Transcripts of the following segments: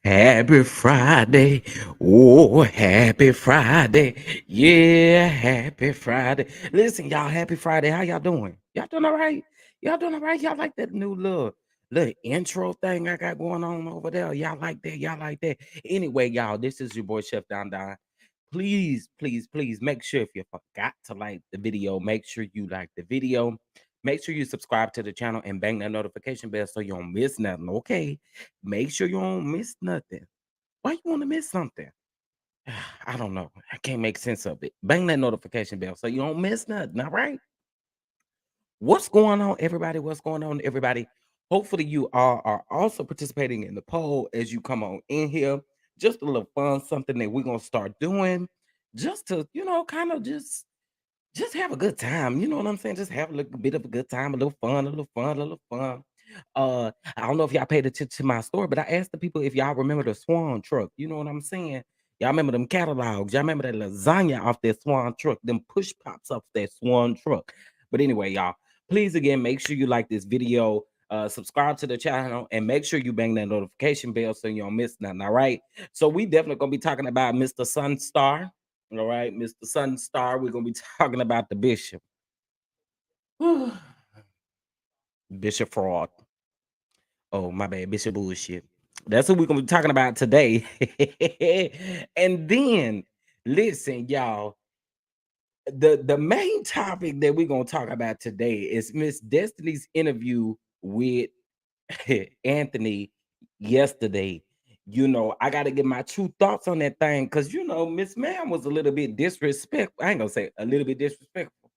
Happy Friday. Oh, happy Friday. Yeah, happy Friday. Listen, y'all, happy Friday. How y'all doing? Y'all doing all right? Y'all doing all right? Y'all like that new little intro thing I got going on over there? Y'all like that? Y'all like that? Anyway, y'all, this is your boy Chef Don Don. Please make sure if you forgot to like the video, make sure you like the video. Make sure you subscribe to the channel and bang that notification bell so you don't miss nothing. Okay. Make sure you don't miss nothing. Why you want to miss something? I don't know. I can't make sense of it. Bang that notification bell so you don't miss nothing. All right. What's going on, everybody? What's going on, everybody? Hopefully, you all are also participating in the poll as you come on in here. Just a little fun, something that we're gonna start doing, just to kind of just have a good time. You know what I'm saying? Just have a little bit of a good time, a little fun, a little fun, a little fun. I don't know if y'all paid attention to my story, but I asked the people if y'all remember the Swan truck. You know what I'm saying? Y'all remember them catalogs? Y'all remember that lasagna off that Swan truck? Them push pops off that Swan truck. But anyway, y'all, please again make sure you like this video. Subscribe to the channel and make sure you bang that notification bell so you don't miss nothing. All right. So we definitely gonna be talking about Mr. Sunstar. All right, Mr. Sunstar. We're gonna be talking about the bishop. Bishop fraud. Oh, my bad, Bishop bullshit. That's what we're gonna be talking about today. And then listen, y'all. The main topic that we're gonna talk about today is Miss Destiny's interview with Anthony yesterday. I got to get my true thoughts on that thing because Miss Ma'am was a little bit disrespectful. I ain't gonna say a little bit disrespectful.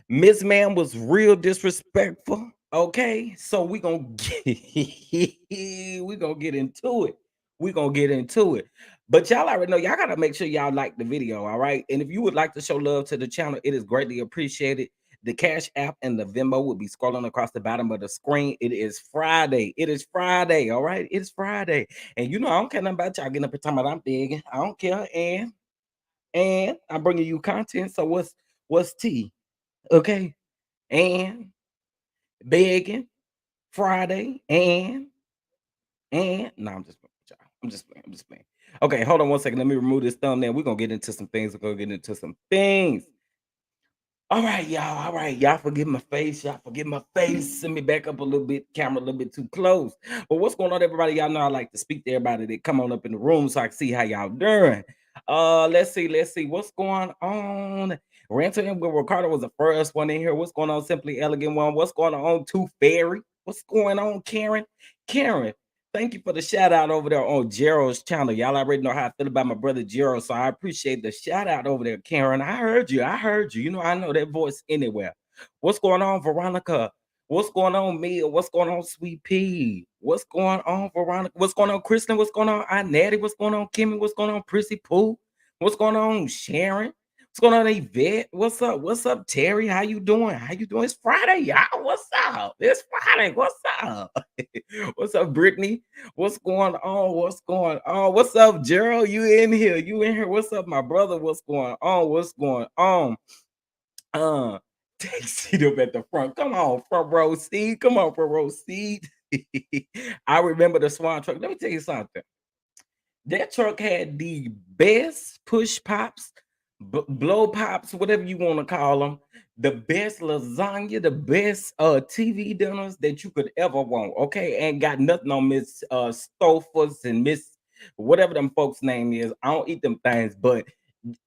Miss Ma'am was real disrespectful. Okay, so we gonna we gonna get into it. We gonna get into it. But y'all already know y'all gotta make sure y'all like the video, all right? And if you would like to show love to the channel, it is greatly appreciated. The Cash App and the Venmo will be scrolling across the bottom of the screen. It is Friday. It is Friday, all right? It is Friday. And I don't care nothing about y'all getting up and talking about I'm big. I don't care. And I'm bringing you content. So what's tea? Okay. And begging Friday and no, I'm just playing with y'all. I'm just playing. Okay, hold on one second. Let me remove this thumbnail. We're gonna get into some things. We're gonna get into some things. All right, y'all. All right, y'all forgive my face. Y'all forgive my face. Send me back up a little bit. Camera a little bit too close. But what's going on, everybody? Y'all know I like to speak to everybody that come on up in the room so I can see how y'all doing. Let's see. What's going on? Ranter and Ricardo was the first one in here. What's going on, Simply Elegant One? What's going on, Tooth Fairy? What's going on, Karen? Karen, thank you for the shout out over there on Gerald's channel. Y'all already know how I feel about my brother Gerald, so I appreciate the shout out over there, Karen. I heard you. I heard you. I know that voice anywhere. What's going on, Veronica? What's going on, Mia? What's going on, Sweet Pea? What's going on, Veronica? What's going on, Kristen? What's going on, Aunt Natty? What's going on, Kimmy? What's going on, Prissy Pooh? What's going on, Sharon? What's going on, Yvette? What's up? What's up, Terry? How you doing? How you doing? It's Friday, y'all. What's up? It's Friday. What's up? What's up, Brittany? What's going on? What's going on? What's up, Gerald? You in here? You in here? What's up, my brother? What's going on? What's going on? Take seat up at the front. Come on, front row seat. Come on, front row seat. I remember the Swan truck. Let me tell you something. That truck had the best push pops, blow pops, whatever you want to call them. The best lasagna, the best TV dinners that you could ever want. Okay, and got nothing on Miss Stofers and Miss whatever them folks' name is. I don't eat them things, but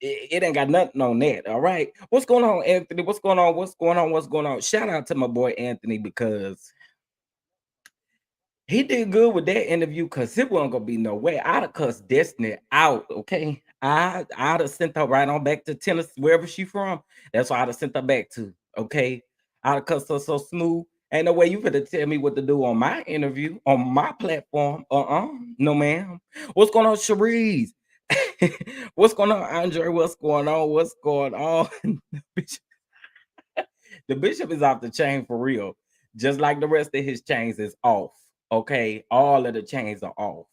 it ain't got nothing on that. All right. What's going on, Anthony? What's going on? What's going on? What's going on? Shout out to my boy Anthony because he did good with that interview because it wasn't gonna be no way. I'd have cussed Destiny out. Okay. I'd have sent her right on back to Tennessee, wherever she from. That's why I'd have sent her back to. Okay. I'd have cussed her so smooth. Ain't no way you finna tell me what to do on my interview, on my platform. No, ma'am. What's going on, Cherise? What's going on, Andre? What's going on? What's going on? The bishop is off the chain for real. Just like the rest of his chains is off. Okay. All of the chains are off.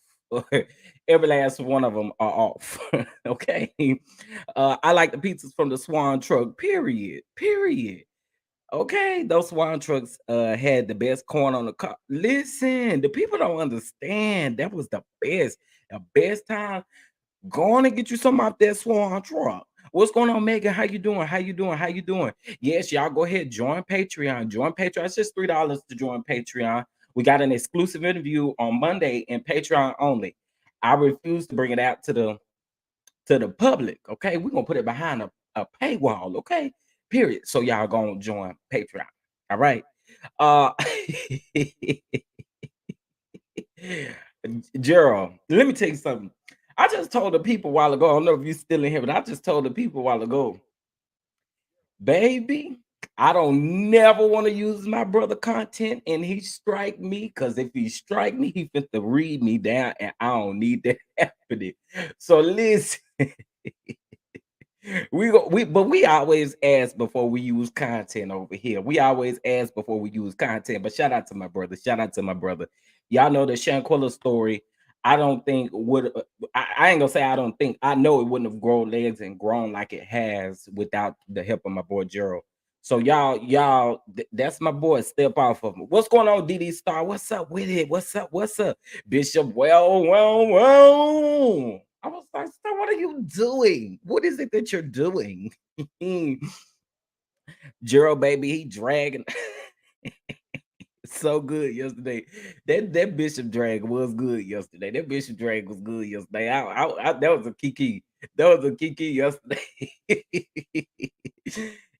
Every last one of them are off. Okay. I like the pizzas from the Swan truck, period. Period. Okay, those swine trucks had the best corn on the car. Listen, the people don't understand. That was the best time. Go on and get you some out that swan truck. What's going on, Megan? How you doing? How you doing? How you doing? Yes, y'all go ahead, join Patreon. Join Patreon. It's just $3 to join Patreon. We got an exclusive interview on Monday in Patreon only. I refuse to bring it out to the public. Okay, we're gonna put it behind a paywall. Okay, period. So y'all gonna join Patreon. All right. Uh Gerald, let me tell you something. I just told the people a while ago. I don't know if you're still in here, but I just told the people a while ago, baby. I don't never want to use my brother content and he strike me because if he strike me, he fit to read me down and I don't need that happening. So listen, we always ask before we use content over here. We always ask before we use content. But shout out to my brother. Shout out to my brother. Y'all know the Shanquilla story. I don't think would I ain't gonna say I don't think I know it wouldn't have grown legs and grown like it has without the help of my boy Gerald. So that's my boy. Step off of him. What's going on, DD Star? What's up with it? What's up? What's up, Bishop? Well. I was like, "Sir, what are you doing? What is it that you're doing?" Gerald, baby, he dragging so good yesterday. That Bishop drag was good yesterday. That Bishop drag was good yesterday. That was a kiki. That was a kiki yesterday.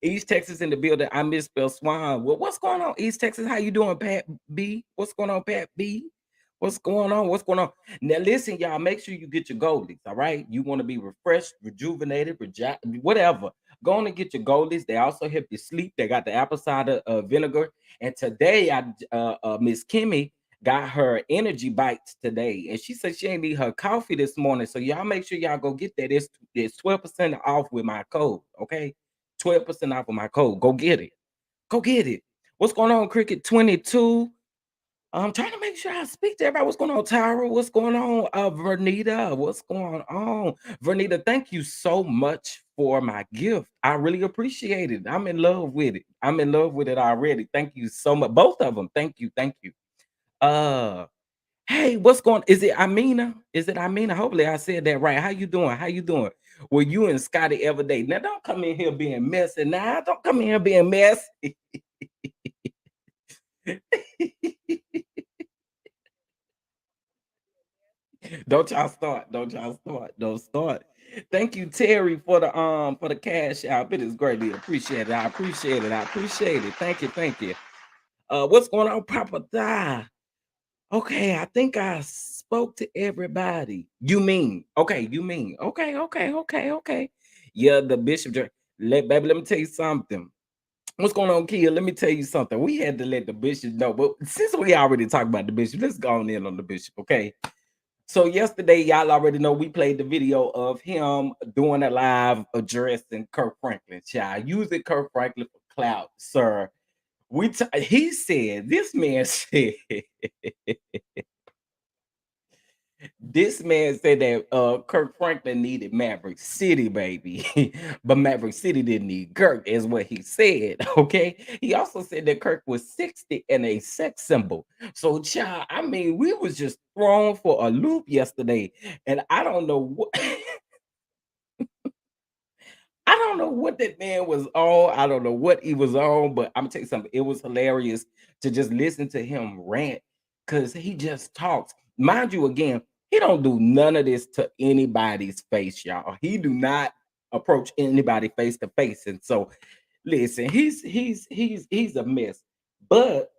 East Texas in the building. I misspelled Swan. Well, what's going on, East Texas? How you doing, Pat B? What's going on, Pat B? What's going on? What's going on? Now, listen, y'all, make sure you get your goldies, all right? You want to be refreshed, rejuvenated, whatever. Go on and get your goldies. They also help you sleep. They got the apple cider vinegar. And today, Miss Kimmy got her energy bites today. And she said she ain't need her coffee this morning. So y'all make sure y'all go get that. It's 12% off with my code, okay? 12% off of my code. Go get it. Go get it. What's going on, Cricket 22? I'm trying to make sure I speak to everybody. What's going on, Tyra? What's going on, Vernita? What's going on? Vernita, thank you so much for my gift. I really appreciate it. I'm in love with it. I'm in love with it already. Thank you so much. Both of them. Thank you. Thank you. Uh Hey, what's going is it Amina? Is it Amina? Hopefully I said that right. How you doing? How you doing? Well, you and Scotty every day. Now don't come in here being messy. Now don't come in here being messy. Don't y'all start. Don't y'all start. Don't start. Thank you, Terry, for the cash out. It is greatly appreciated. I appreciate it. I appreciate it. Thank you. Thank you. What's going on, Papa Die? Okay, I think I spoke to everybody. You mean? Okay, you mean? Okay, okay, okay, okay. Yeah, the bishop. Baby, let me tell you something. What's going on, Kia? Let me tell you something. We had to let the bishop know, but since we already talked about the bishop, let's go on in on the bishop, okay? So yesterday, y'all already know we played the video of him doing a live addressing Kirk Franklin. Child, using Kirk Franklin for clout, sir. He said, this man said, this man said that Kirk Franklin needed Maverick City, baby. But Maverick City didn't need Kirk, is what he said. Okay. He also said that Kirk was 60 and a sex symbol. So, child, I mean, we was just thrown for a loop yesterday. And I don't know what I don't know what that man was on. I don't know what he was on, but I'm gonna tell you something. It was hilarious to just listen to him rant because he just talks. Mind you, again, he don't do none of this to anybody's face, y'all. He do not approach anybody face to face. And so, listen, he's a mess. But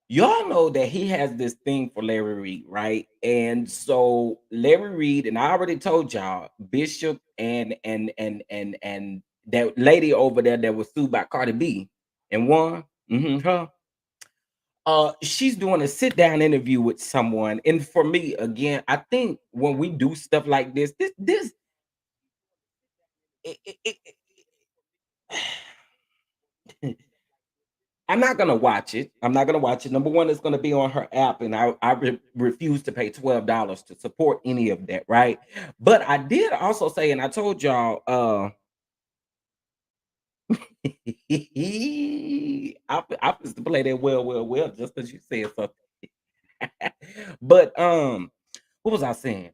y'all know that he has this thing for Larry Reed, right? And so Larry Reed, and I already told y'all, Bishop and that lady over there that was sued by Cardi B and won. Her. She's doing a sit down interview with someone, and for me, again, I think when we do stuff like this, it, I'm not gonna watch it. I'm not gonna watch it. Number one, it's gonna be on her app, and I refuse to pay $12 to support any of that, right? But I did also say, and I told y'all, I was to play that well, just because you said something. But what was I saying?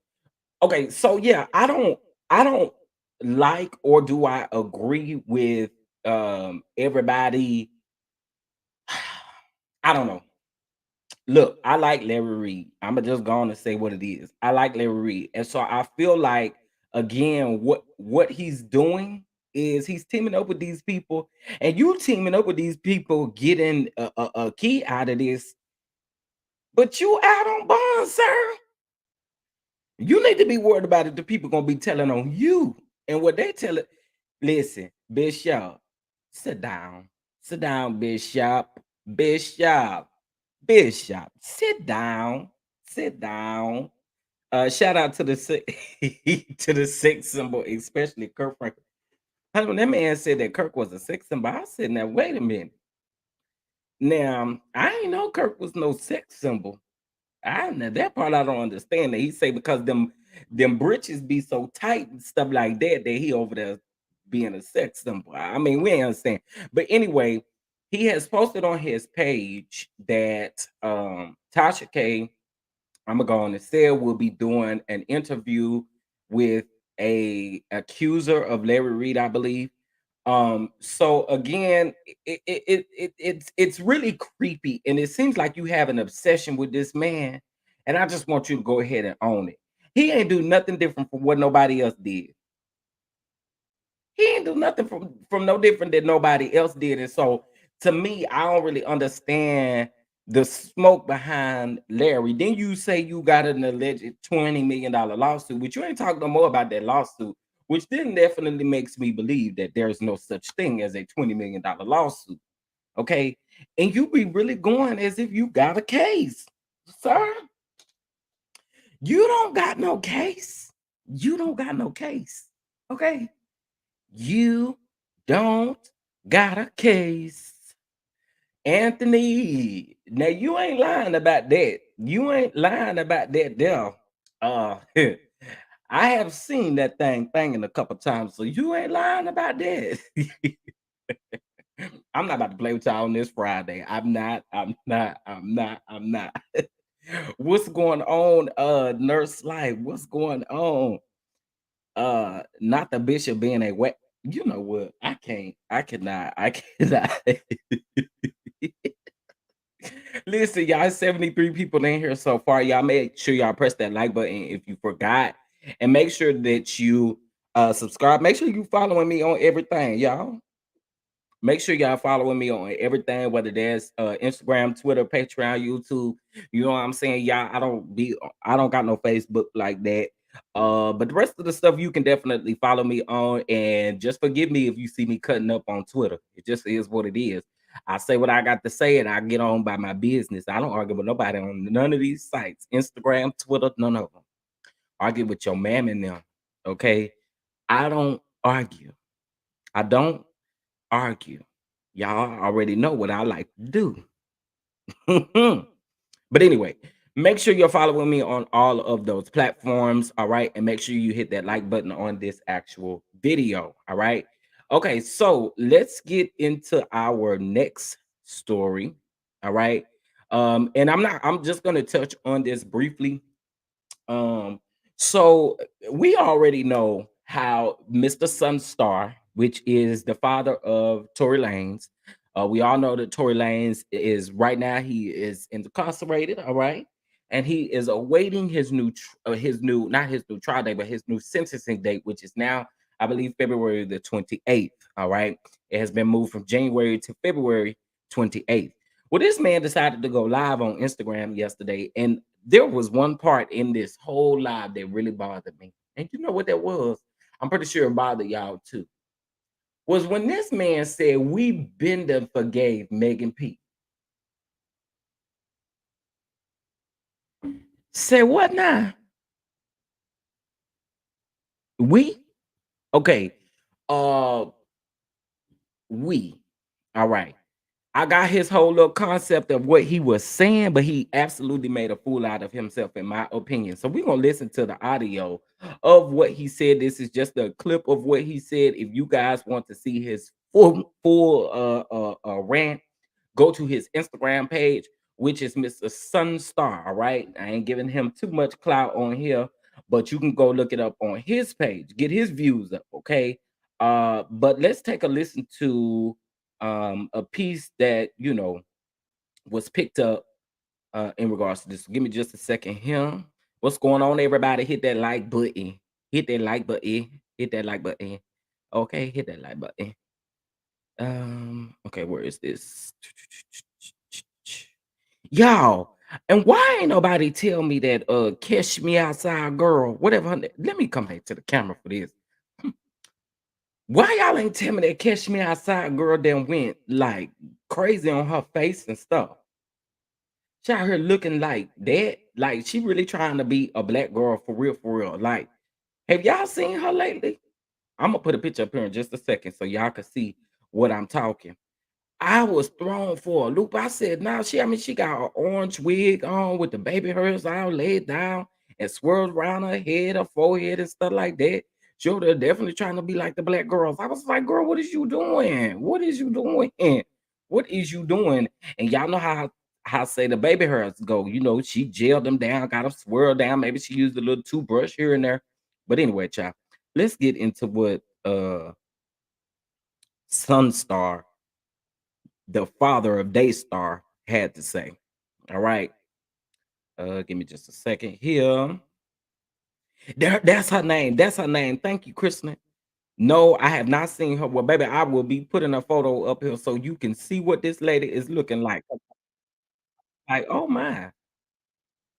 Okay, so yeah, I don't like or do I agree with everybody. I don't know. Look, I like Larry Reed. I'ma just go on and say what it is. I like Larry Reed. And so I feel like again, what he's doing is he's teaming up with these people, and you teaming up with these people getting a key out of this, but you out on bond, sir. You need to be worried about it. The people gonna be telling on you and what they tell it. Listen, Bishop, sit down. Sit down, Bishop. Bishop. Bishop. Sit down. Sit down. Shout out to the to the sex symbol, especially Kirk Franklin. Honey, when that man said that Kirk was a sex symbol, I said, now wait a minute. Now, I ain't know Kirk was no sex symbol. I Now that part I don't understand. That he say because them britches be so tight and stuff like that that he over there being a sex symbol. I mean, we ain't understand. But anyway, he has posted on his page that Tasha K, I'm gonna go on and say, will be doing an interview with a accuser of Larry Reed, I believe. So again, it's really creepy, and it seems like you have an obsession with this man, and I just want you to go ahead and own it. He ain't do nothing different from what nobody else did. He ain't do nothing from no different than nobody else did. And so to me, I don't really understand the smoke behind Larry. Then you say you got an alleged $20 million lawsuit, which you ain't talking no more about that lawsuit, which then definitely makes me believe that there's no such thing as a $20 million lawsuit. Okay. And you be really going as if you got a case, sir. You don't got no case. You don't got no case. Okay. You don't got a case. Anthony, now you ain't lying about that. You ain't lying about that there. Uh I have seen that thing banging a couple times, so you ain't lying about that. I'm not about to play with y'all on this Friday. I'm not. What's going on, Nurse Life? What's going on? Not the bishop being a wet. You know what? I cannot. Listen, y'all, 73 people in here so far. Y'all make sure y'all press that like button if you forgot. And make sure that you subscribe. Make sure you following me on everything, y'all. Make sure y'all following me on everything, whether there's Instagram, Twitter, Patreon, YouTube. You know what I'm saying? Y'all, I don't got no Facebook like that. But the rest of the stuff you can definitely follow me on, and just forgive me if you see me cutting up on Twitter. It just is what it is. I say what I got to say and I get on by my business. I don't argue with nobody on none of these sites. Instagram, Twitter, none of them. Argue with your man and them. Okay. I don't argue. I don't argue. Y'all already know what I like to do. But anyway, make sure you're following me on all of those platforms. All right. And make sure you hit that like button on this actual video. All right. Okay. So let's get into our next story. All right. And I'm just going to touch on this briefly. Um, so we already know how Mr. Sunstar, which is the father of Tory Lanez, we all know that Tory Lanez is right now he is incarcerated, all right, and he is awaiting his new not his new trial date, but his new sentencing date, which is now I believe February the 28th. All right, it has been moved from January to February 28th. Well, this man decided to go live on Instagram yesterday, and there was one part in this whole live that really bothered me. And you know what that was? I'm pretty sure it bothered y'all too. was when this man said we been done forgave Megan P. Say what now? We? Okay. Uh we. All right. I got his whole little concept of what he was saying, but he absolutely made a fool out of himself, in my opinion. So we're gonna listen to the audio of what he said. This is just a clip of what he said. If you guys want to see his full rant, go to his Instagram page, which is Mr. Sunstar. All right. I ain't giving him too much clout on here, but you can go look it up on his page, get his views up. Okay. But let's take a listen to a piece that was picked up in regards to this. Give me just a second here. What's going on, everybody? Hit that like button. Hit that like button. Hit that like button. Okay, hit that like button. Okay, where is this? Y'all, and why ain't nobody tell me that Catch Me Outside girl, whatever let me come back to the camera for this. Why y'all ain't tell me that Catch Me Outside girl then went like crazy on her face and stuff? She out here looking like that. Like she really trying to be a black girl for real, for real. Like, have y'all seen her lately? I'm gonna put a picture up here in just a second so y'all can see what I'm talking. I was thrown for a loop. I said, "Now she got an orange wig on with the baby hairs all laid down and swirls around her head, her forehead, and stuff like that. They're definitely trying to be like the black girls." I was like, "Girl, what is you doing? What is you doing? What is you doing?" And y'all know how say the baby hairs go. She gelled them down, got them swirled down. Maybe she used a little toothbrush here and there. But anyway, child, let's get into what Sunstar, the father of Daystar, had to say. All right. Give me just a second here. That's her name. That's her name. Thank you, Kristen. No, I have not seen her. Well, baby, I will be putting a photo up here so you can see what this lady is looking like. Like, oh my.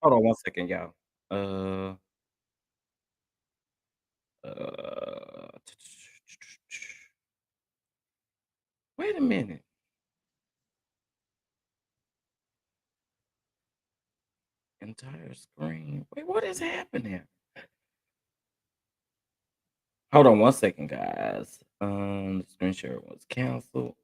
Hold on one second, y'all. Uh uh wait a minute. Entire screen. Wait, what is happening? Hold on one second, guys. The screen share was canceled.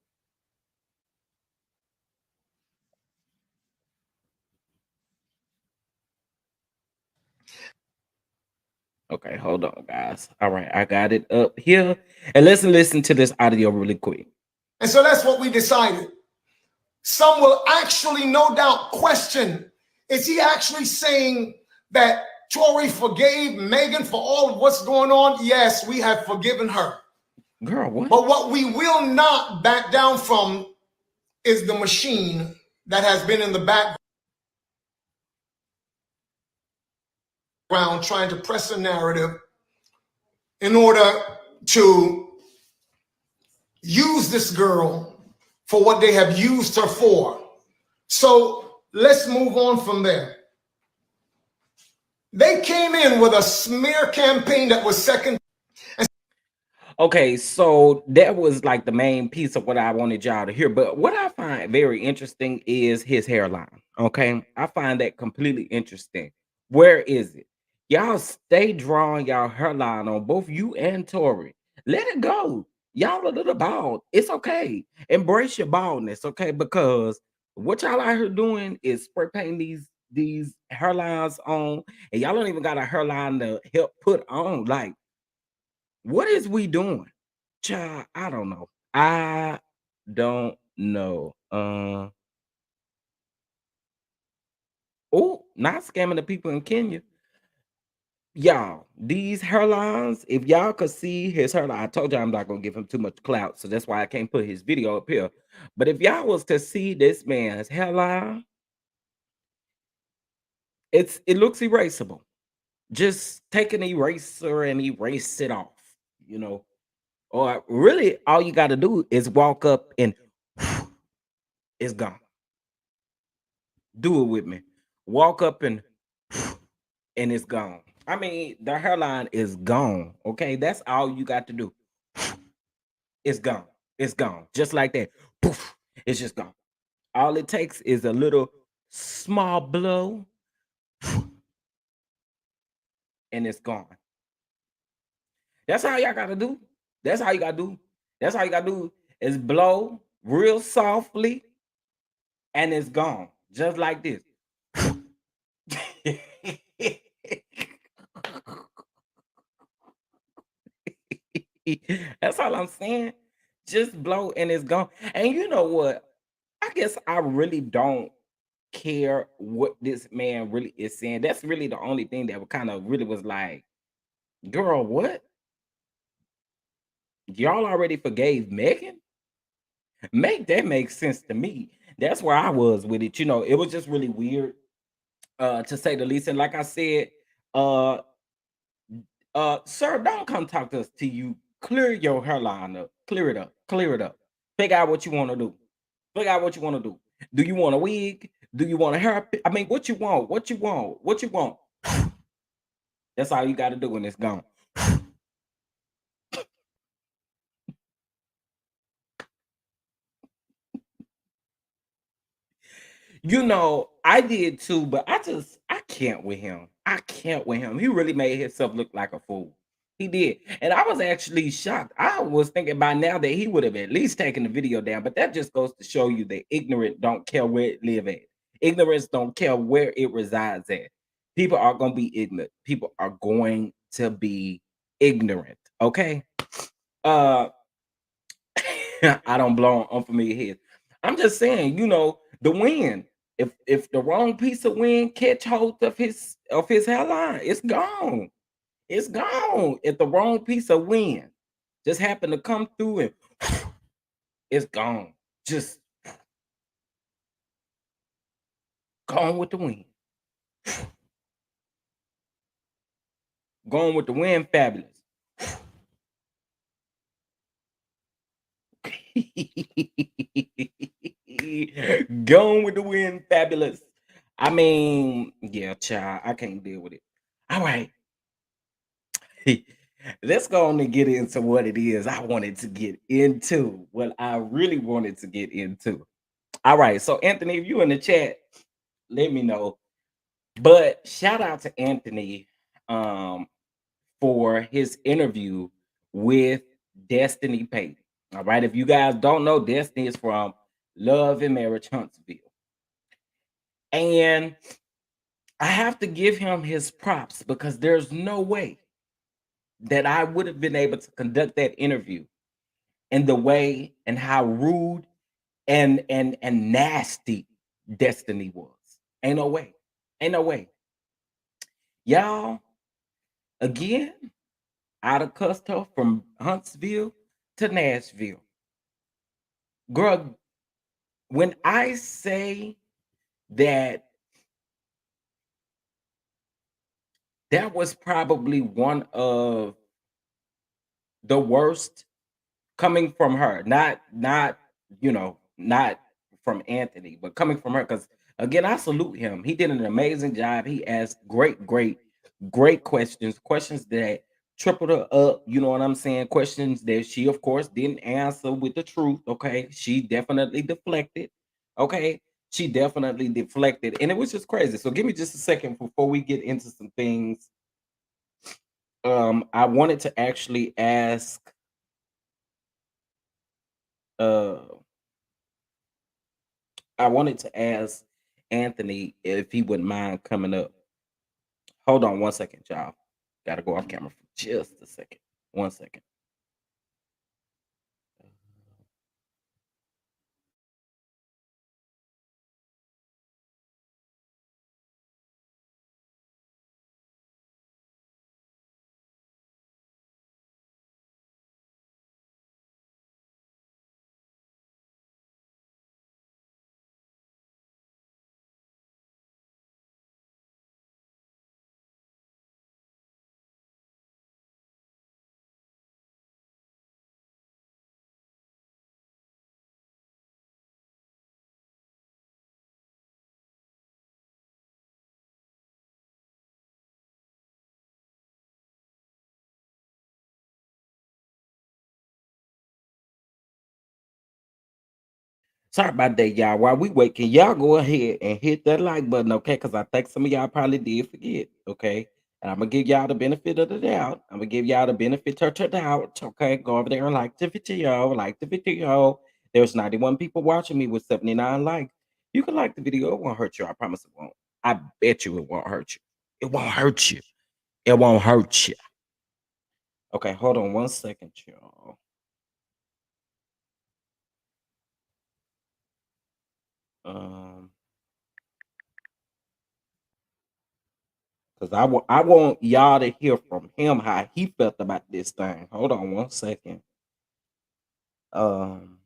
Okay, hold on, guys. All right, I got it up here. And let's listen to this audio really quick. And so that's what we decided. Some will actually, no doubt, question, is he actually saying that Tory forgave Megan for all of what's going on? Yes, we have forgiven her. Girl, what? But what we will not back down from is the machine that has been in the background trying to press a narrative in order to use this girl for what they have used her for. So let's move on from there. They came in with a smear campaign that was second. Okay, so that was like the main piece of what I wanted y'all to hear. But what I find very interesting is his hairline. Okay, I find that completely interesting. Where is it? Y'all stay drawing y'all hairline on both you and Tori. Let it go. Y'all a little bald. It's okay. Embrace your baldness, okay? Because what y'all out here doing is spray painting these hairlines on, and y'all don't even got a hairline to help put on. Like, what is we doing? Child, I don't know. I don't know. Oh, not scamming the people in Kenya. Y'all, these hairlines, if y'all could see his hairline, I told you I'm not gonna give him too much clout, so that's why I can't put his video up here. But if y'all was to see this man's hairline, it looks erasable. Just take an eraser and erase it off, you know. Or really, all you got to do is walk up and it's gone. Do it with me. Walk up and it's gone. I mean, the hairline is gone. Okay, that's all you got to do. it's gone. It's gone. Just like that. Poof, it's just gone. All it takes is a little small blow and it's gone. That's all y'all gotta do. That's all you gotta do. That's all you gotta do is blow real softly and it's gone. Just like this. That's all I'm saying. Just blow and it's gone. And you know what? I guess I really don't care what this man really is saying. That's really the only thing that kind of really was like, girl, what? Y'all already forgave Megan? Make that make sense to me. That's where I was with it. You know, it was just really weird, to say the least. And like I said, uh sir, don't come talk to us till you clear your hairline up. Clear it up. Clear it up. Figure out what you want to do. Figure out what you want to do. Do you want a wig? Do you want a hair? I mean, what you want? What you want? What you want? That's all you got to do when it's gone. You know, I did too, but I can't with him. I can't with him. He really made himself look like a fool. He did. And I was actually shocked. I was thinking by now that he would have at least taken the video down, but that just goes to show you that ignorant don't care where it live at. Ignorance don't care where it resides at. People are going to be ignorant. People are going to be ignorant. Okay? Uh I don't blow on unfamiliar heads. I'm just saying, you know, the wind. If the wrong piece of wind catch hold of his hairline, it's gone. It's gone. If the wrong piece of wind just happened to come through and it's gone. Just gone with the wind. Gone with the wind, fabulous. Gone with the wind, fabulous. I mean, yeah, child, I can't deal with it. All right. Let's go on and get into what it is I wanted to get into. What I really wanted to get into. All right. So, Anthony, if you in the chat, let me know. But shout out to Anthony um, for his interview with Destiny Payton. All right. If you guys don't know, Destiny is from Love and Marriage Huntsville. And I have to give him his props because there's no way that I would have been able to conduct that interview in the way and how rude and nasty Destiny was. Ain't no way. Ain't no way. Y'all, again, out of custom from Huntsville to Nashville. Girl, when I say that that was probably one of the worst coming from her, not not from Anthony, but coming from her. Because again, I salute him. He did an amazing job. He asked great questions, questions that tripled her up. You know what I'm saying? Questions that she, of course, didn't answer with the truth. Okay, she definitely deflected. Okay, she definitely deflected, and it was just crazy. So give me just a second before we get into some things. I wanted to actually ask. Uh, I wanted to ask Anthony if he wouldn't mind coming up. Hold on one second, y'all. Gotta go off camera for just a second. 1 second. Sorry about that, y'all. While we wait, can y'all go ahead and hit that like button, okay? Because I think some of y'all probably did forget, okay? And I'm gonna give y'all the benefit of the doubt. I'm gonna give y'all the benefit of the doubt, okay? Go over there and like the video, like the video. There's 91 people watching me with 79 likes. You can like the video, it won't hurt you. I promise it won't. I bet you it won't hurt you. It won't hurt you. It won't hurt you. Okay, hold on 1 second, y'all. Um, because I want y'all to hear from him how he felt about this thing. Hold on 1 second. Um,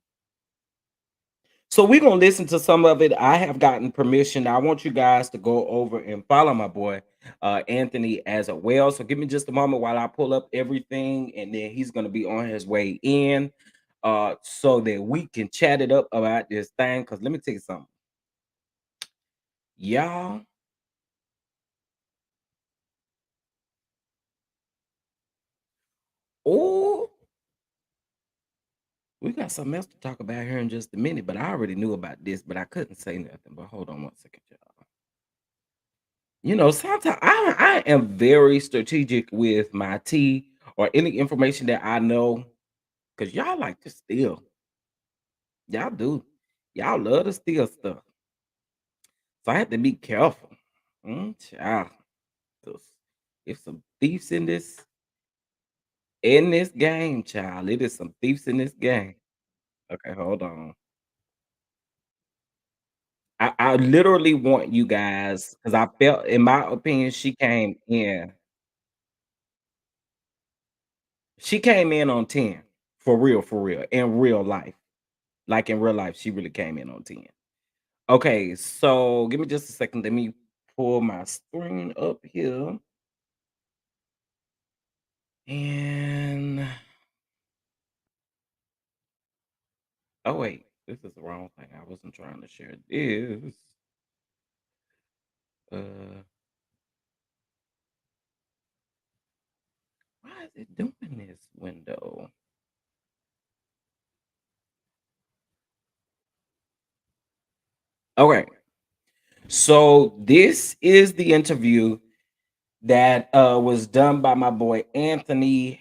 so we're gonna listen to some of it. I have gotten permission. I want you guys to go over and follow my boy Anthony as well. So give me just a moment while I pull up everything, and then he's gonna be on his way in. So that we can chat it up about this thing. Cause let me tell you something. Y'all, oh, we got something else to talk about here in just a minute, but I already knew about this, but I couldn't say nothing. But hold on 1 second, y'all. You know, sometimes I am very strategic with my tea or any information that I know, because y'all like to steal. Y'all do. Y'all love to steal stuff. So I have to be careful. Child. 'Cause if some thieves in this game, child. It is some thieves in this game. Okay, hold on. I literally want you guys because I felt, in my opinion, she came in on 10. For real, in real life. Like in real life, she really came in on 10. Okay, so give me just a second. Let me pull my screen up here. And oh wait, this is the wrong thing. I wasn't trying to share this. Uh why is it doing this window? Okay, so this is the interview that was done by my boy Anthony.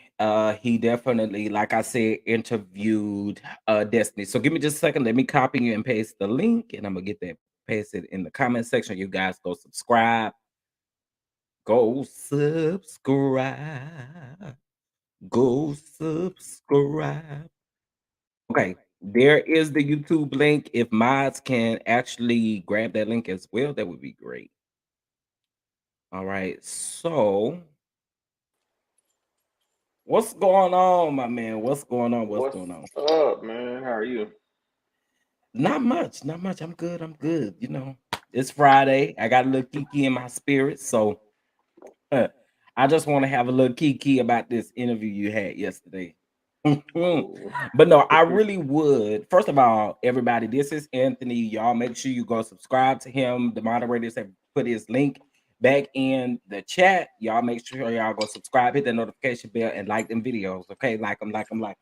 He definitely, like I said, interviewed Destiny. So give me just a second. Let me copy and paste the link, and I'm gonna get that pasted in the comment section. You guys go subscribe. Go subscribe. Go subscribe. Okay, there is the YouTube link. If mods can actually grab that link as well, that would be great. All right, so what's going on, my man? What's going on? What's What's going on? up, man? How are you? Not much, not much. I'm good. I'm good. You know, it's Friday. I got a little kiki in my spirit, so uh, I just want to have a little kiki about this interview you had yesterday. Oh, But no, I really would. First of all, everybody, this is Anthony. Y'all make sure you go subscribe to him. The moderators have put his link back in the chat. Y'all make sure y'all go subscribe, hit that notification bell, and like them videos. Okay, like them, like them, like.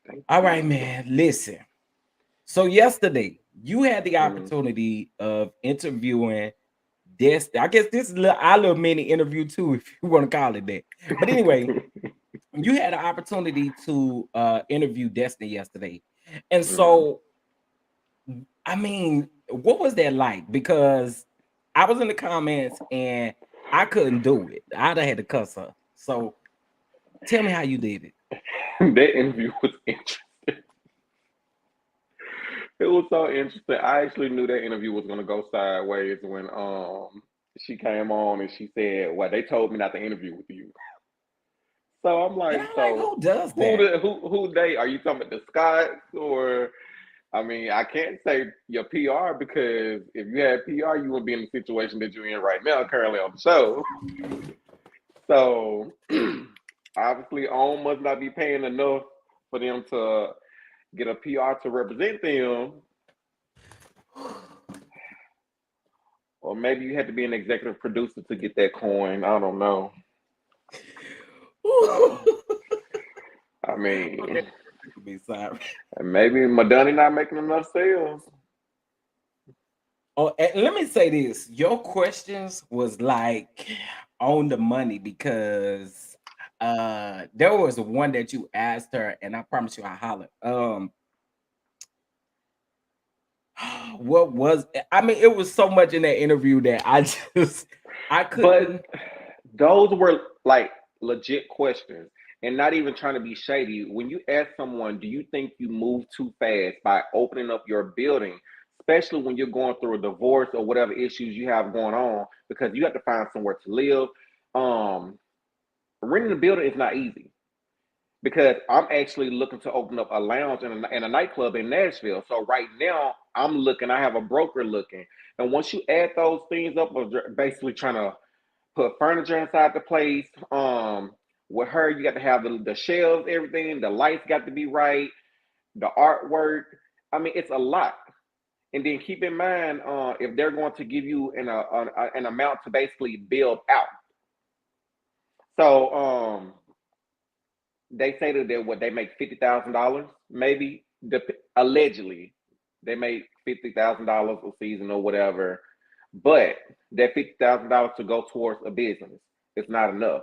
thank All right, you. man. Listen. So yesterday, you had the Mm. opportunity of interviewing Destiny. I guess this is our little mini interview too, if you want to call it that. But anyway, you had an opportunity to interview Destiny yesterday. And Mm. so, I mean, what was that like? Because I was in the comments and I couldn't do it. I'd have had to cuss her. So tell me how you did it. That interview was interesting. It was so interesting. I actually knew that interview was gonna go sideways when she came on and she said, "Well, they told me not to interview with you." So I'm And like, I'm like, so who does who that? the who they are you talking about the Scots or I mean, I can't say your PR because if you had PR, you wouldn't be in the situation that you're in right now, currently on the show. So obviously, OWN must not be paying enough for them to get a PR to represent them, or maybe you had to be an executive producer to get that coin. I don't know. So I Okay, mean, be sorry. And maybe Madonna not making enough sales. Oh, and let me say this: your questions was like on the money because there was one that you asked her, and I promise you, I hollered. What was? I mean, it was so much in that interview that I couldn't. But those were like legit questions and not even trying to be shady. When you ask someone, do you think you move too fast by opening up your building, especially when you're going through a divorce or whatever issues you have going on, because you have to find somewhere to live. Renting a building is not easy because I'm actually looking to open up a lounge and a nightclub in Nashville. So right now I'm looking, I have a broker looking. And once you add those things up, basically trying to put furniture inside the place. With her, you got to have the shelves, everything. The lights got to be right. The artwork. I mean, it's a lot. And then keep in mind, if they're going to give you an amount to basically build out. So they say that they make $50,000, maybe allegedly they make $50,000 a season or whatever. But that $50,000 to go towards a business, it's not enough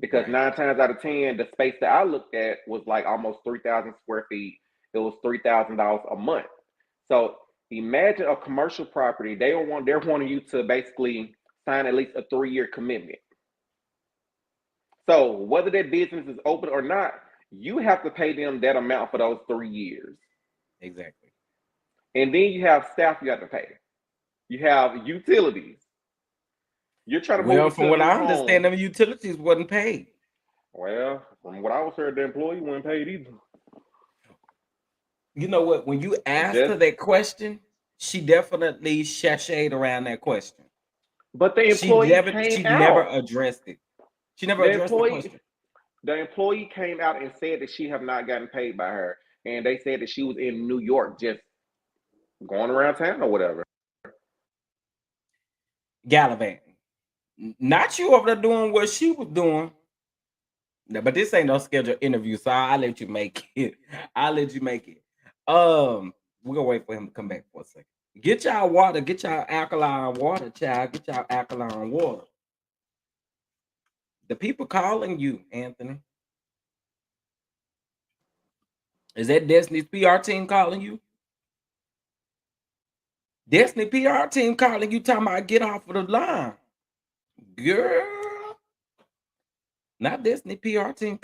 because Right. 9 times out of 10, the space that I looked at was like almost 3,000 square feet. It was $3,000 a month. So imagine a commercial property. They're wanting you to basically sign at least a 3-year commitment. So whether that business is open or not, you have to pay them that amount for those 3 years. Exactly. And then you have staff you have to pay. You have utilities. You're trying to move Well, into from a what new I understand, home. them utilities wasn't paid. Well, from what I was heard, the employee wasn't paid either. You know what? When you asked her Just, that question, she definitely sashayed around that question. but the She employee never, came she never out. addressed it. She never The addressed the employee, question. the employee came out and said that she have not gotten paid by her, and they said that she was in New York just going around town or whatever. Gallivanting. Not you over there doing what she was doing. No, but this ain't no scheduled interview, so I'll let you make it. I'll let you make it. We're gonna wait for him to come back for a second. Get y'all water, get y'all alkaline water, child. Get y'all alkaline water. The people calling you, Anthony. Is that Destiny's PR team calling you? Destiny PR team calling you, talking about get off of the line. Girl, not Destiny PR team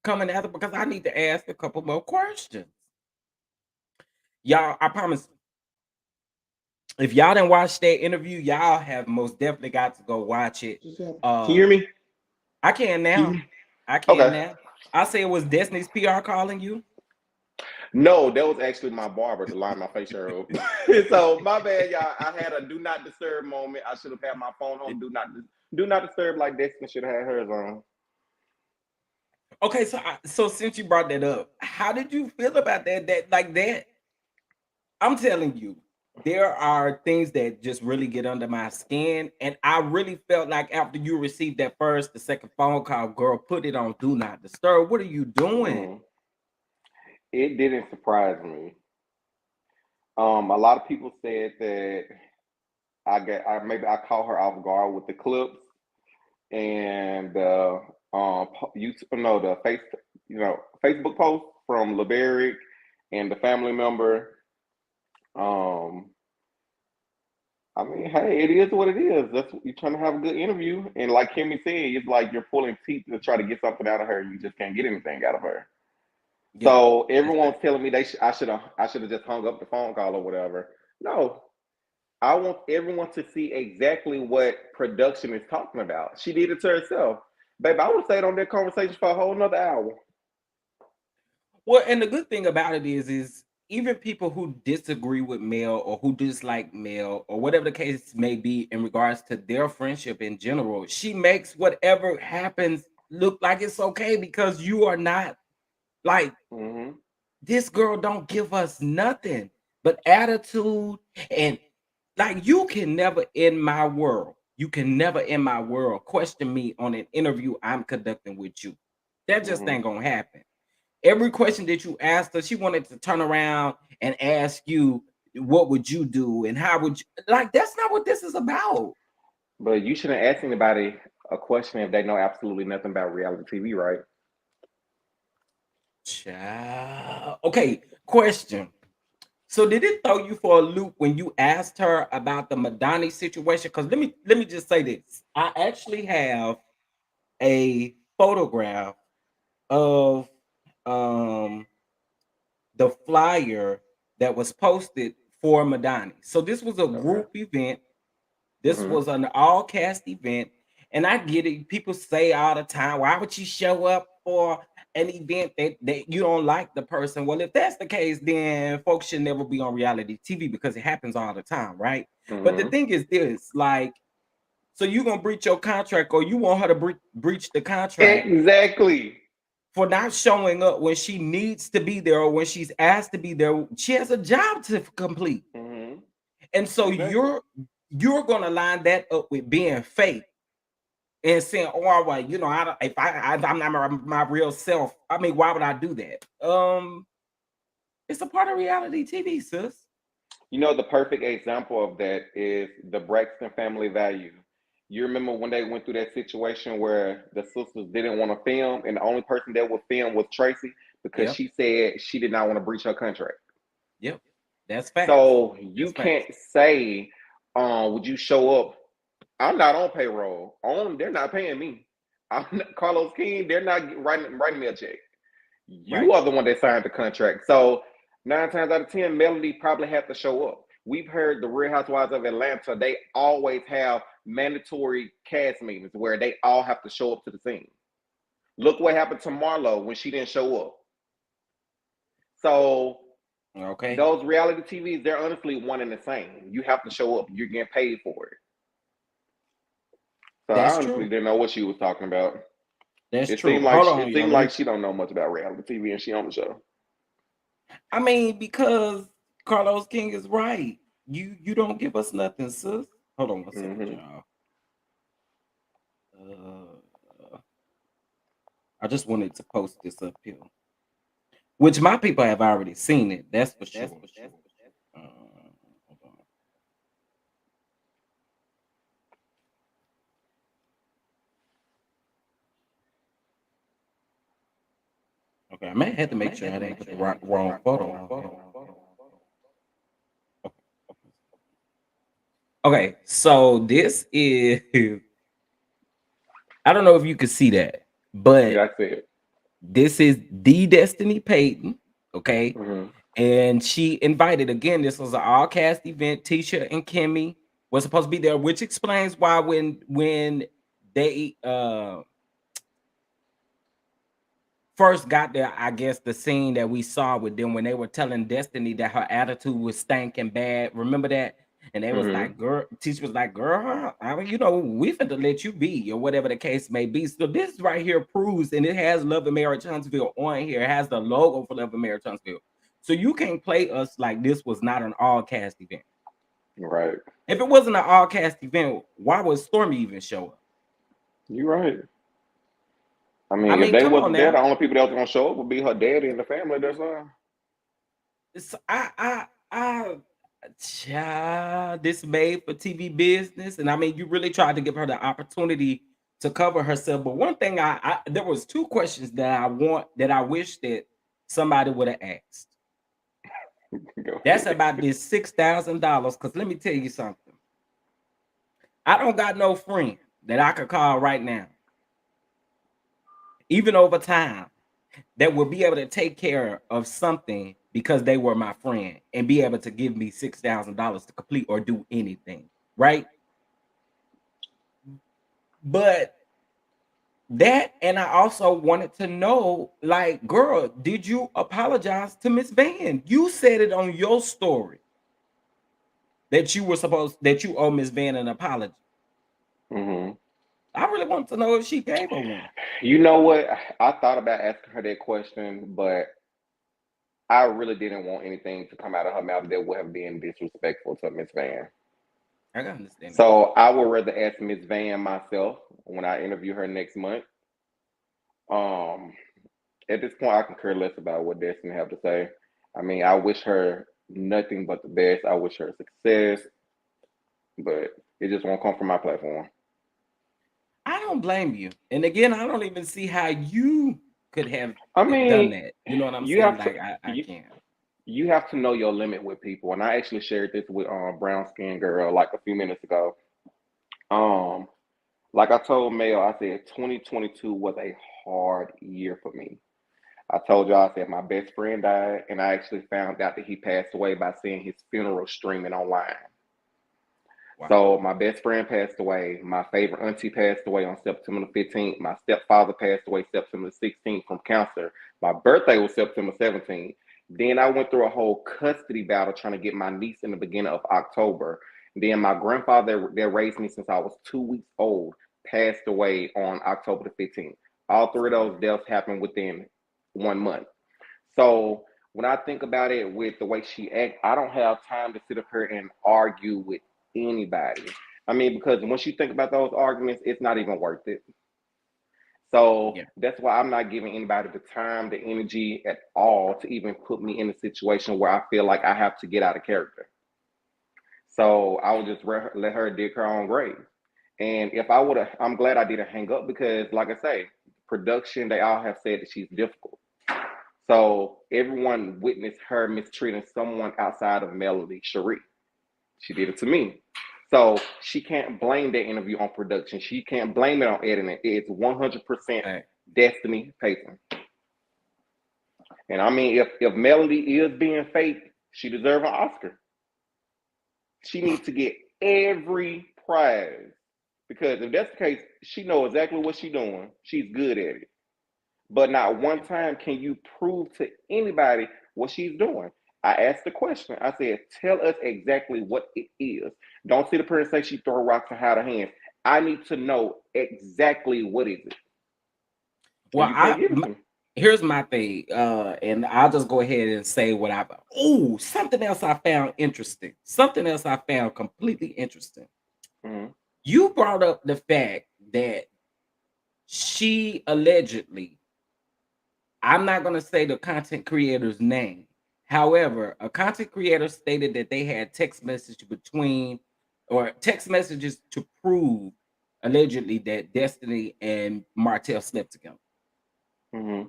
coming after because I need to ask a couple more questions. Y'all, I promise. If y'all didn't watch that interview, y'all have most definitely got to go watch it. Can you hear me? I can now. I can Okay. now. I say it was Destiny's PR calling you. No, that was actually my barber to line my facial up. So my bad, y'all. I had a do not disturb moment. I should have had my phone on do not disturb like Destiny should have had hers on. Okay, so since you brought that up, how did you feel about that? That I'm telling you, there are things that just really get under my skin, and I really felt like after you received that the second phone call, girl, put it on do not disturb. What are you doing? It didn't surprise me. A lot of people said that maybe I caught her off guard with the clips and the Facebook post from LeBerick and the family member. I mean, hey, it is what it is. That's you're trying to have a good interview, and like Kimmy said, it's like you're pulling teeth to try to get something out of her. You just can't get anything out of her. Yeah, So that's everyone's fact. telling me I should have just hung up the phone call or whatever. No, I want everyone to see exactly what production is talking about. She did it to herself. Baby, I would have stayed on that conversation for a whole nother hour. Well, and the good thing about it is even people who disagree with Mel or who dislike Mel or whatever the case may be in regards to their friendship in general, she makes whatever happens look like it's okay because you are not like Mm-hmm. this girl don't give us nothing but attitude and like you can never in my world question me on an interview I'm conducting with you. That just Mm-hmm. ain't gonna happen. Every question that you asked her, she wanted to turn around and ask you, what would you do and how would you, like, that's not what this is about. But you shouldn't ask anybody a question if they know absolutely nothing about reality TV, right? Child. Okay, question. So did it throw you for a loop when you asked her about the Madani situation? Because let me just say this. I actually have a photograph of um the flyer that was posted for Madani. So this was a Okay. group event. This Mm-hmm. was an all cast event. And I get it. People say all the time, why would you show up for an event that you don't like the person? Well, if that's the case, then folks should never be on reality TV because it happens all the time, right? But the Mm-hmm. thing is this, like, so you gonna breach your contract or you want her to breach the contract Exactly. for not showing up when she needs to be there or when she's asked to be there. She has a job to complete. Mm-hmm. And so Exactly. you're gonna line that up with being fake and saying, "Oh, all right, you know, I don't, if I'm not my real self. I mean, why would I do that?" It's a part of reality TV, sis. You know, the perfect example of that is the Braxton family value. You remember when they went through that situation where the sisters didn't want to film, and the only person that would film was Tracy because Yep, she said she did not want to breach her contract. yep. That's facts. So you That's facts. can't say, would you show up? I'm not on payroll. They're not paying me. I'm not, Carlos King. They're not writing me a check. You Right. are the one that signed the contract. So 9 times out of 10, Melody probably have to show up. We've heard the Real Housewives of Atlanta. They always have mandatory cast meetings where they all have to show up to the scene. Look what happened to Marlo when she didn't show up. So Okay. those reality TVs, they're honestly one and the same. You have to show up. You're getting paid for it. So I That's honestly true. didn't know what she was talking about. That's It true. seemed like Hold she, on, it y'all. seemed Let like me. she don't know much about reality TV, and she on the show. I mean, because Carlos King is right. You don't give us nothing, sis. Hold on one second, Hmm. y'all. Uh, I just wanted to post this up here, which my people have already seen it. That's for sure. Uh, hold on. Okay, I may have to make sure I didn't put the wrong photo on here. Okay, so this is I don't know if you could see that, but Yeah, I said. this is the Destiny Payton, okay? Hmm. And she invited again. This was an all cast event. Tisha and Kimmy was supposed to be there, which explains why when they first got there, I guess the scene that we saw with them when they were telling Destiny that her attitude was stank and bad. Remember that? And they was Hmm. like, girl, Tisha was like, girl, I mean, you know, we finna let you be, or whatever the case may be. So this right here proves, and it has Love and Marriage Huntsville on here. It has the logo for Love and Marriage Huntsville. So you can't play us like this was not an all cast event. Right. If it wasn't an all cast event, why would Stormy even show up? You're right. I I mean, if mean, they come on wasn't there, the now. only people that was gonna show up would be her daddy and the family. That's all. It's, child, this made for TV business, and I mean, you really tried to give her the opportunity to cover herself. But one thing, there was two questions that I wish that somebody would have asked. Go That's ahead. about this $6,000. Because let me tell you something, I don't got no friend that I could call right now, even over time, that will be able to take care of something because they were my friend and be able to give me $6,000 to complete or do anything, right? But that, and I also wanted to know, like, girl, did you apologize to Miss Van? You said it on your story that you owe Miss Van an apology. Hmm. I really want to know if she gave her one. You know what? I thought about asking her that question, but I really didn't want anything to come out of her mouth that would have been disrespectful to Miss Van. I can understand that. So I would rather ask Miss Van myself when I interview her next month. Um, at this point, I can care less about what Destiny have to say. I mean, I wish her nothing but the best. I wish her success, but it just won't come from my platform. I don't blame you. And again, I don't even see how you could have I done mean, that. You know what I'm you saying? have to Like I you, can't. you have to know your limit with people. And I actually shared this with brown skin girl like a few minutes ago. Um, like I told Mel, I said 2022 was a hard year for me. I told y'all I said my best friend died, and I actually found out that he passed away by seeing his funeral streaming online. Wow. So my best friend passed away. My favorite auntie passed away on September the 15th. My stepfather passed away September the 16th from cancer. My birthday was September 17th. Then I went through a whole custody battle trying to get my niece in the beginning of October. Then my grandfather that raised me since I was 2 weeks old passed away on October the 15th. All three of Sorry. those deaths happened within 1 month. So when I think about it with the way she acts, I don't have time to sit up here and argue with anybody. I mean, because once you think about those arguments, it's not even worth it. So Yeah. that's why I'm not giving anybody the time, the energy at all to even put me in a situation where I feel like I have to get out of character. So I would just let her dig her own grave. And if I would have, I'm glad I didn't hang up because, like I say, production, they all have said that she's difficult. So everyone witnessed her mistreating someone outside of Melody Cherie. She did it to me. So she can't blame that interview on production. She can't blame it on editing. It's 100% Hey, Destiny Payton. And I mean, if Melody is being fake, she deserves an Oscar. She needs to get every prize because if that's the case, she knows exactly what she's doing. She's good at it. But not one time can you prove to anybody what she's doing. I asked the question. I said, tell us exactly what it is. Don't sit up here and say she throw rocks and hide her hands. I need to know exactly what is it. And well, you can't give it to me. here's my thing, and I'll just go ahead and say what I. Oh, something else I found interesting. Something else I found completely interesting. Mm-hmm. You brought up the fact that she allegedly, I'm not going to say the content creator's name. However, a content creator stated that they had text message between or text messages to prove allegedly that Destiny and Martell slept together. Mm-hmm.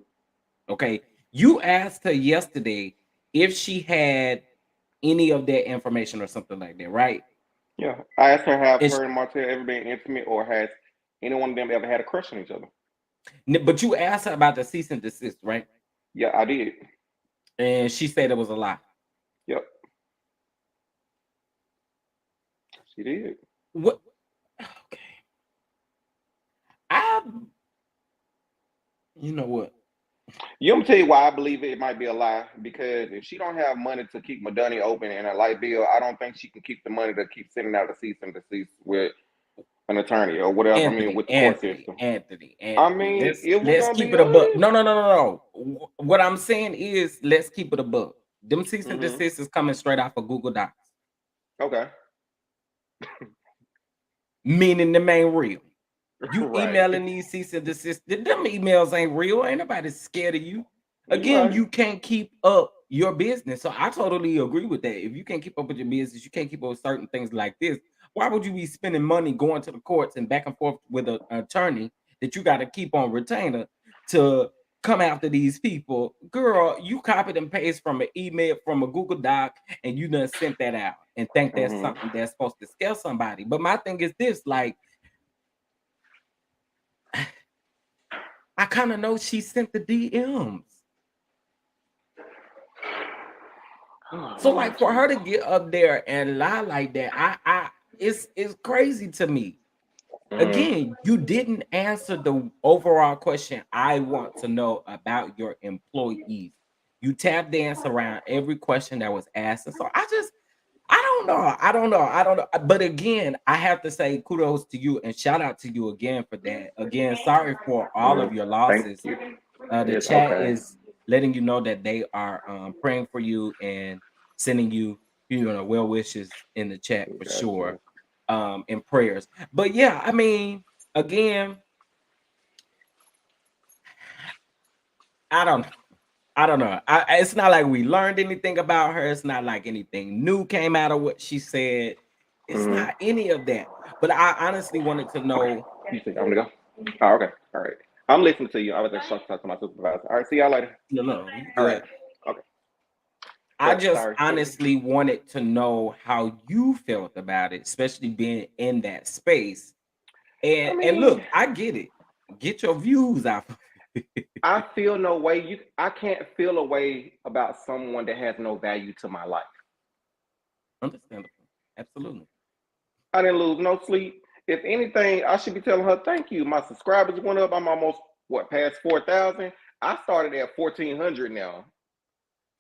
Okay. You asked her yesterday if she had any of that information or something like that, right? Yeah. I asked her, have And her and Martell ever been intimate or has any one of them ever had a crush on each other? but you asked her about the cease and desist, right? Yeah, I did. And she said it was a lie. Yep, she did. What? Okay. I, you know what? You want me to tell you why I believe it might be a lie? Because if she don't have money to keep Madani open and a light bill, I don't think she can keep the money to keep sending out a cease and desist with an attorney or whatever. I mean, Anthony, with the court Anthony, system. Anthony, I Anthony. mean, Let's if we're let's gonna keep be it a buck. honest, No. What I'm saying is let's keep it a buck. Them cease and mm-hmm. desist is coming straight off of Google Docs, Okay, meaning them ain't real. You right, emailing these cease and desist, them emails ain't real. Ain't nobody scared of you. you're Again, right. you can't keep up your business. So I totally agree with that. If you can't keep up with your business, you can't keep up with certain things like this. Why would you be spending money going to the courts and back and forth with an attorney that you got to keep on retainer to come after these people? Girl, you copied and pasted from an email from a Google Doc and you done sent that out and think that's Mm-hmm. something that's supposed to scare somebody. But my thing is this, like, I kind of know she sent the DMs. Oh So Lord like for Jesus. her to get up there and lie like that, I it's crazy to me. Mm-hmm. Again, you didn't answer the overall question I want to know about your employees. You tap dance around every question that was asked. And so I don't know. I don't know. But again, I have to say kudos to you and shout out to you again for that. Again, sorry for all Yeah. of your Thank losses. you. The It's chat okay. is letting you know that they are praying for you and sending you, well wishes in the chat for Gotcha. sure, and prayers. But yeah, I mean, again, I don't know. I don't know. It's not like we learned anything about her. It's not like anything new came out of what she said. It's Mm-hmm. not any of that. But I honestly wanted to Okay. know. You think I'm gonna go? Oh, okay. All right. I'm listening to you. I was just talking to my supervisor. All right. See y'all later. No, no, you All right. good. Okay. I But just sorry. honestly wanted to know how you felt about it, especially being in that space. I And mean, look, I get it. Get your views out. I feel no way. I can't feel a way about someone that has no value to my life. Understandable. Absolutely. I didn't lose no sleep. If anything, I should be telling her thank you. My subscribers went up. I'm almost past 4,000. I started at 1,400 now.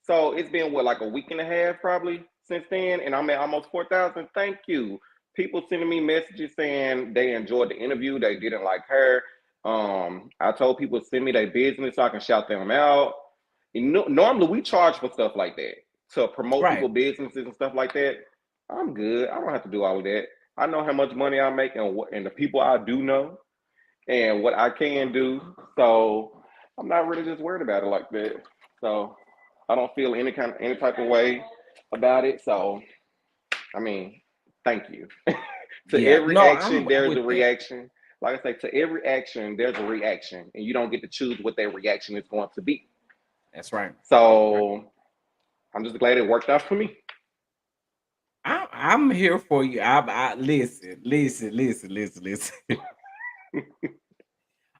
So it's been like a week and a half probably since then, and I'm at almost 4,000. Thank you. People sending me messages saying they enjoyed the interview, they didn't like her. I told people to send me their business so I can shout them out. Normally we charge for stuff like that to promote Right. people businesses and stuff like that. I'm good. I don't have to do all of that. I know how much money I make and the people I do know and what I can do. So I'm not really just worried about it like that. So I don't feel any type of way about it. So I mean, thank you. To Yeah. every No, action, I'm there's with a that. reaction. Like I say, to every action, there's a reaction, and you don't get to choose what that reaction is going to be. That's right. Right. So I'm just glad it worked out for me. I'm here for you. I listen.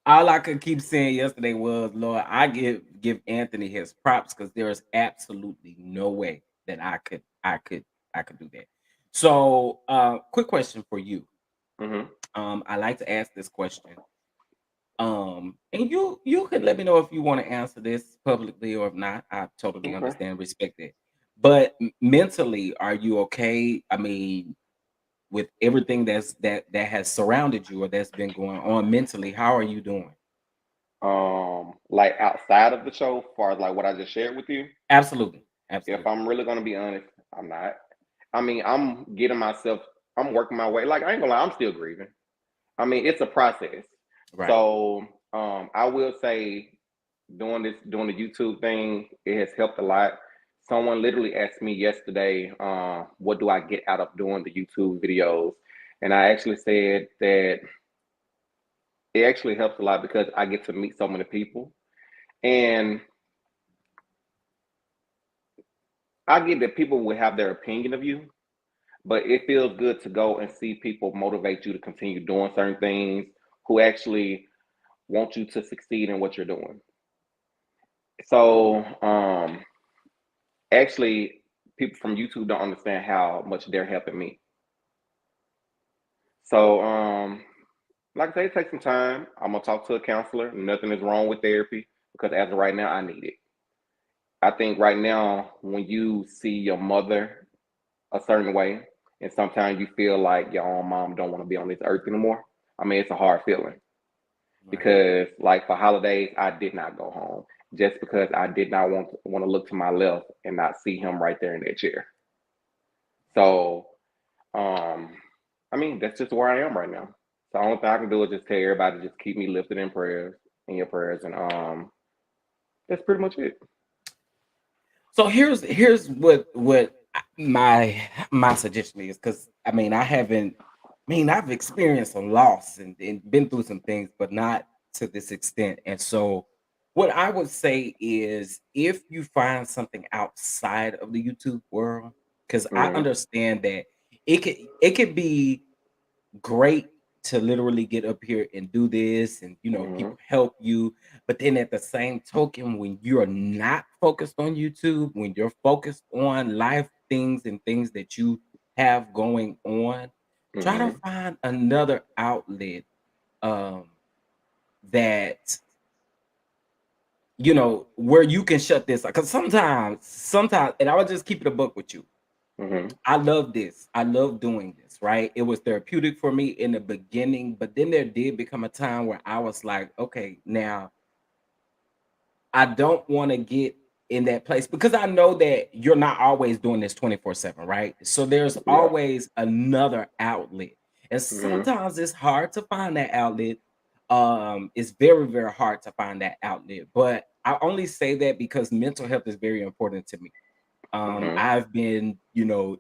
All I could keep saying yesterday was, Lord, I give Anthony his props because there is absolutely no way that I could do that. So, quick question for you. Hmm. I like to ask this question. And you can let me know if you want to answer this publicly or if not. I totally Okay. understand, respect it. But mentally, are you okay? I mean, with everything that has surrounded you or that's been going on mentally, how are you doing? Like outside of the show, as far as like what I just shared with you, Absolutely, if absolutely. I'm really gonna be honest, I'm not. I mean, I'm working my way. Like I ain't gonna lie, I'm still grieving. I mean, it's a process. Right. So I will say doing the YouTube thing, it has helped a lot. Someone literally asked me yesterday, what do I get out of doing the YouTube videos? And I actually said that it actually helps a lot because I get to meet so many people. And I get that people will have their opinion of you, but it feels good to go and see people motivate you to continue doing certain things who actually want you to succeed in what you're doing. So, actually, people from YouTube don't understand how much they're helping me. So, like I say, it takes some time. I'm gonna talk to a counselor. Nothing is wrong with therapy because as of right now, I need it. I think right now, when you see your mother a certain way, and sometimes you feel like your own mom don't want to be on this earth anymore. I mean, it's a hard feeling Right. because, like for holidays, I did not go home just because I did not want to look to my left and not see him right there in that chair. So, um, I mean, that's just where I am right now. So, the only thing I can do is just tell everybody just keep me lifted in prayers, in your prayers, and that's pretty much it. So here's what my suggestion is, because I mean I've experienced some loss and been through some things, but not to this extent. And so what I would say is, if you find something outside of the YouTube world, because I Mm-hmm. understand that it could be great to literally get up here and do this, and Mm-hmm. people help you, but then at the same token, when you're not focused on YouTube, when you're focused on life things and things that you have going on, try to Mm-hmm. find another outlet, um that where you can shut this, because sometimes, and I will just keep it a buck with you. Mm-hmm. I love this. I love doing this, right? It was therapeutic for me in the beginning, but then there did become a time where I was like, okay, now I don't want to get in that place, because I know that you're not always doing this 24/7, right? So there's Yeah. always another outlet. And Mm-hmm. sometimes it's hard to find that outlet. It's very, very hard to find that outlet. But I only say that because mental health is very important to me. Mm-hmm. I've been,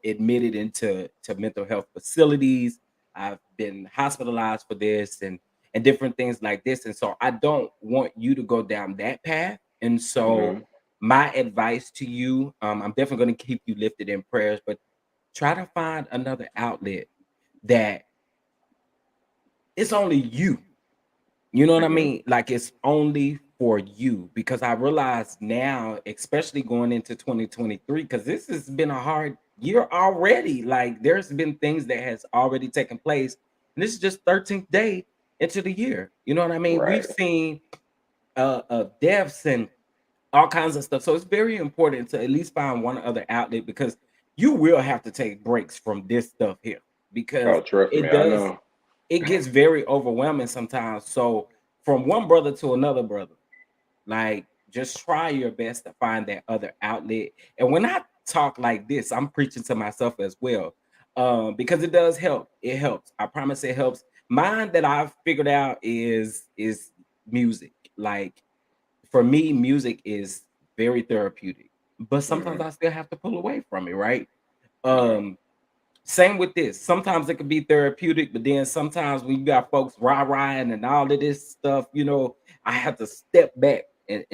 admitted into mental health facilities. I've been hospitalized for this and different things like this. And so I don't want you to go down that path. And so Mm-hmm. my advice to you, I'm definitely going to keep you lifted in prayers, but try to find another outlet that it's only you. You know what I Mm-hmm. mean? Like it's only for you because I realize now, especially going into 2023, because this has been a hard year already. Like there's been things that has already taken place, and this is just 13th day into the year. You know what I mean? We've Right. seen deaths and all kinds of stuff. So it's very important to at least find one other outlet because you will have to take breaks from this stuff here because Oh, trust me, it I does know. it gets very overwhelming sometimes. So from one brother to another brother, like just try your best to find that other outlet. And when I talk like this, I'm preaching to myself as well. Because it does help. It helps. I promise it helps. Mine that I've figured out is music. Like for me, music is very therapeutic. But sometimes Mm-hmm. I still have to pull away from it, right? Right. Um, Same with this. Sometimes it can be therapeutic, but then sometimes when you got folks rah-rahing and all of this stuff, I have to step back and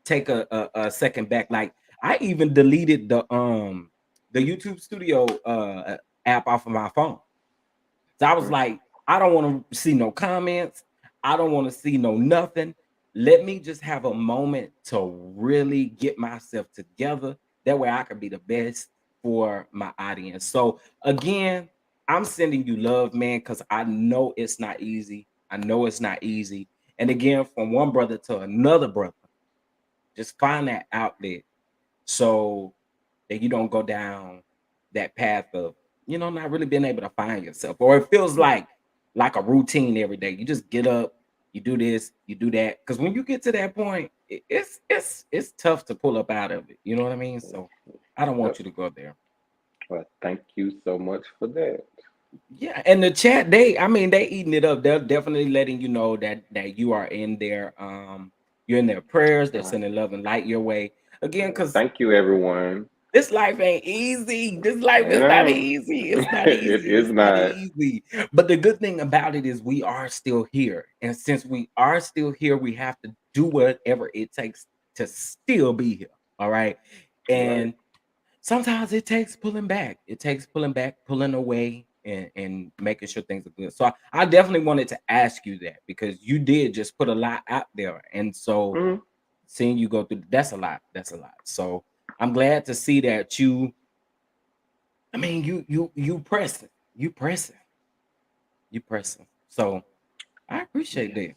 take a second back. Like I even deleted the YouTube Studio app off of my phone. So I was Mm-hmm. like, I don't want to see no comments. I don't want to see no nothing. Let me just have a moment to really get myself together. That way I can be the best for my audience. So again, I'm sending you love, man, because I know it's not easy. I know it's not easy. And again, from one brother to another brother, just find that outlet so that you don't go down that path of not really being able to find yourself, or it feels like a routine every day. You just get up, you do this, you do that, because when you get to that point, it's tough to pull up out of it. You know what I mean? So I don't want Yep. you to go there. Well, thank you so much for that. Yeah, and the chat, they eating it up. They're definitely letting you know that you are in their you're in their prayers. They're Uh, sending love and light your way again, because Thank you, everyone. this life ain't easy. This life I is not know. easy. It's not It easy. is It's not not. easy. But the good thing about it is we are still here. And since we are still here, we have to do whatever it takes to still be here. All right. Right. And sometimes it takes pulling back. It takes pulling back, pulling away, and making sure things are good. So I definitely wanted to ask you that because you did just put a lot out there. And so Mm-hmm. seeing you go through that's a lot. That's a lot. So I'm glad to see that you pressing, you pressing, you pressing. So I appreciate Yes. that.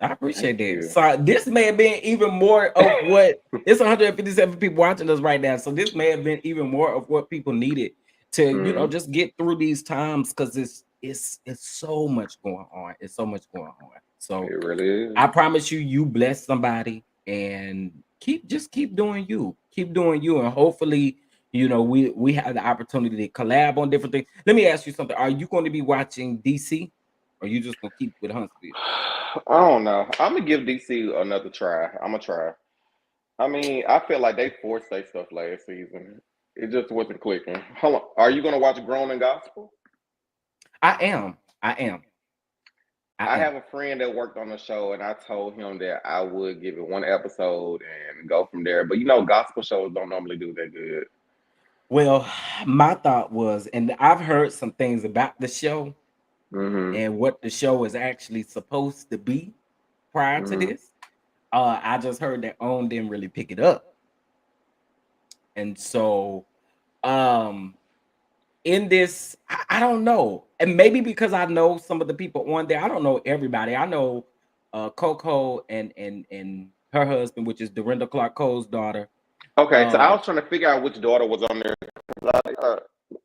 I Thank appreciate that. you. So this may have been even more of what it's 157 people watching us right now. So this may have been even more of what people needed to, Mm-hmm. just get through these times because it's so much going on. It's so much going on. So It really is. I promise you, you bless somebody and keep doing you. Keep doing you. And hopefully, we have the opportunity to collab on different things. Let me ask you something. Are you going to be watching DC or you just gonna keep with Huntsville? I don't know. I'm gonna give DC another try. I'm gonna try. I mean, I feel like they forced their stuff last season. It just wasn't clicking. Hold on. Are you gonna watch Grown and Gospel? I am. I am. I I am. have a friend that worked on the show, and I told him that I would give it one episode and go from there. But gospel shows don't normally do that good. Well, my thought was, and I've heard some things about the show Mm-hmm. and what the show is actually supposed to be prior to Mm-hmm. this. I just heard that OWN didn't really pick it up. And so um in this, I don't know. And maybe because I know some of the people on there, I don't know everybody. I know Coco and her husband, which is Dorinda Clark Cole's daughter. Okay, so I Uh was trying to figure out which daughter was on there.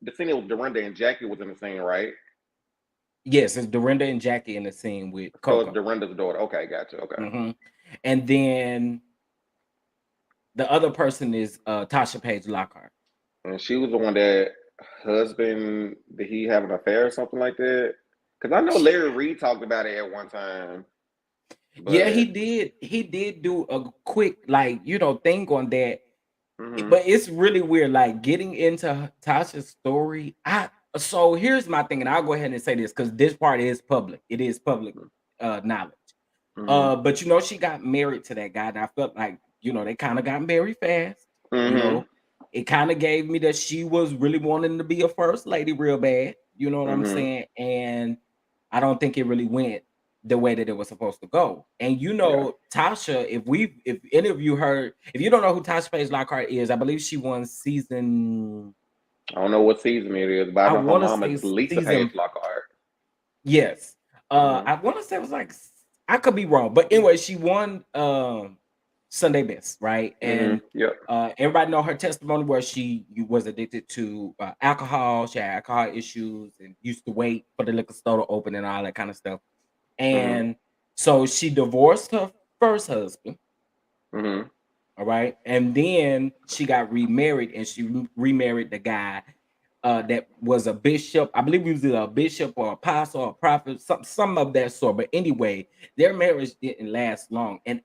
The scene with Dorinda and Jackie was in the scene, right? yes, it's Dorinda and Jackie in the scene with So it's Coco. Dorinda's daughter. Okay, gotcha. Okay. hmm And then the other person is Tasha Page Lockhart. And she was the one that husband, did he have an affair or something like that? Because I know Larry Reed talked about it at one time. Yeah, But He did do a quick, like, thing on that. mhm, But it's really weird, like getting into Tasha's story. So here's my thing, and I'll go ahead and say this because this part is public. It is public knowledge. mhm, But she got married to that guy, and I felt like they kind of got married fast. You mhm, know, it kind of gave me that she was really wanting to be a first lady real bad. You know what I'm mhm. saying? And I don't think it really went the way that it was supposed to go. And Yeah. Tasha, if any of you heard, if you don't know who Tasha Page Lockhart is, I believe she won season. I don't know what season it is, but I I know her want to mom say is Lisa season. Page Lockhart. Yes. Mhm, I want to say it was like, I could be wrong, but anyway, she won Sunday Best, right? mhm. And Yep. everybody know her testimony where she was addicted to alcohol. She had alcohol issues and used to wait for the liquor store to open and all that kind of stuff. Mhm, And so she divorced her first husband, mhm, all right, and then she got remarried, and she remarried the guy that was a bishop. I believe he was either a bishop or apostle or prophet, some of that sort. But anyway, their marriage didn't last long. And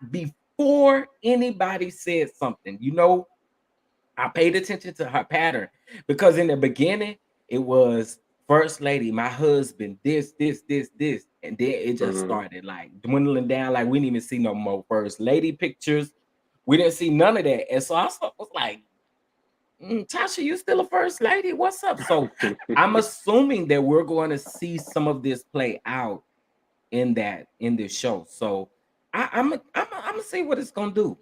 before anybody said something, I paid attention to her pattern because in the beginning it was first lady, my husband, this, and then it just mhm. started like dwindling down. Like we didn't even see no more first lady pictures. We didn't see none of that, and so was like, Tasha, you still a first lady? What's up? So I'm assuming that we're going to see some of this play out in this show. So I'm gonna see what it's gonna do.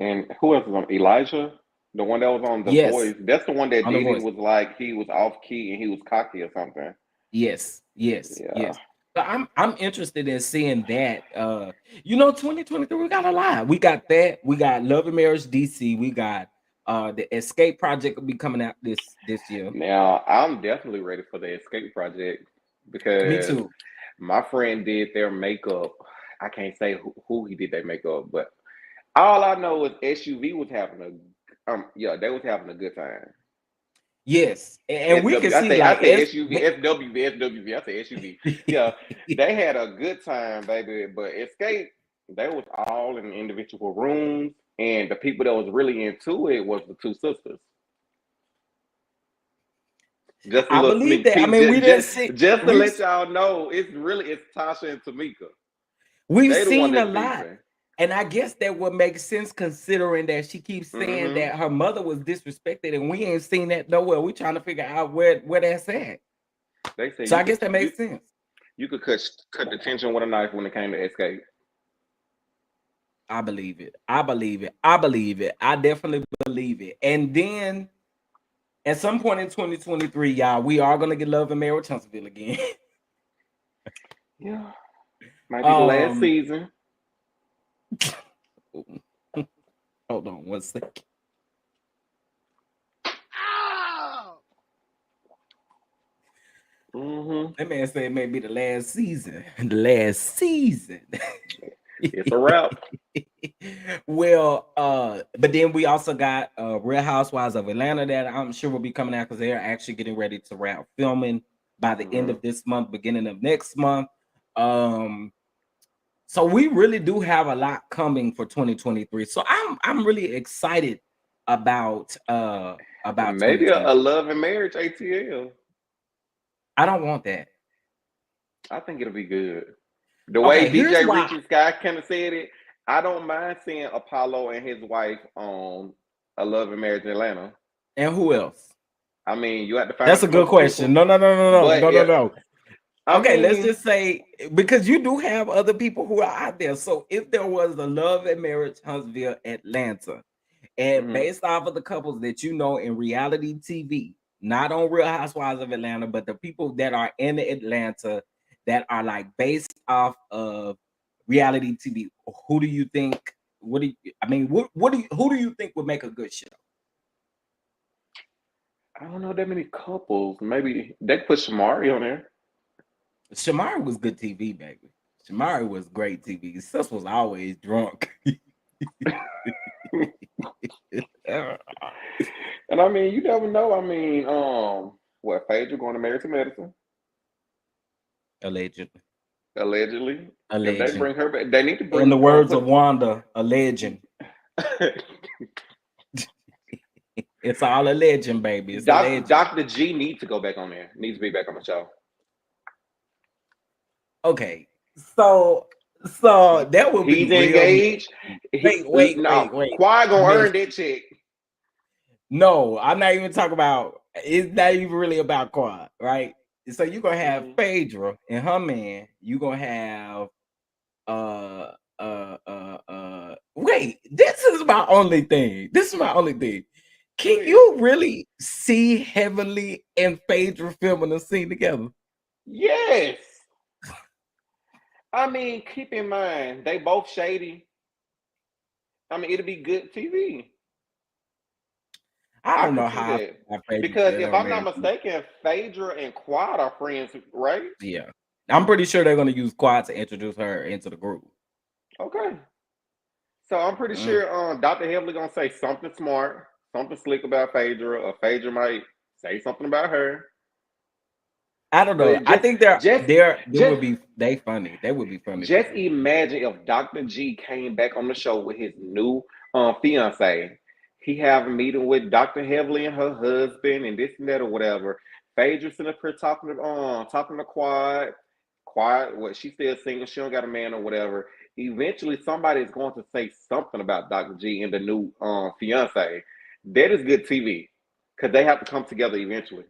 And who else was on Elijah? The one that was on The Yes, Voice. That's the one that on the did it voice. was like he was off key and he was cocky or something. Yes, yes, Yeah. yes. So I'm interested in seeing that. 2023, we got a lot. We got that. We got Love and Marriage DC. We got the Escape Project will be coming out this year. Now I'm definitely ready for the Escape Project Me because too. my friend did their makeup. I can't say who he did their makeup, but all I know is SUV was having yeah, they was having a good time. Yes, and we can SW, see I like say SUV, SWV, SWV, I say SUV. Yeah, they- they had a good time, baby. But Escape, they was all in individual rooms, and the people that was really into it was the two sisters. Just a I little believe sneak that. I peek, mean, we didn't see just to we've let y'all know, it's Tasha and Tamika. we've They the one seen a that's lot, beefing. and I guess that would make sense considering that she keeps saying Hmm. that her mother was disrespected, and we ain't seen that nowhere. We trying to figure out where that's at. They say So I guess that makes sense. you could cut the tension with a knife when it came to Escape. I believe it. I believe it. I believe it. I definitely believe it. And then at some point in 2023, y'all, we are gonna get Love and Marriage Huntsville again. Yeah, might be the last um, season. hold on one second. Hmm. That man said it may be the last season. The last season. It's a wrap. Well, but then we also got Real Housewives of Atlanta that I'm sure will be coming out because they're actually getting ready to wrap filming by the end Hmm. of this month, beginning of next month. Um, so we really do have a lot coming for 2023. So I'm really excited about Maybe a 2023. love and marriage ATL. I don't want that. I think it'll be good. The way Okay, here's DJ why. Richie Sky kind of said it, I don't mind seeing Apollo and his wife on a love and marriage in Atlanta. And who else? I mean, you have to find That's out a some good other question. people, No, no, no, no, no, but no, no, if no. I Okay, let's mean, just say because you do have other people who are out there. So if there was a Love and Marriage Huntsville Atlanta, and mhm. based off of the couples that you know in reality TV, not on Real Housewives of Atlanta, but the people that are in Atlanta that are like based off of reality TV, who do you think? What do you? I mean, who do you think would make a good show? I don't know that many couples. Maybe they could put Shamari on there. Shamari was good TV, baby. Shamari was great TV. Sis was always drunk. And I mean, you never know. I mean, what Phaedra going to Married to Medicine? Allegedly. Allegedly. A If they legend. bring her back, they need to bring. In the words of Wanda, a legend. It's all a legend, baby. It's a legend. Dr. G needs to go back on there. Needs to be back on the show. Okay, so that would be He's real. engaged. Wait. Qui gonna earn that check. No, I'm not even talking about. It's not even really about Quad, right? So you're gonna have Phaedra and her man. You're gonna have wait, this is my only thing. Can you really see Heavenly and Phaedra filming a scene together? Yes. I mean, keep in mind, they both shady. I mean, it'll be good TV. I don't know how. Because if I'm not mistaken, Phaedra and Quad are friends, right? Yeah. I'm pretty sure they're going to use Quad to introduce her into the group. Okay. So I'm pretty sure Dr. Heavenly going to say something smart, something slick about Phaedra, or Phaedra might say something about her. I don't know. I think they would be funny. They would be funny. Just imagine if Dr. G came back on the show with his new fiance. He have a meeting with Dr. Heavenly and her husband and this and that or whatever. Phaedra sitting up here talking to Quad. Quad, what she's still single, she don't got a man or whatever. Eventually somebody is going to say something about Dr. G and the new fiance. That is good TV. Because they have to come together eventually.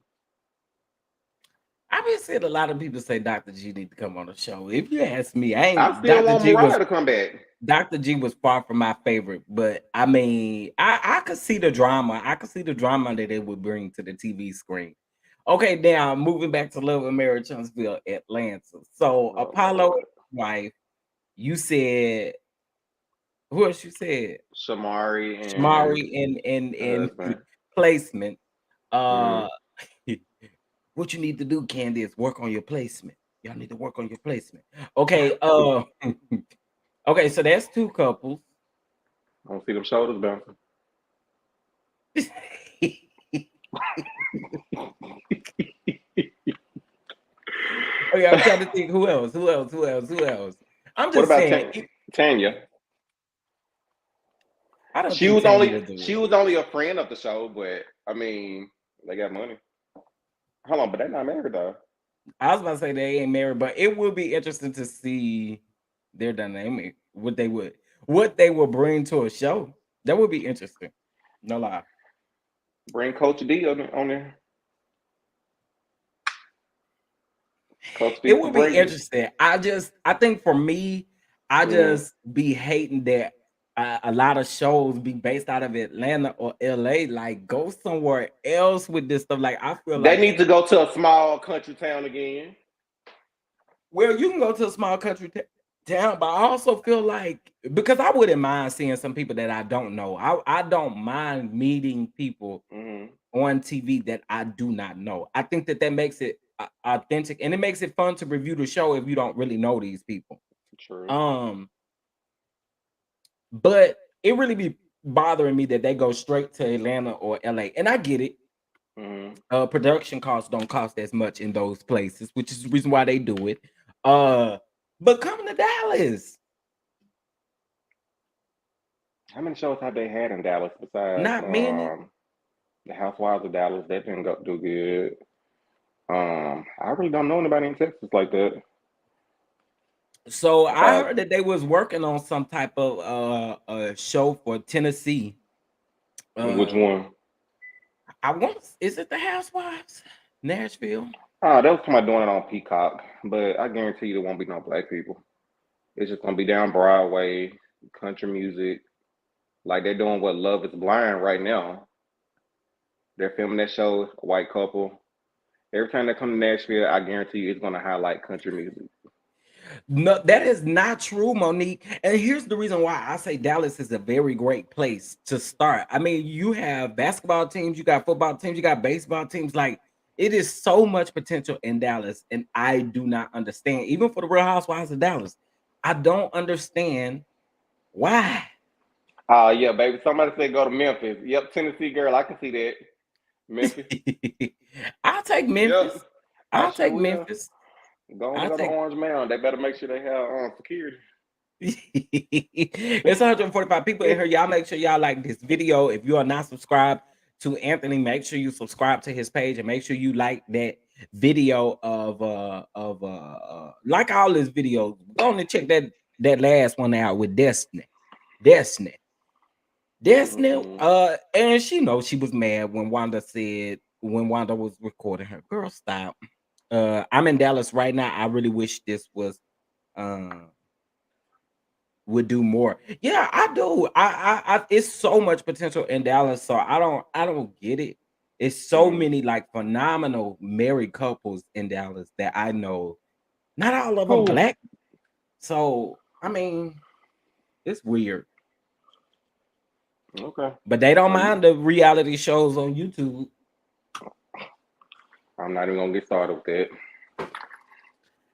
I've been seeing a lot of people say Dr. G need to come on the show. If you ask me, I still want Mariah to come back. Dr. G was far from my favorite, but I mean, I could see the drama. I could see the drama that they would bring to the TV screen. Okay, now moving back to Love and Marriage, Huntsville, Atlanta. So Apollo, wife, you said, who else you said? Shamari and placement. What you need to do, Candy, is work on your placement. Y'all need to work on your placement. Okay. Okay, so that's two couples. I don't see them shoulders bouncing. Okay, I'm trying to think who else. I'm just saying. Tanya? I don't she was only a friend of the show, but I mean, they got money. Hold on, but they're not married though. I was about to say they ain't married, but it would be interesting to see their dynamic, what they will bring to a show. That would be interesting. No lie. Bring Coach D on there. Coach D, it would be interesting. I think for me, I just be hating that a lot of shows be based out of Atlanta or LA. Like, go somewhere else with this stuff. Like, I feel they need to go to a small country town again. Well, you can go to a small country town, but I also feel like, because I wouldn't mind seeing some people that I don't know. I don't mind meeting people on TV that I do not know. I think that makes it authentic, and it makes it fun to review the show if you don't really know these people. True. But it really be bothering me that they go straight to Atlanta or LA, and I get it. Production costs don't cost as much in those places, which is the reason why they do it. But coming to Dallas, how many shows have they had in Dallas besides not many? The Housewives of Dallas? That didn't do good. I really don't know anybody in Texas like that. So I heard that they was working on some type of show for Tennessee. Which one? Is it the Housewives? Nashville? Oh, they was talking about doing it on Peacock, but I guarantee you there won't be no black people. It's just gonna be down Broadway, country music, like they're doing what Love Is Blind right now. They're filming that show, a white couple. Every time they come to Nashville, I guarantee you it's gonna highlight country music. No, that is not true, Monique. And here's the reason why I say Dallas is a very great place to start. I mean, you have basketball teams, you got football teams, you got baseball teams. Like, it is so much potential in Dallas, and I do not understand. Even for the Real Housewives of Dallas, I don't understand why. Yeah, baby. Somebody said go to Memphis. Yep, Tennessee girl, I can see that. Memphis. I'll take Memphis. Yep. I'll take Memphis. Go on and I go to think Orange Mound. They better make sure they have security. it's 145 people in here. Y'all make sure y'all like this video. If you are not subscribed to Anthony, make sure you subscribe to his page and make sure you like that video of like all his videos. Go on and check that last one out with Destiny. Destiny. And she knows she was mad when Wanda was recording her. Girl, stop. I'm in Dallas right now. I really wish this was would do more. Yeah, I do. I it's so much potential in Dallas, so I don't get it. It's so many like phenomenal married couples in Dallas that I know. Not all of them black. So I mean, it's weird. Okay. But they don't mind the reality shows on YouTube. I'm not even gonna get started with that.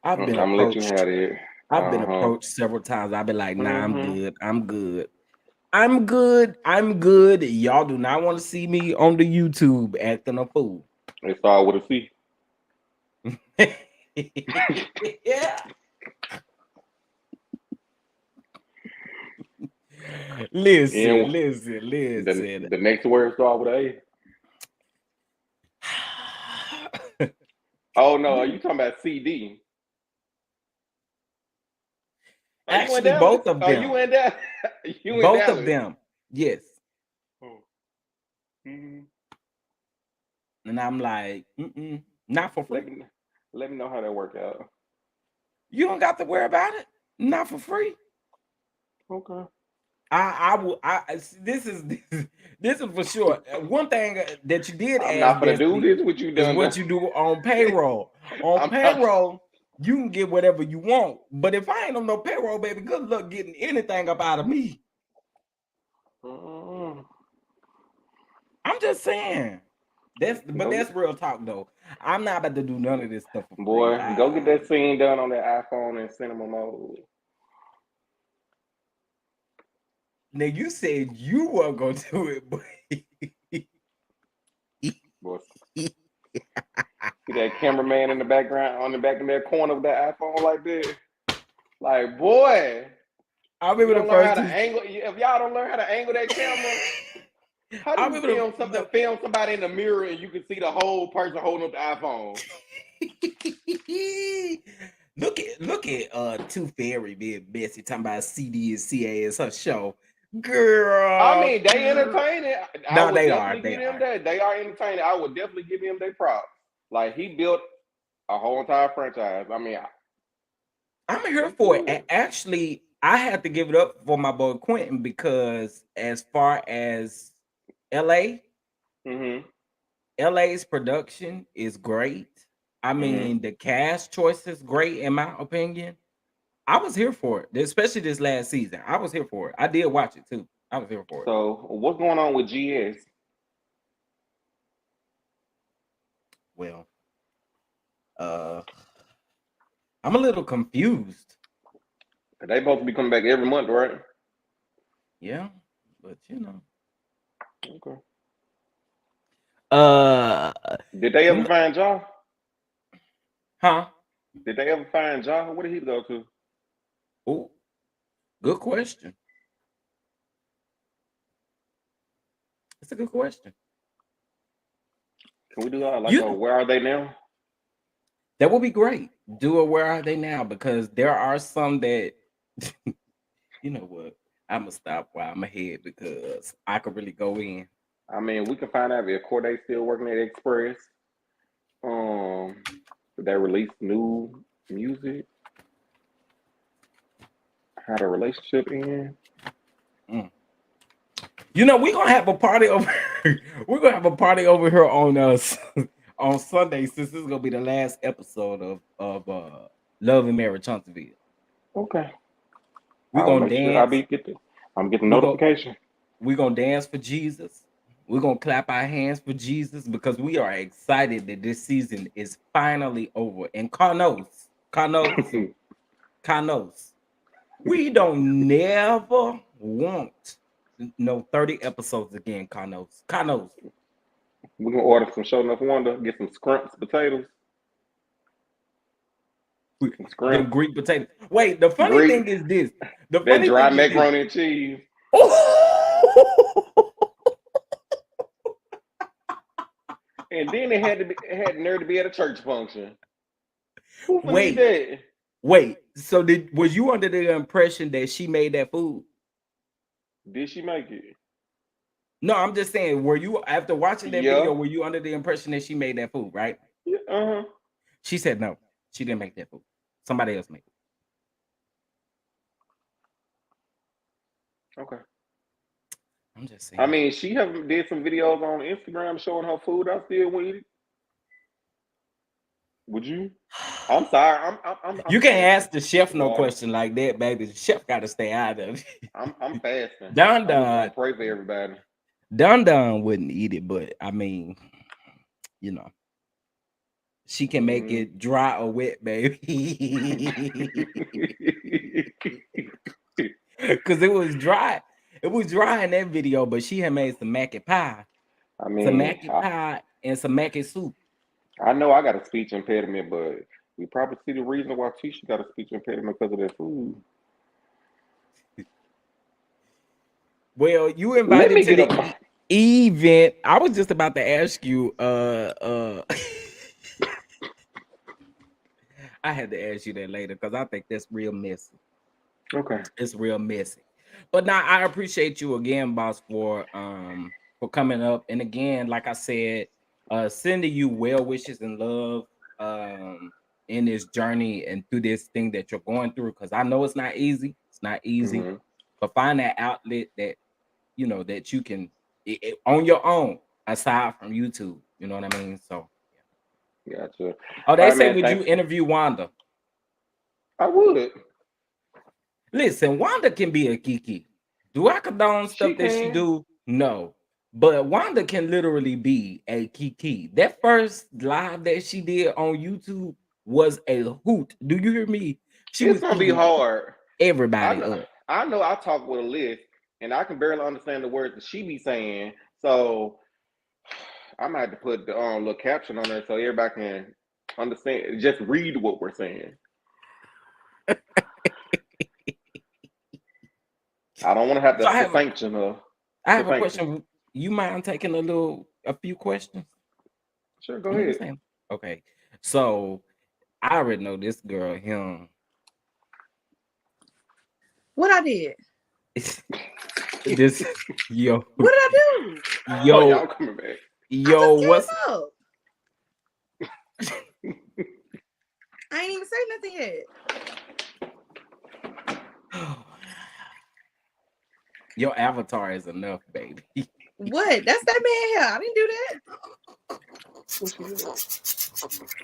I've been I'm gonna let you approached. have it. I've been approached several times. I've been like, nah, I'm good. I'm good. I'm good. I'm good. Y'all do not want to see me on the YouTube acting a fool. It started with a C. Yeah. Listen. The next word start with A. Oh no, are you talking about CD? Actually, both of them. Are you in that? Both of them. Yes. Mm-hmm. And I'm like, not for free. Let me know how that work out. You don't got to worry about it. Not for free. Okay. This is for sure. One thing that you did I'm ask not gonna do this. What you done? Is what you do on payroll. On payroll, you can get whatever you want. But if I ain't on no payroll, baby, good luck getting anything up out of me. I'm just saying. That's real talk though. I'm not about to do none of this stuff for free. Boy, go get that scene done on that iPhone in cinema mode. Now you said you were gonna do it, but boy, see that cameraman in the background on the back in that corner of that iPhone like that. Like, boy, I remember the first angle. If y'all don't learn how to angle that camera, how do you film somebody in the mirror and you can see the whole person holding up the iPhone? Look at Too Fairy being messy talking about CD and CA as her show. Girl. I mean, they entertaining. No, they are. They are entertaining. I would definitely give him their props. Like, he built a whole entire franchise. I mean, I'm here for it. And actually, I had to give it up for my boy Quentin because as far as LA, LA's production is great. I mean, the cast choice is great, in my opinion. I was here for it, especially this last season. I was here for it. I did watch it too. I was here for it. So, what's going on with GS? Well, I'm a little confused. They supposed to be coming back every month, right? Yeah, but you know. Okay. Did they ever find Ja? Huh? Did they ever find Ja? Where did he go to? Oh, good question. It's a good question. Can we do that? Like, where are they now? That would be great. Do a where are they now? Because there are some that, you know what? I'm going to stop while I'm ahead because I could really go in. I mean, we can find out if Corday's still working at Express. They release new music. How the relationship end. You know, we're gonna have a party over. We're gonna have a party over here on us on Sunday, since this is gonna be the last episode of Love and Marriage Huntsville. Okay. We're gonna dance. Sure I'm getting notification. We're gonna dance for Jesus. We're gonna clap our hands for Jesus because we are excited that this season is finally over. And Carnos, we don't never want no 30 episodes again, Carnos. We're gonna order some Show Enough Wonder, get some scrumps potatoes. Them Greek potatoes. Wait, the funny thing is this. The That funny dry thing is macaroni and cheese. And then it had nerve to be at a church function. Who believed that? Wait. So was you under the impression that she made that food? Did she make it? No, I'm just saying, were you, after watching that video, were you under the impression that she made that food, right? Yeah, She said no, she didn't make that food. Somebody else made it. Okay. I'm just saying. I mean, she did some videos on Instagram showing her food. I still would eat it. Would you? I'm sorry. You can't ask the chef no question like that, baby. The chef got to stay out of it. I'm fasting. Don pray for everybody. Don wouldn't eat it, but I mean, you know, she can make it dry or wet, baby. Because it was dry. It was dry in that video, but she had made some mac and pie. I mean, some mac and pie and some mac and soup. I know I got a speech impediment, but we probably see the reason why Tisha got a speech impediment because of that food. Well, you invited to the event. I was just about to ask you. I had to ask you that later because I think that's real messy. Okay, it's real messy. But now I appreciate you again, boss, for coming up. And again, like I said, sending you well wishes and love in this journey and through this thing that you're going through. Because I know it's not easy. It's not easy. But find that outlet that you know that you can on your own aside from YouTube. You know what I mean? So yeah. Gotcha. Oh, they say would you interview Wanda? I would. Listen, Wanda can be a kiki. Do I condone stuff that she do? No. But Wanda can literally be a kiki. That first live that she did on YouTube was a hoot. Do you hear me? It's gonna be hard. Everybody up. I know I talk with a list and I can barely understand the words that she be saying. So I might have to put the little caption on there so everybody can understand, just read what we're saying. I don't want to have to sanction her. I have a question. You mind taking a few questions? Sure, go ahead. Okay. So I already know this girl, him. What I did? This yo. What did I do? Yo, y'all coming back. Yo, what's up? I ain't even say nothing yet. Your avatar is enough, baby. What? That's that man here. I didn't do that.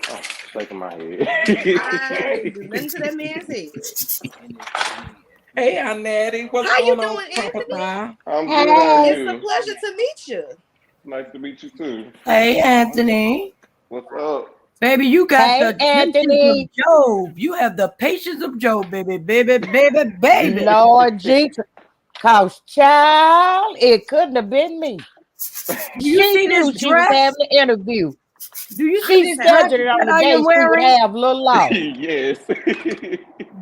Oh, shaking my head. I didn't do nothing to that man's head. Hey, Aunt Natty. What's How going you on, doing, Anthony? I'm good. It's a pleasure to meet you. Nice to meet you too. Hey, Anthony. What's up? Baby, you got the Anthony. patience of Job. You have the patience of Job, baby. Lord Jesus. Cause child, it couldn't have been me. You see this she was having an interview. Do you she see this started on the day she would have little law. Yes.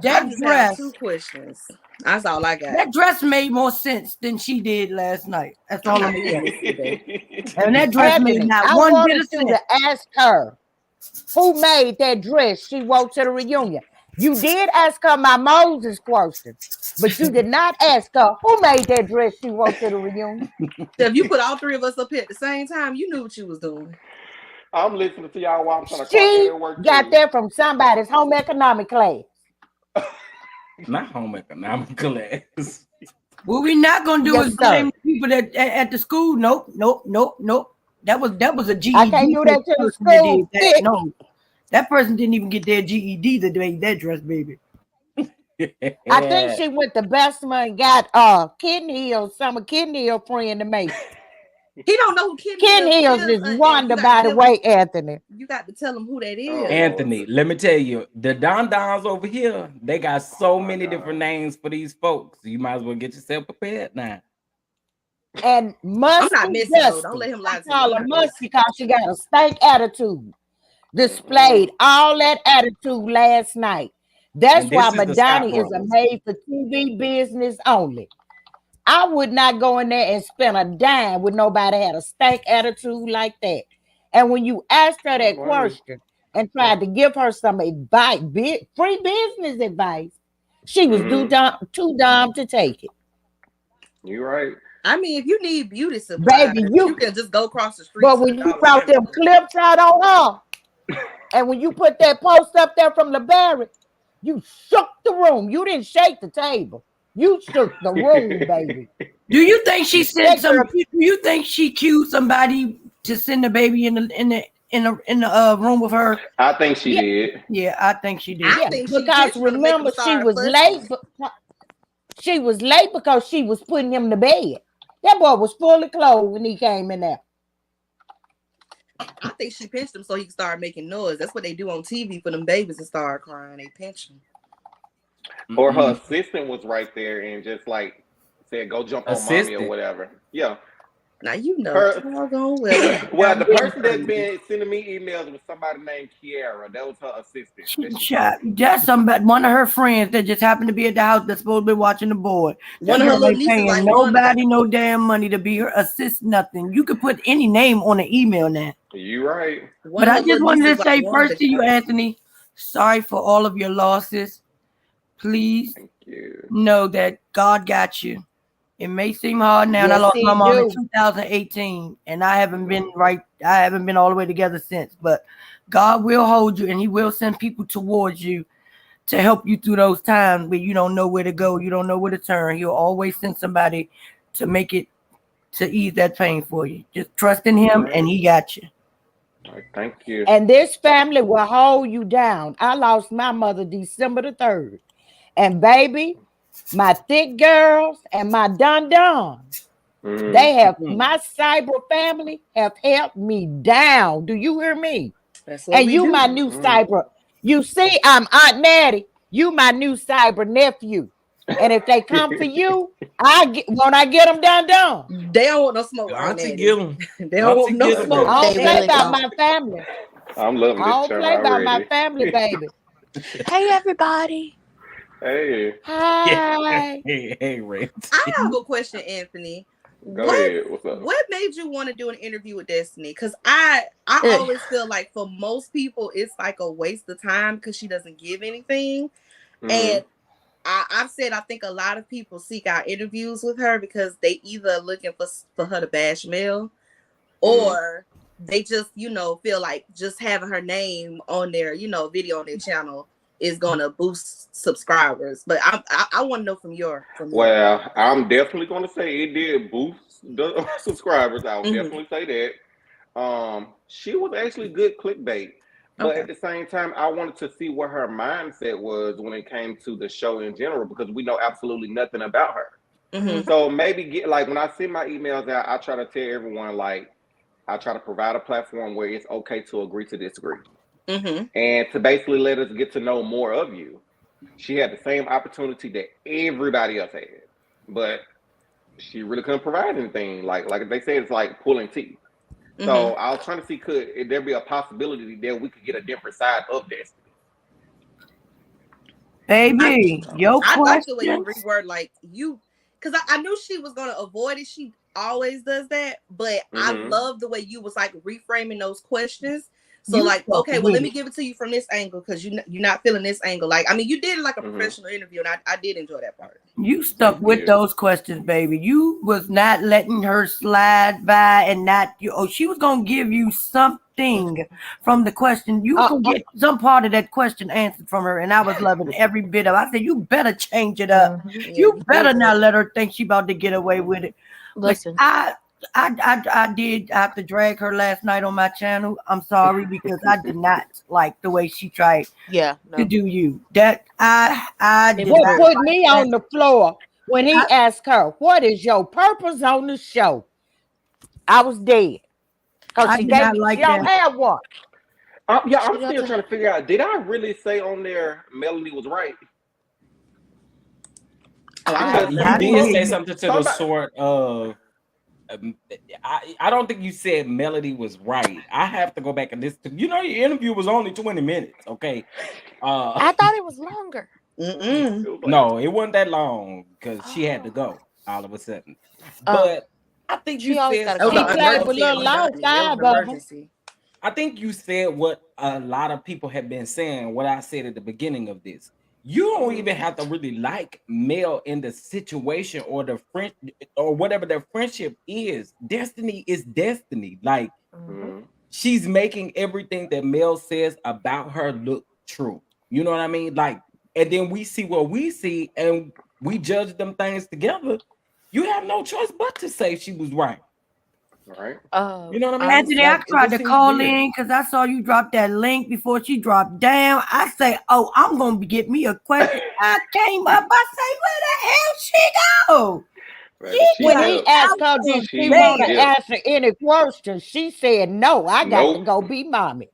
That dress. 2 questions. That's all I got. That dress made more sense than she did last night. That's all I'm saying. And that dress made not one bit of sense. To ask her who made that dress she wore to the reunion. You did ask her my Moses question, but you did not ask her who made that dress she wore to the reunion. If you put all 3 of us up here at the same time, you knew what you was doing. I'm listening to y'all while I'm trying to She got that from somebody's home economic class. Not home economic class. What we're not gonna do is blame people that at the school. Nope. That was a GED. I can't do that to the school. No, that person didn't even get their GED that made that dress, baby. I think she went to Bessemer and got Kidney Hills, some Kidney Hill friend to make. He don't know who Kidney Hills is Wanda, by the way, Anthony. You got to tell him who that is. Anthony, let me tell you, the Don Dons over here, they got so many different names for these folks. You might as well get yourself prepared now. And Musty, I'm not missing though. Don't let him lie to you. I call her Musty because she got a stank attitude. displayed all that attitude last night. That's And why this is the Scott Madonna is a brothers. made for TV business only. I would not go in there and spend a dime with nobody had a stank attitude like that. And when you asked her that question and tried to give her some advice, free business advice, she was too dumb to take it. You're right. I mean, if you need beauty supplies, Baby, you can just go across the street. but when you brought them clips out on her, and when you put that post up there from the Barrett, you shook the room. You didn't shake the table. You shook the room, baby. Do you think she sent some? Do you think she cued somebody to send the baby in the room with her? I think she did. Yeah, I think she did. I think because remember, she was late. She was late because she was putting him to bed. That boy was fully clothed when he came in there. I think she pinched him so he could start making noise. That's what they do on TV for them babies to start crying. They pinch him. Or her assistant was right there and just like said, "Go jump on mommy" or whatever. Yeah. Now you know. Well, the person that's been sending me emails was somebody named Kiara. That was her assistant. That's somebody, one of her friends that just happened to be at the house that's supposed to be watching the boy. One of her little nieces, paying nobody no damn money to be her assist. Nothing. You could put any name on an email now. You right. But I just wanted to say first to you, Anthony, sorry for all of your losses. Please know that God got you. It may seem hard now. Yes, I lost my mom in 2018, and I haven't been all the way together since. But God will hold you, and He will send people towards you to help you through those times where you don't know where to go, you don't know where to turn. He'll always send somebody to make it, to ease that pain for you. Just trust in Him, and He got you. All right, thank you. And this family will hold you down. I lost my mother December the 3rd, and baby, my thick girls and my dun-duns, they have, my cyber family have helped me down. Do you hear me? And you, my new cyber. You see, I'm Aunt Natty. You, my new cyber nephew. And if they come for you, won't I get them dun-dun? They don't want no smoke. Auntie get them. They don't want no smoke. I don't play about my family. I'm loving this. I don't play about my family, baby. Hey, everybody. Hey. Hi. Hey, Ray. I have a question, Anthony. Go ahead. What's up? What made you want to do an interview with Destiny? Because I always feel like for most people, it's like a waste of time because she doesn't give anything. And I've said I think a lot of people seek out interviews with her because they either looking for her to bash Mel or they just, feel like just having her name on their, video on their channel is gonna boost subscribers. But I want to know from your Well, I'm definitely gonna say it did boost the subscribers. I'll definitely say that. She was actually good clickbait, but at the same time, I wanted to see what her mindset was when it came to the show in general because we know absolutely nothing about her. So maybe when I send my emails out, I try to tell everyone I try to provide a platform where it's okay to agree to disagree. And to basically let us get to know more of you. She had the same opportunity that everybody else had, but she really couldn't provide anything. Like they said, it's like pulling teeth. So I was trying to see, could there be a possibility that we could get a different side of Destiny? Baby, I like the way you reword because I knew she was going to avoid it. She always does that, but I love the way you was reframing those questions. So okay, well, let me give it to you from this angle because you're not feeling this angle. You did it like a professional interview, and I did enjoy that part. You stuck with those questions, baby. You was not letting her slide by and she was going to give you something from the question. You can get some part of that question answered from her, and I was loving every bit of it. I said, you better change it up. You better not let her think she about to get away with it. Listen. I did have to drag her last night on my channel. I'm sorry because I did not like the way she tried to do you. That I did what put me on the floor when he asked her, "What is your purpose on the show?" I was dead because she don't have one. I'm still trying to figure out. Did I really say on there Melanie was right? You did say something to the sort of. I don't think you said Melody was right. I have to go back and listen to. You know, your interview was only 20 minutes. Okay. I thought it was longer. No, it wasn't that long because she had to go all of a sudden. But I think you said emergency. I think you said what a lot of people have been saying, what I said at the beginning of this. You don't even have to really like Mel in the situation or the friend or whatever their friendship is. Destiny is destiny. Like she's making everything that Mel says about her look true. You know what I mean? Like, and then we see what we see and we judge them things together. You have no choice but to say she was right. Right. You know what I mean? Anthony, I tried to call in because I saw you drop that link before she dropped down. I say, oh, I'm going to get me a question. I came up, I say, where the hell she go? When he asked her, did she want to answer any questions? She said, no, I got to go be mommy.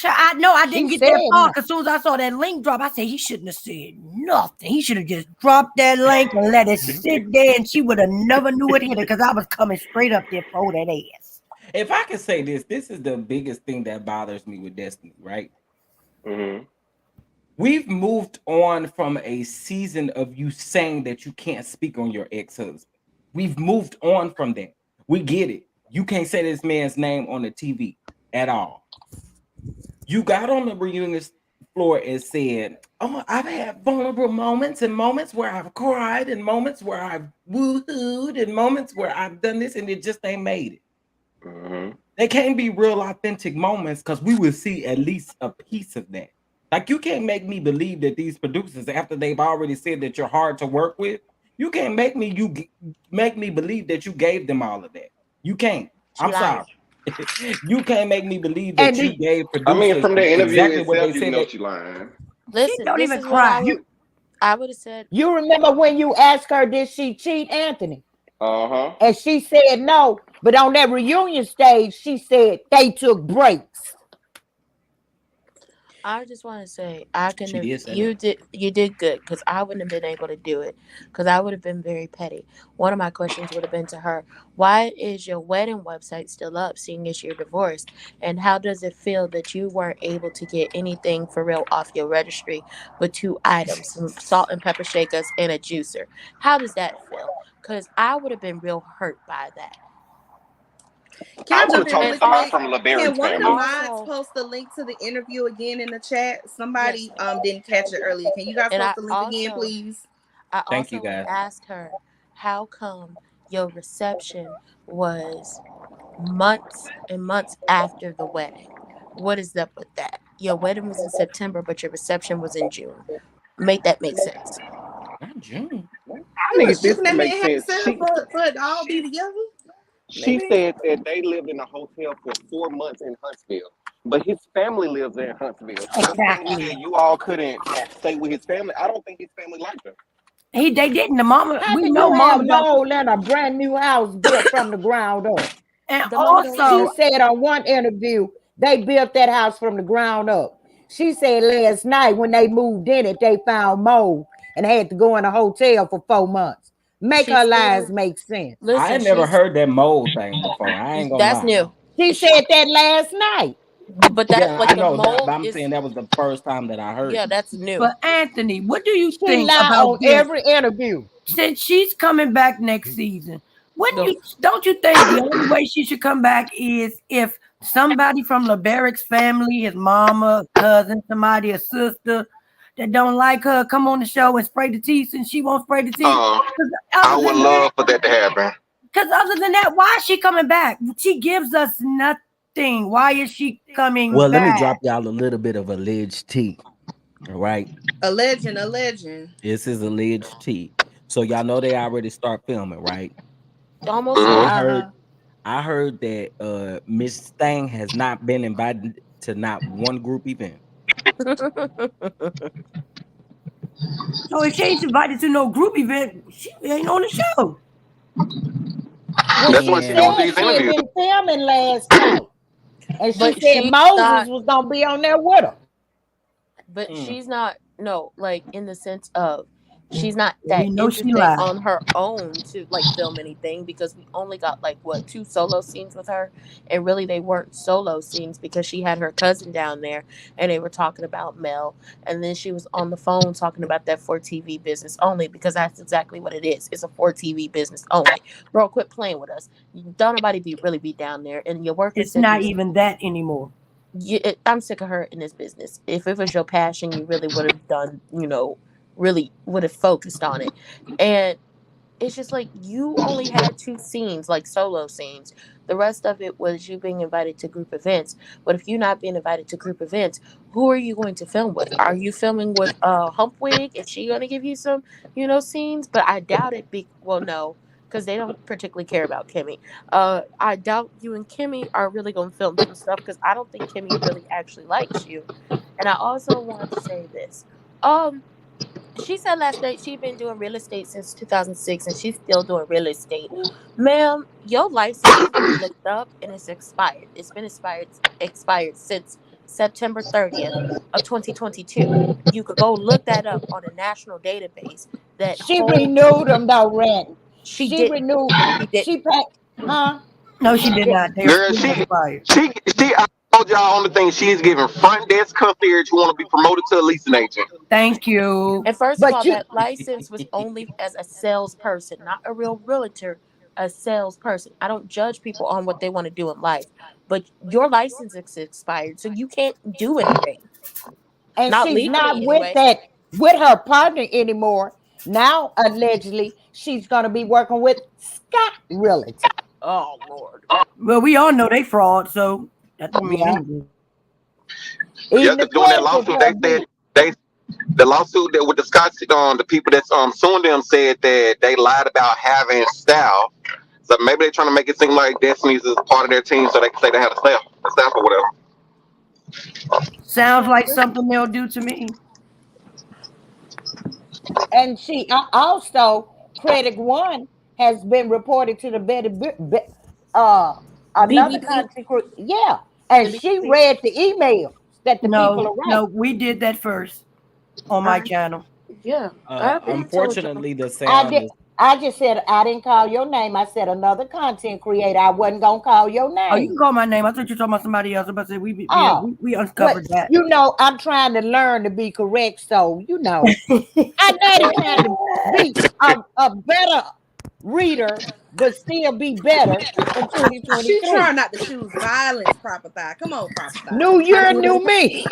I know I didn't get that far because as soon as I saw that link drop, I said he shouldn't have said nothing. He should have just dropped that link and let it sit there, and she would have never knew it hit her because I was coming straight up there for that ass. If I can say this is the biggest thing that bothers me with Destiny, right? We've moved on from a season of you saying that you can't speak on your ex-husband. We've moved on from that. We get it. You can't say this man's name on the TV at all. You got on the reunion floor and said, oh, I've had vulnerable moments and moments where I've cried and moments where I've woo-hooed and moments where I've done this and it just ain't made it. They can't be real authentic moments because we will see at least a piece of that. Like you can't make me believe that these producers, after they've already said that you're hard to work with, you can't make me believe that you gave them all of that. You can't. I'm sorry. You can't make me believe that you gave producers. I mean, from the interview exactly itself, what they you said. know she lying. Listen, don't this even is cry. I would have said. You remember when you asked her, did she cheat, Anthony? And she said no, but on that reunion stage, she said they took breaks. I just want to say you did good because I wouldn't have been able to do it because I would have been very petty. One of my questions would have been to her, why is your wedding website still up seeing as you're divorced? And how does it feel that you weren't able to get anything for real off your registry but 2 items, some salt and pepper shakers and a juicer? How does that feel? Because I would have been real hurt by that. I would have told somebody from LeBaron's Can one family. of the mods post the link to the interview again in the chat? Somebody didn't catch it earlier. Can you guys post the link again, please? I Thank you, also guys. asked her, how come your reception was months and months after the wedding? What is up with that? Your wedding was in September, but your reception was in June. Make that make sense. Not June. I think this makes sense. For it all be together. She said that they lived in a hotel for 4 months in Huntsville, but his family lives in Huntsville. So exactly. You all couldn't stay with his family. I don't think his family liked her. They didn't. The mama. How we can know you mama have Noel in a brand new house built from the ground up? And also, she said on one interview they built that house from the ground up. She said last night when they moved in it, they found mold and had to go in a hotel for 4 months. Make her lies make sense. Listen, I had never heard that mold thing before. I ain't gonna lie. That's new. She said that last night. But that's I know that, but I'm saying that was the first time that I heard. Yeah, that's new. But Anthony, what do you think lie about on every interview? Since she's coming back next season, don't you think the only way she should come back is if somebody from LeBaric's family, his mama, cousin, somebody, a sister that don't like her, come on the show and spray the tea since she won't spray the tea? I would love for that to happen. Because other than that, why is she coming back? She gives us nothing. Why is she coming back? Well, let me drop y'all a little bit of alleged tea. All right. A legend. This is alleged tea. So y'all know they already start filming, right? Almost. I heard that Miss Stang has not been invited to not one group event. So if she ain't invited to no group event, she ain't on the show. That's what she on these interviews. She had been filming last night, and she said Moses was gonna be on there with her. But she's not. No, like in the sense of she's not that interesting on her own to like film anything, because we only got like 2 solo scenes with her, and really they weren't solo scenes because she had her cousin down there and they were talking about Mel, and then she was on the phone talking about that for TV business only, because that's exactly what it is. It's a for TV business only. Bro, quit playing with us. Don't nobody really be down there, and your workers. It's not even that anymore. I'm sick of her in this business. If it was your passion, you really would have done, really would have focused on it. And it's just like you only had 2 scenes, like solo scenes. The rest of it was you being invited to group events. But if you're not being invited to group events, who are you going to film with? Are you filming with Humpwig? Is she going to give you some, scenes? But I doubt it. Well, no, because they don't particularly care about Kimmy. I doubt you and Kimmy are really going to film some stuff, because I don't think Kimmy really actually likes you. And I also want to say this. She said last night she'd been doing real estate since 2006, and she's still doing real estate. Ma'am, your license has been looked up and it's expired. It's been expired since September 30th of 2022. You could go look that up on a national database. That she renewed them though, Rent. She did. Renewed. She packed. Huh? No, she did not. Girl, I told y'all on the thing, she's giving front desk concierge who want to be promoted to a leasing agent. Thank you. And first of all, that license was only as a salesperson, not a real realtor, a salesperson. I don't judge people on what they want to do in life, but your license is expired, so you can't do anything. And she's not with her partner anymore. Now, allegedly, she's going to be working with Scott Realty. Oh, Lord. Well, we all know they fraud, so that's what we doing that lawsuit. They said the lawsuit that with the Scotts, the people that's suing them said that they lied about having staff. So maybe they're trying to make it seem like Destiny's is part of their team, so they can say they have a staff or whatever. Sounds like something they'll do to me. And she also, Credit One has been reported to the another country. Yeah, and she read the email that the people are writing. No, we did that first on my channel. Yeah. Unfortunately, the sound. I just said I didn't call your name. I said another content creator. I wasn't gonna call your name. Oh, you can call my name. I thought you were talking about somebody else. But we uncovered that. I'm trying to learn to be correct. So I know you're trying to be a better reader, but still be better in 2023. She trying not to choose violence, Proper Thigh. Come on, Proper Thigh. New year, new me.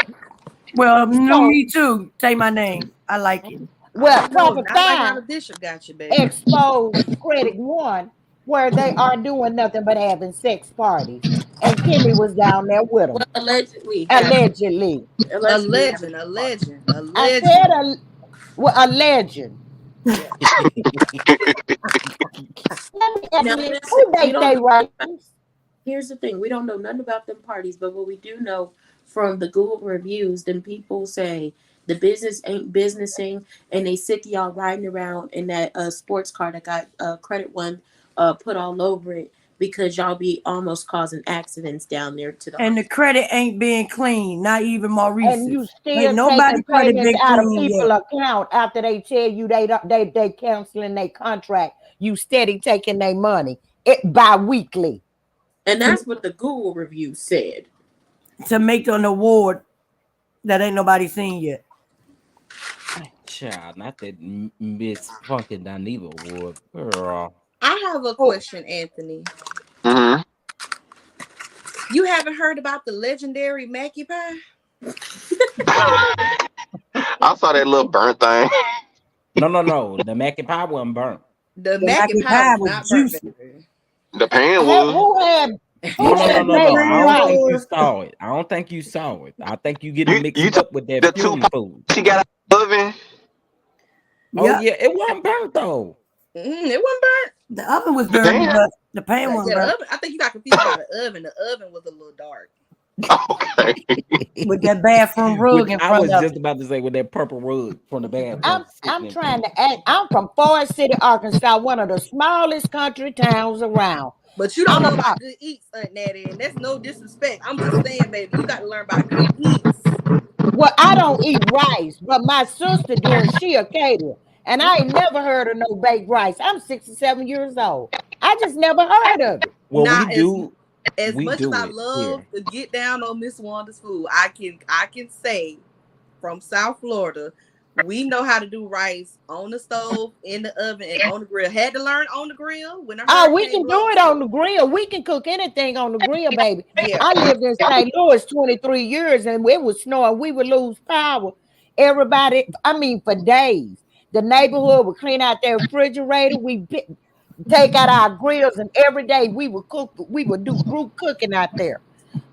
Well, new me too. Say my name. I like it. Well, Proper Thigh Bishop got you, baby. Exposed Credit One, where they are doing nothing but having sex parties, and Kimmy was down there with them. Well, allegedly. Allegedly. A legend. I said a legend. Here's the thing. We don't know nothing about them parties, but what we do know from the Google reviews, then people say the business ain't businessing, and they sick of y'all riding around in that sports car that got Credit One put all over it, because y'all be almost causing accidents down there to the and the credit ain't being clean, not even Maurice. And you still nobody credit been out of people's account after they tell you they canceling their contract. You steady taking their money bi-weekly. And that's what the Google review said. To make an award that ain't nobody seen yet. Child, not that Miss Funky Dineva award. Girl. I have a question, Anthony. Mm-hmm. You haven't heard about the legendary Mackie Pie? I saw that little burnt thing. No. The Mackie Pie wasn't burnt. The Mackie Pie was not juicy. Burnt. The pan was. Who had No. I don't think you saw it. I think you get it mixed up with that food. She got out of the oven. Oh yeah, it wasn't burnt though. It wasn't burnt. The oven was dirty, but the pan wasn't burnt. I think you got confused by the oven. The oven was a little dark. Okay. With that bathroom rug in front of it. I was just about to say with that purple rug from the bathroom. I'm trying to act. I'm from Forest City, Arkansas, one of the smallest country towns around. But you don't know about good eats, Aunt Natty, and that's no disrespect. I'm just saying, baby, you got to learn about good eats. Well, I don't eat rice, but my sister doing, she a caterer. And I ain't never heard of no baked rice. I'm 67 years old. I just never heard of it. Well, Now, we do. as We much do as I it love here. to get down on Miss Wanda's food, I can say from South Florida, we know how to do rice on the stove, in the oven, and on the grill. Had to learn on the grill when the Oh, we hurricane can do blows it on through. the grill. We can cook anything on the grill, baby. Yeah. I lived in St. Louis 23 years and it was snowing. We would lose power. Everybody, I mean, for days. The neighborhood would clean out their refrigerator. We take out our grills, and every day we would cook. We would do group cooking out there.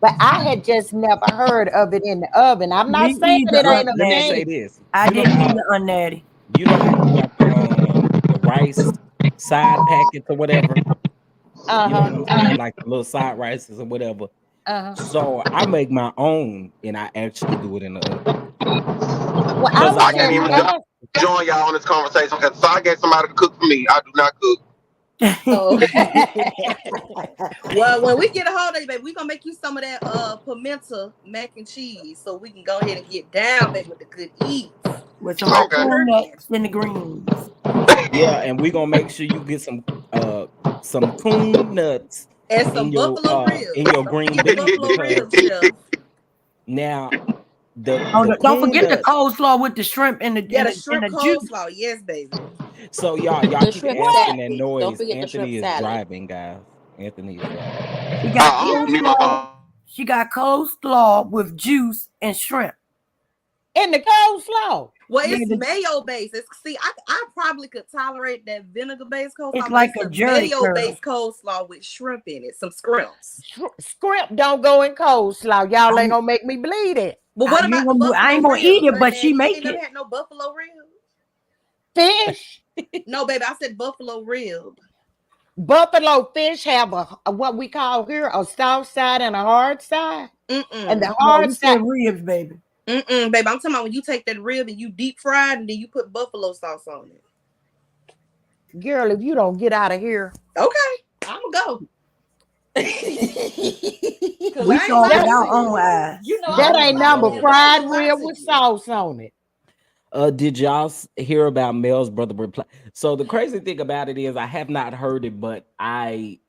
But I had just never heard of it in the oven. I'm not Me saying either, it Well, ain't a let me thing. say this. I You know didn't how either, Unnatty. you got the rice side packets or whatever. You know what I'm saying? Like the little side rices or whatever. So I make my own, and I actually do it in the oven. Well, I can't even join y'all on this conversation because if I get somebody to cook for me, I do not cook. Oh. Well, when we get a hold of you, baby, we're gonna make you some of that pimento mac and cheese so we can go ahead and get down, baby, with the good eats. With some nuts and the greens. Yeah, and we're gonna make sure you get some coon nuts and some buffalo ribs in your green beans. Buffalo ribs, Chef. Now don't forget the coleslaw with the shrimp and the shrimp coleslaw. Yes, baby. So y'all keep asking that noise. Don't forget Anthony is salad. driving, guys. Anthony is driving. She got coleslaw with juice and shrimp. In the coleslaw. Well, it's mayo based. See, I probably could tolerate that vinegar based coleslaw. It's like a mayo based coleslaw with shrimp in it, some scrimps. Scrimp don't go in coleslaw. Y'all ain't gonna make me bleed it. But what about the I ain't gonna eat it, but she make it. Never had no buffalo rib. Fish? No, baby, I said buffalo rib. Buffalo fish have a what we call here a soft side and a hard side. And the hard side ribs, baby. Baby, I'm talking about when you take that rib and you deep fry it and then you put buffalo sauce on it. Girl, if you don't get out of here. Okay, I'm gonna go. We saw it with our own eyes. You know, that ain't number fried rib with sauce on it. Did y'all hear about Mel's brother reply? So the crazy thing about it is I have not heard it, but I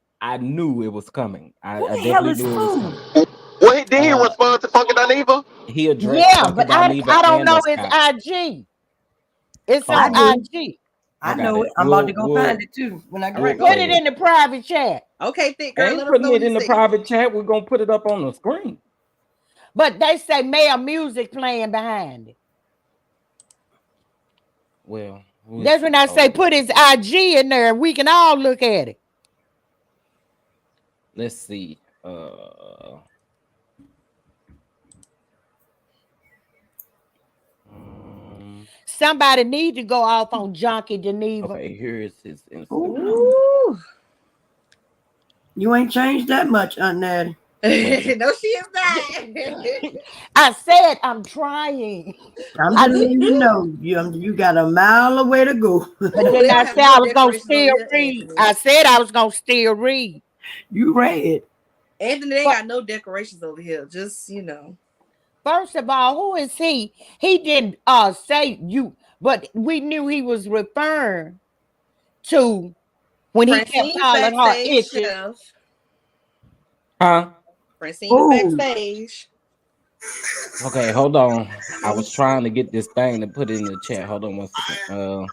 knew it was coming. I definitely knew it was coming. Well, did he respond to Funky Dineva? He addressed but I don't know his IG. It's on IG. I know it. I'm about to go find it too when I get put it in the private chat. Okay, thick girl. Ain't putting it in the private chat. We're gonna put it up on the screen. But they say Mel music playing behind it. Well, that's when I say put his IG in there and we can all look at it. Let's see. Somebody need to go off on Junkie Geneva. Okay, here is his Instagram. Ooh. You ain't changed that much, Aunt Natty. No, she is not. I said I'm trying. I'm just letting you know you got a mile away to go. But then I said I was gonna still read. I said I was gonna still read. You read. Anthony ain't got no decorations over here. Just First of all, who is he? He didn't say you, but we knew he was referring to when he kept calling her issues. Huh? Francine's backstage. Okay, hold on. I was trying to get this thing to put in the chat. Hold on one second.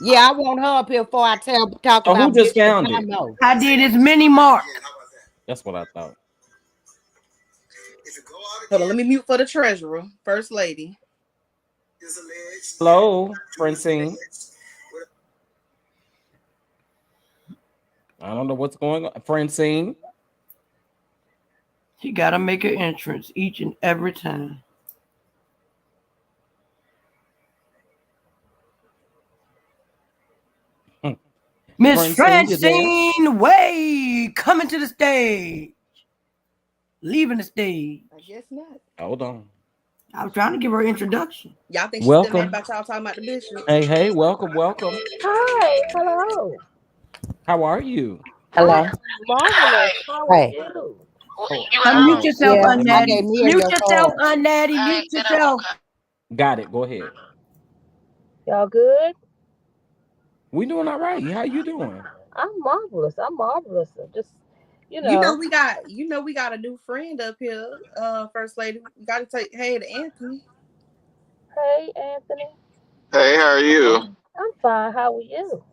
Yeah, I want her up here before I talk about who just found it? I did his mini mark. That's what I thought. Hold on, let me mute for the treasurer, first lady. Hello, Francine. I don't know what's going on. Francine. She got to make an entrance each and every time. Miss Francine Way coming to the stage. Leaving the stage. I guess not. Hold on. I was trying to give her an introduction. Y'all think she's still mad about y'all talking about the bishop? Hey, welcome. Hi, hello. How are you? Hello. Marvelous. Hey. Unmute yourself, Unnatty. Mute yourself, Unnatty. Mute yourself. Got it. Go ahead. Y'all good? We doing all right. How you doing? I'm marvelous. I'm marvelous. Just, you You know know. we got a new friend up here, First Lady. We gotta take hey to Anthony. Hey, Anthony. Hey, how are you? I'm fine. How are you?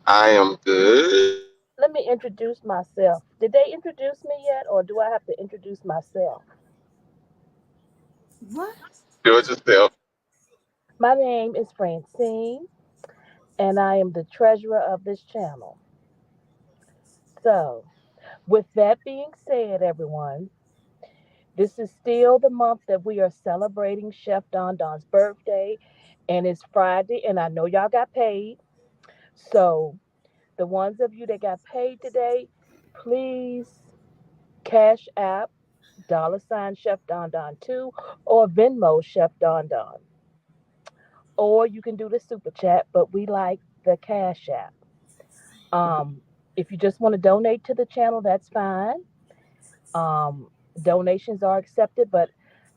I am good. Let me introduce myself. Did they introduce me yet, or do I have to introduce myself? What? Do it yourself. My name is Francine, and I am the treasurer of this channel. So, with that being said, everyone, this is still the month that we are celebrating Chef Don Don's birthday, and it's Friday, and I know y'all got paid. So, the ones of you that got paid today, please Cash App $ Chef Don Don 2 or Venmo Chef Don Don. Or you can do the super chat, but we like the Cash App. Um, if you just want to donate to the channel, that's fine. Um, Donations are accepted, but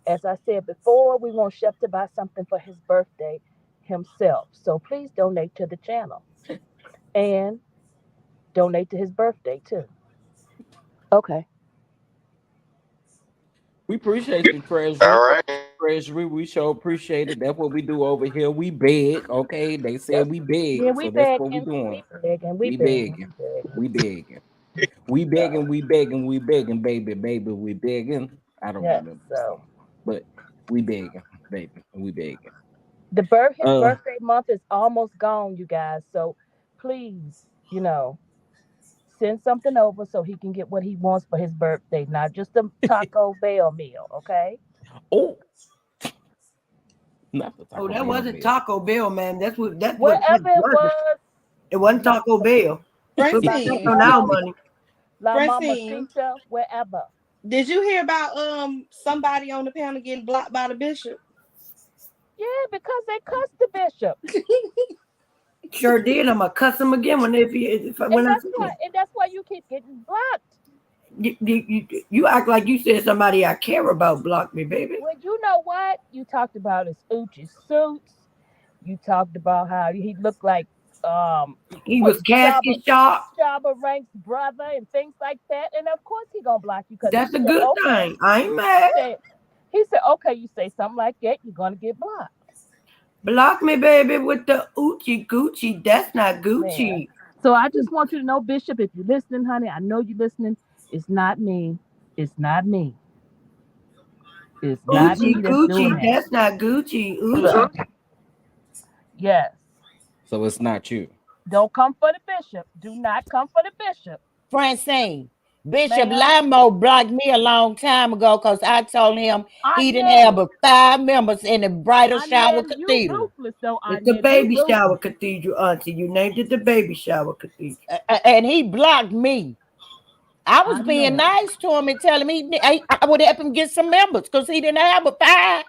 as I said before, we want Chef to buy something for his birthday himself. So please donate to the channel and donate to his birthday too. Okay. We appreciate the treasury. All right. Treasury, we sure appreciate it. That's what we do over here. We beg, okay? They said we Yeah, beg, we so that's what we begging, doing. we We begging, begging. we begging. We begging. We begging, we begging, baby, we begging. I don't Yes. remember the So song, but we begging, baby, we begging. his Uh, birthday month is almost gone, you guys. So please, send something over so he can get what he wants for his birthday, not just a Taco Bell meal, okay? oh, not the Oh, Taco that Bell wasn't meal. Taco Bell, man. That's what Wherever it was. was, It wasn't La, Taco Bell. Put respect Francine, on our money. La Francine, Mamacita, wherever. did you hear about somebody on the panel getting blocked by the bishop? Yeah, because they cussed the bishop. Sure did. I'm gonna cuss him again when And I see him. that's why you keep getting blocked. You act like you said somebody I care about blocked me, baby. Well, you know what? You talked about his Uchi suits. You talked about how he looked like He what was casket sharp. Jabba Rank's brother and things like that. And of course he gonna block you because he That's a said, good okay. thing. I ain't He mad. said, he said, okay, you say something like that, you're gonna get blocked. Block me, baby, with the Uchi Gucci. That's not Man. Gucci. So I just want you to know, Bishop, if you're listening, honey, I know you're listening. It's not me. It's not me. It's not Uchi me that's doing Gucci. that. That's not Gucci. Look, Uchi. yes. So it's not you. Don't come for the bishop. Do not come for the bishop. Francine, Bishop Ma'am. Limo blocked me a long time ago because I told him he didn't have but 5 members in the Bridal Shower You Cathedral. ruthless though. It's the You baby ruthless. shower cathedral, Auntie. You named it the baby shower cathedral. And he blocked me. I was being nice to him and telling him I would help him get some members because he didn't have but 5.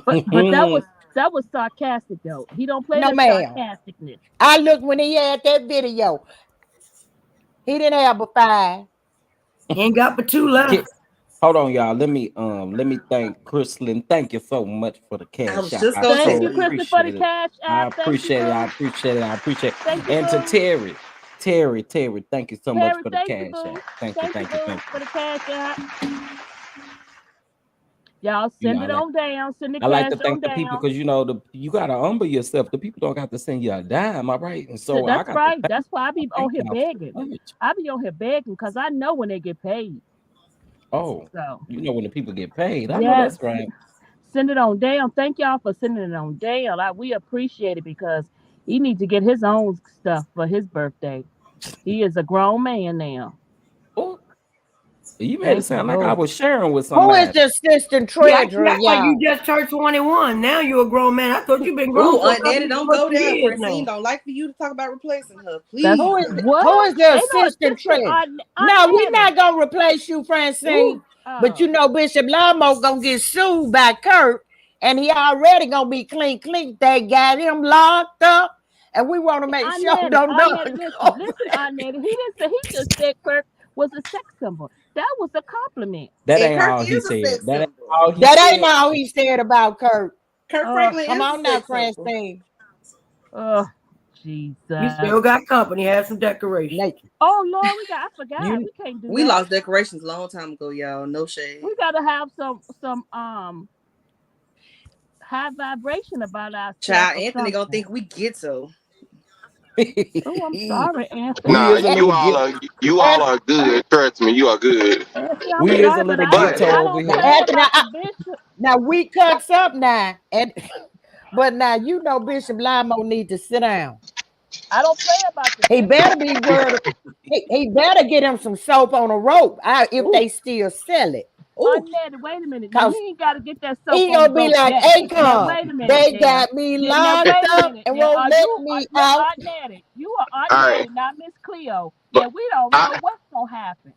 But that was sarcastic though. He don't play No, the ma'am. sarcasticness. I looked when he had that video. He didn't have but 5. He ain't got but 2 left. Hold on, y'all. Let me thank Chrislyn. Thank you so much for the cash. I was just gonna Thank say you, Totally Kristen, for the appreciate it. cash I app. appreciate it. I appreciate it. I appreciate it. Thank you, And to boo. Terry, thank you so much Terry, for the thank you, cash boo. app. Thank you, Thank you, boo, thank for you. the cash app. Y'all You send know, it on down. Send the I like cash to on thank the people down. because you gotta humble yourself. The people don't have to send you a dime, all right? And so I That's got to right. That's why I be on thank here y'all so begging. much. I be on here begging because I know when they get paid. Oh, So you know when the people get paid. I know yes, that's right. send it on down. Thank y'all for sending it on down. We appreciate it because he needs to get his own stuff for his birthday. He is a grown man now. Oh, you made it Thank you, sound like I boo. was sharing with Who is somebody. the assistant You treasurer, act like you y'all? just turned 21. Now you're a grown man. I thought you've been grown Ooh, for a Aunt couple Nanny, don't go there. years Francine now. don't like for you to talk about replacing her. That's Please. Who what? is the Ain't no assistant assistant treasurer? on No, we're Nanny. not gonna replace you, Francine. Ooh. But you know Bishop Lamo gonna get sued by Kurt, and he already gonna be clean. They got him locked up, and we want to make sure don't Listen, Annette. He didn't say. He just said Kirk was a sex symbol. That was a compliment. That And ain't Kirk all he is a said. sex That ain't symbol. all he That ain't said. all he said about Kurt. Kirk Franklin Come is a on now, sex symbol. Francine. Oh, Jesus. You still got company. Have some decorations. Oh Lord, I forgot. We can't do that. We lost decorations a long time ago, y'all. No shade. We gotta have some high vibration about ourselves. Child, Anthony gonna think we ghetto. Oh, I'm sorry, Anthony. Nah, you all are good. Trust me, you are good. Anthony, I'm We sorry, is a little ghetto I over don't here. play about the bishop. Now we cuts up now, but now you know Bishop Limo need to sit down. I don't play about the He bishop. better be worried. He better get him some soap on a rope if they still sell it. Nettie, wait a minute. Now, he ain't got to get that soap He on gonna the be rope like, yet. Now, Akon, wait a minute. they now. got me Now, locked wait a up minute. and Now, won't let me out. Aunt Nettie. You are Aunt All Nettie, right. not Miss Cleo. Now, we don't know what's going to happen.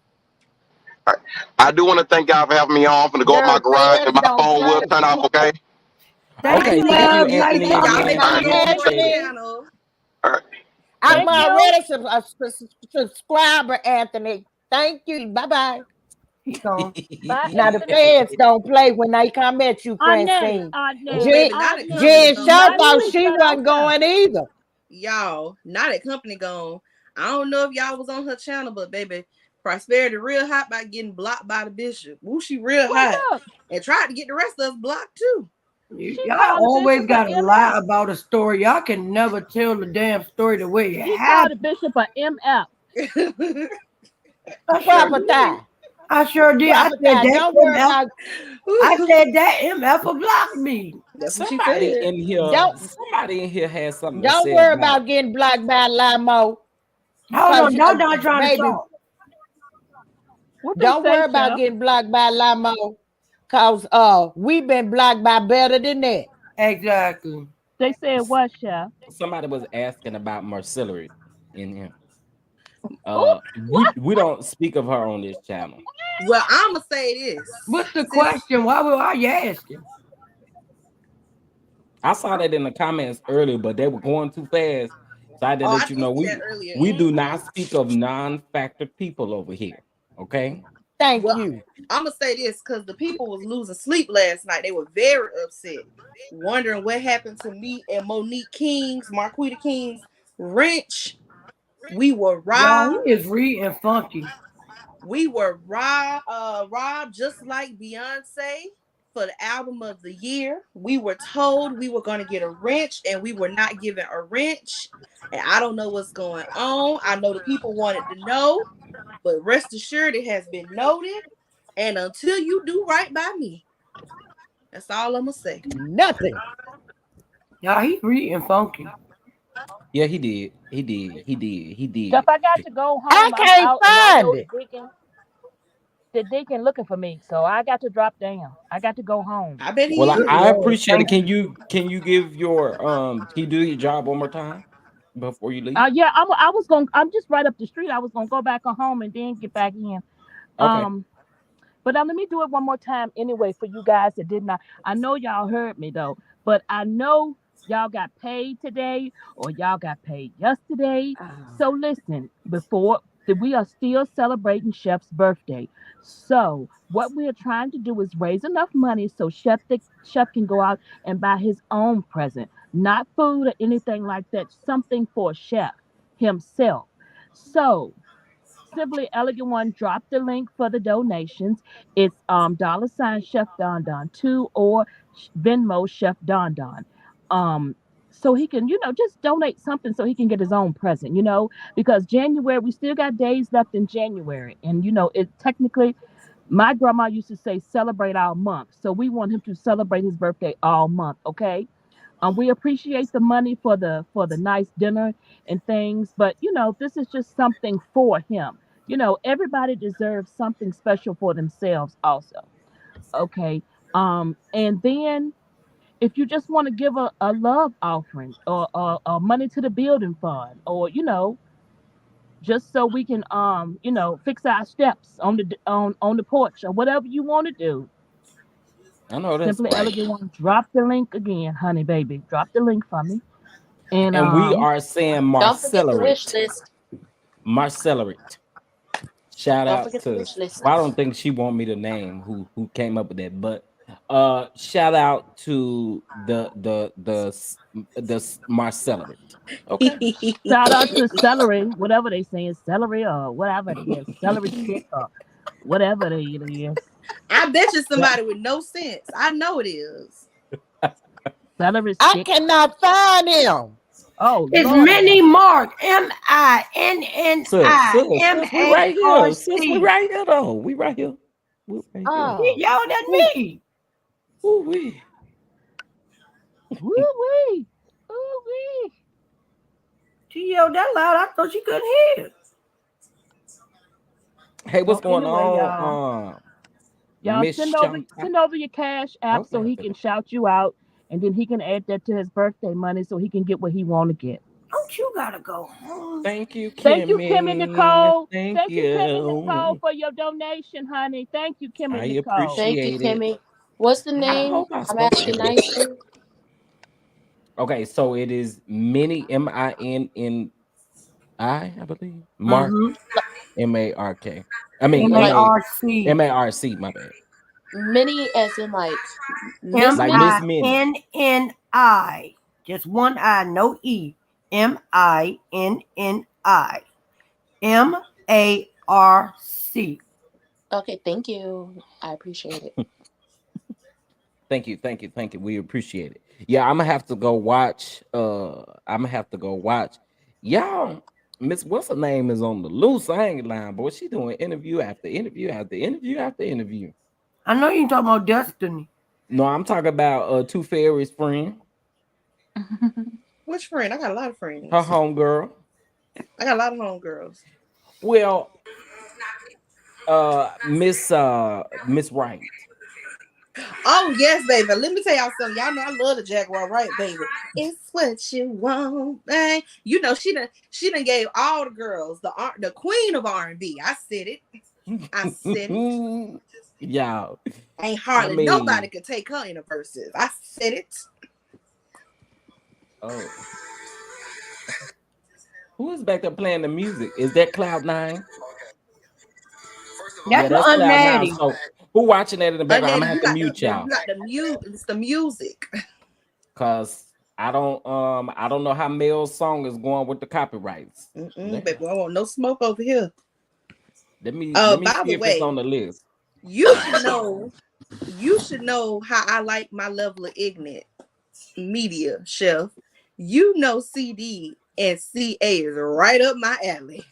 I do want to thank y'all for having me on. I'm gonna go up my garage and my phone will turn off, okay? Okay, thank you, Anthony. Y'all make sure you Appreciate support the it. channel. All right. I'm already a subscriber, Anthony. Thank you. Bye-bye. Now the feds don't play when they come at you, Francine. Jen Shaw thought she wasn't going either. Y'all, now that company gone. I don't know if y'all was on her channel, but baby, Prosperity real hot by getting blocked by the bishop. Woo, she real hot. And tried to get the rest of us blocked too. Y'all always got to lie about a story. Y'all can never tell the damn story the way it She happened. called the bishop a MF. I sure did. I said that. Don't worry about. I said that MF will block me. That's what she Somebody said. in here. Somebody in here has something to say. Don't worry about getting blocked by Limo. Hold on, y'all not trying to talk. Don't worry about getting blocked by Limo, cause we've been blocked by better than that. Exactly. They said what, Chef? Somebody was asking about Marcellary in here. We don't speak of her on this channel. Well, I'ma say this. What's the question? Why are you asking? I saw that in the comments earlier, but they were going too fast. So I didn't let you know we do not speak of non-factor people over here. Okay. Thank you. I'm gonna say this because the people was losing sleep last night. They were very upset, wondering what happened to me and Monique King's, Marquita King's wrench. We were robbed. Y'all, he is reading funky. We were robbed just like Beyonce for the album of the year. We were told we were going to get a wrench and we were not given a wrench. And I don't know what's going on. I know the people wanted to know, but rest assured it has been noted. And until you do right by me, that's all I'm going to say. Nothing. Y'all, he reading funky. Yeah, he did. He did. If I got to go home, I can't find it. The deacon looking for me, so I got to drop down. I got to go home. I bet he. Well, I appreciate it. Can you give your can you do your job one more time before you leave? Yeah, I'm just right up the street. I was gonna go back home and then get back in. Okay. But let me do it one more time anyway for you guys that did not. I know y'all heard me though, but I know y'all got paid today or y'all got paid yesterday. So listen, we are still celebrating Chef's birthday. So what we are trying to do is raise enough money so Chef can go out and buy his own present, not food or anything like that, something for Chef himself. So Simply Elegant One, drop the link for the donations. It's $ Chef Don Don 2 or Venmo Chef Don Don. So he can, just donate something so he can get his own present, because January, we still got days left in January. And, it technically, my grandma used to say celebrate our month. So we want him to celebrate his birthday all month. Okay. We appreciate the money for the nice dinner and things, but this is just something for him. Everybody deserves something special for themselves also. Okay. And then if you just want to give a love offering or money to the building fund, or just so we can fix our steps on the porch or whatever you want to do. I know that's Simply right. Elegant One, drop the link again, honey baby. Drop the link for me. And we are saying Marcellerate. Don't forget the wish list. Marcellerate. Shout Don't out forget to. the wish list. Well, I don't think she want me to name who came up with that, but Shout out to the Marcellary. Okay. Shout out to celery, whatever they saying, celery or whatever it is, celery stick or whatever it is. I bet you somebody with no sense. I know it is. Celery I stick. cannot find him. Oh, It's Lord. Mini Mark. Sis, we right here. Sis, we MINNIMARC. right here though. We right here. We right here. Oh, Y'all, that's me. Ooh, we. Woo-wee. Woo-wee. She yelled that loud. I thought she couldn't hear. Hey, what's Well, going anyway, on? y'all Miss send Shanta? over your cash app so Okay. he can shout you out, and then he can add that to his birthday money so he can get what he want to get. Don't you gotta go home? Thank you, Kimmy. Thank you, Kim and Nicole. Thank you, Kim and Nicole, you. for your donation, honey. Thank you, Kim and I Nicole. Thank you, appreciate it. Kimmy. What's the I name? hope I I'm spoke to asking everybody. nicely. Okay, so it is Minnie MINNI, I believe. Mark MARK. I mean MARC. MARC, my bad. Minnie as in like Miss Like Minnie? Miss Minnie. MINNI. Just one I, no E. MINNI. MARC. Okay, thank you. I appreciate it. Thank you. We appreciate it. Yeah, I'm gonna have to go watch. Y'all, Miss what's her name is on the loose. I ain't lying, boy. She doing interview after interview after interview after interview. I know you talking about Destiny. No, I'm talking about Two Fairies' friend. Which friend? I got a lot of friends. Her homegirl. I got a lot of homegirls. Well, Miss Wright. Oh yes, baby. Let me tell y'all something. Y'all know I love the Jaguar, right, baby? It's what you want, babe. You know she done gave all the girls the queen of R&B. I said it. Y'all. Ain't hardly nobody could take her in the verses. I said it. Oh. Who is back there playing the music? Is that Cloud9? That's Cloud9. So who watching that in the background? I'm gonna have to mute y'all. You got the mute. It's the music. Cause I don't know how Mel's song is going with the copyrights. Baby, I want no smoke over here. Let me by see the if way, it's on the list. You should know how I like my level of ignorant media, chef. You know CD and CA is right up my alley.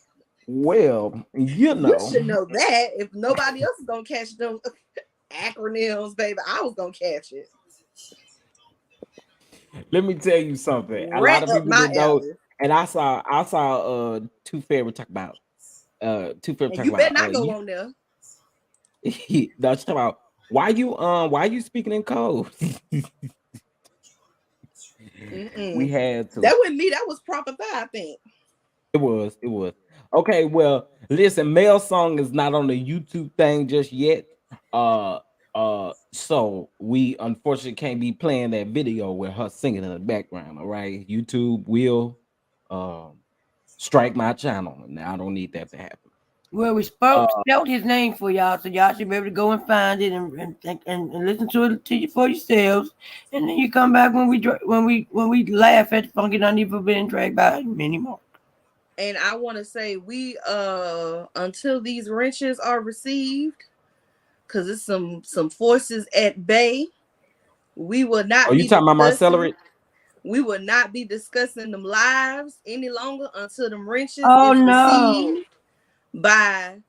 Well, you should know that. If nobody else is gonna catch those acronyms, baby, I was gonna catch it. Let me tell you something. A lot of people didn't know, and I saw Two Fairy talk about Two Fairy talk you about. You better not go on there. That's talking about why you speaking in code. We had to. That wasn't me. That was proper thigh, I think. It was. Okay, well, listen, Mel's song is not on the YouTube thing just yet. So we unfortunately can't be playing that video with her singing in the background. All right, YouTube will strike my channel, and I don't need that to happen. Well, we spelled his name for y'all, so y'all should be able to go and find it and listen to it for yourselves. And then you come back when we laugh at the Funky Not Even Being Dragged by Mini Mark. And I want to say we until these wrenches are received, because it's some forces at bay, we will not. Are you talking about Marcellary? We will not be discussing them lives any longer until them wrenches is received by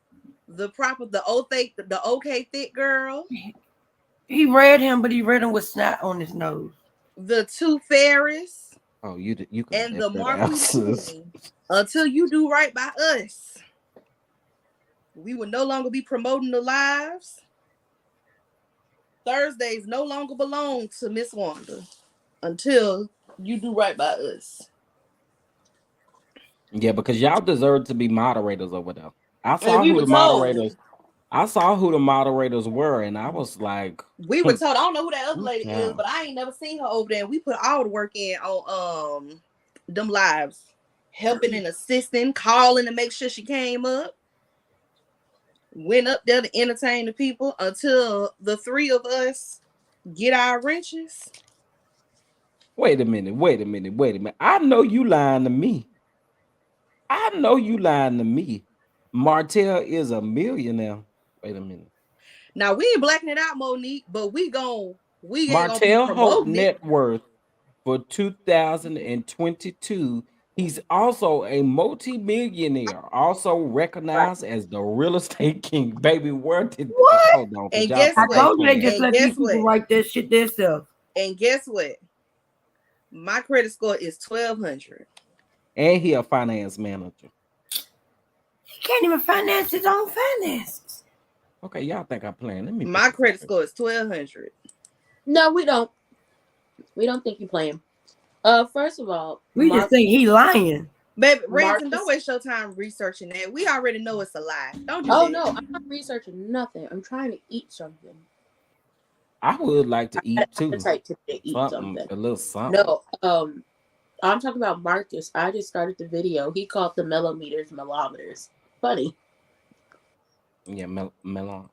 the OK Thick girl. He read him, but he read him with snot on his nose. The Two Fairies. Oh, you and the Marquis. Until you do right by us, we will no longer be promoting the lives. Thursdays no longer belong to Miss Wanda until you do right by us. Yeah, because y'all deserve to be moderators over there. I saw who the moderators were, and I was like, we were told. I don't know who that other lady is, but I ain't never seen her over there. And we put all the work in on them lives, helping and assisting, calling to make sure she came up. Went up there to entertain the people until the three of us get our wrenches. Wait a minute. I know you lying to me. Martell is a millionaire. Wait a minute. Now we ain't blacking it out, Monique, but we ain't gonna be Martell Hope promoting net it. worth for 2022. He's also a multi-millionaire, also recognized as the real estate king. Baby, where did what? Hold on, and guess I what? told you they just let these people write this shit themselves. And guess what? My credit score is 1200. And he a finance manager. He can't even finance his own finances. Okay, y'all think I'm playing. Let me. My credit score is 1200. No, we don't. We don't think you're playing. First of all, we just think he lying. Baby, Ransom, don't waste your time researching that. We already know it's a lie. Don't do that. No, I'm not researching nothing. I'm trying to eat something. I would like to eat too. To eat something. A little something. No, I'm talking about Marcus. I just started the video. He called the millimeters millimeters. Funny. Yeah, millimeters.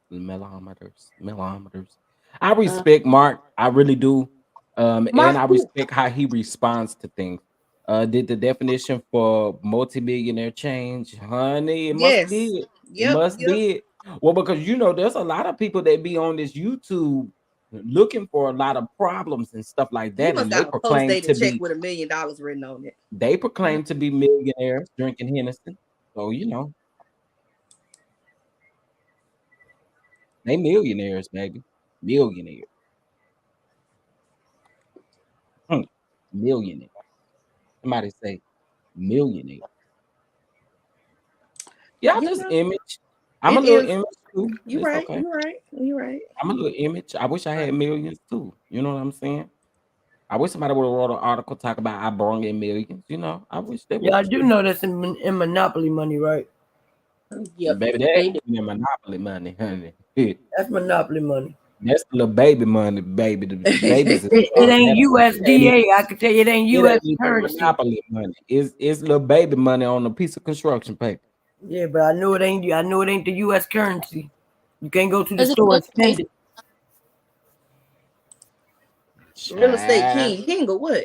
I respect Mark. I really do. And I respect how he responds to things. Did the definition for multi-millionaire change, honey? It must be it. It must be it. Well, because there's a lot of people that be on this YouTube looking for a lot of problems and stuff like that, and they proclaim to be with $1 million written on it. They proclaim to be millionaires drinking Hennessy, so they millionaires, baby, millionaires. Millionaire. Somebody say millionaire. Yeah, just image. I'm a little image too. You're right. Okay. You're right. I'm a little image. I wish I had millions too. You know what I'm saying? I wish somebody would have wrote an article talk about I brought in millions. I wish they would. Yeah, I do know that's in Monopoly money, right? Yeah, baby, that ain't in Monopoly money, honey. That's Monopoly money. That's the little baby money, baby. The babies. it ain't USDA. I can tell you it ain't US currency. Monopoly money. It's little baby money on a piece of construction paper. Yeah, but I know it ain't. I know it ain't the US currency. You can't go to the store and spend it. Real estate king of what?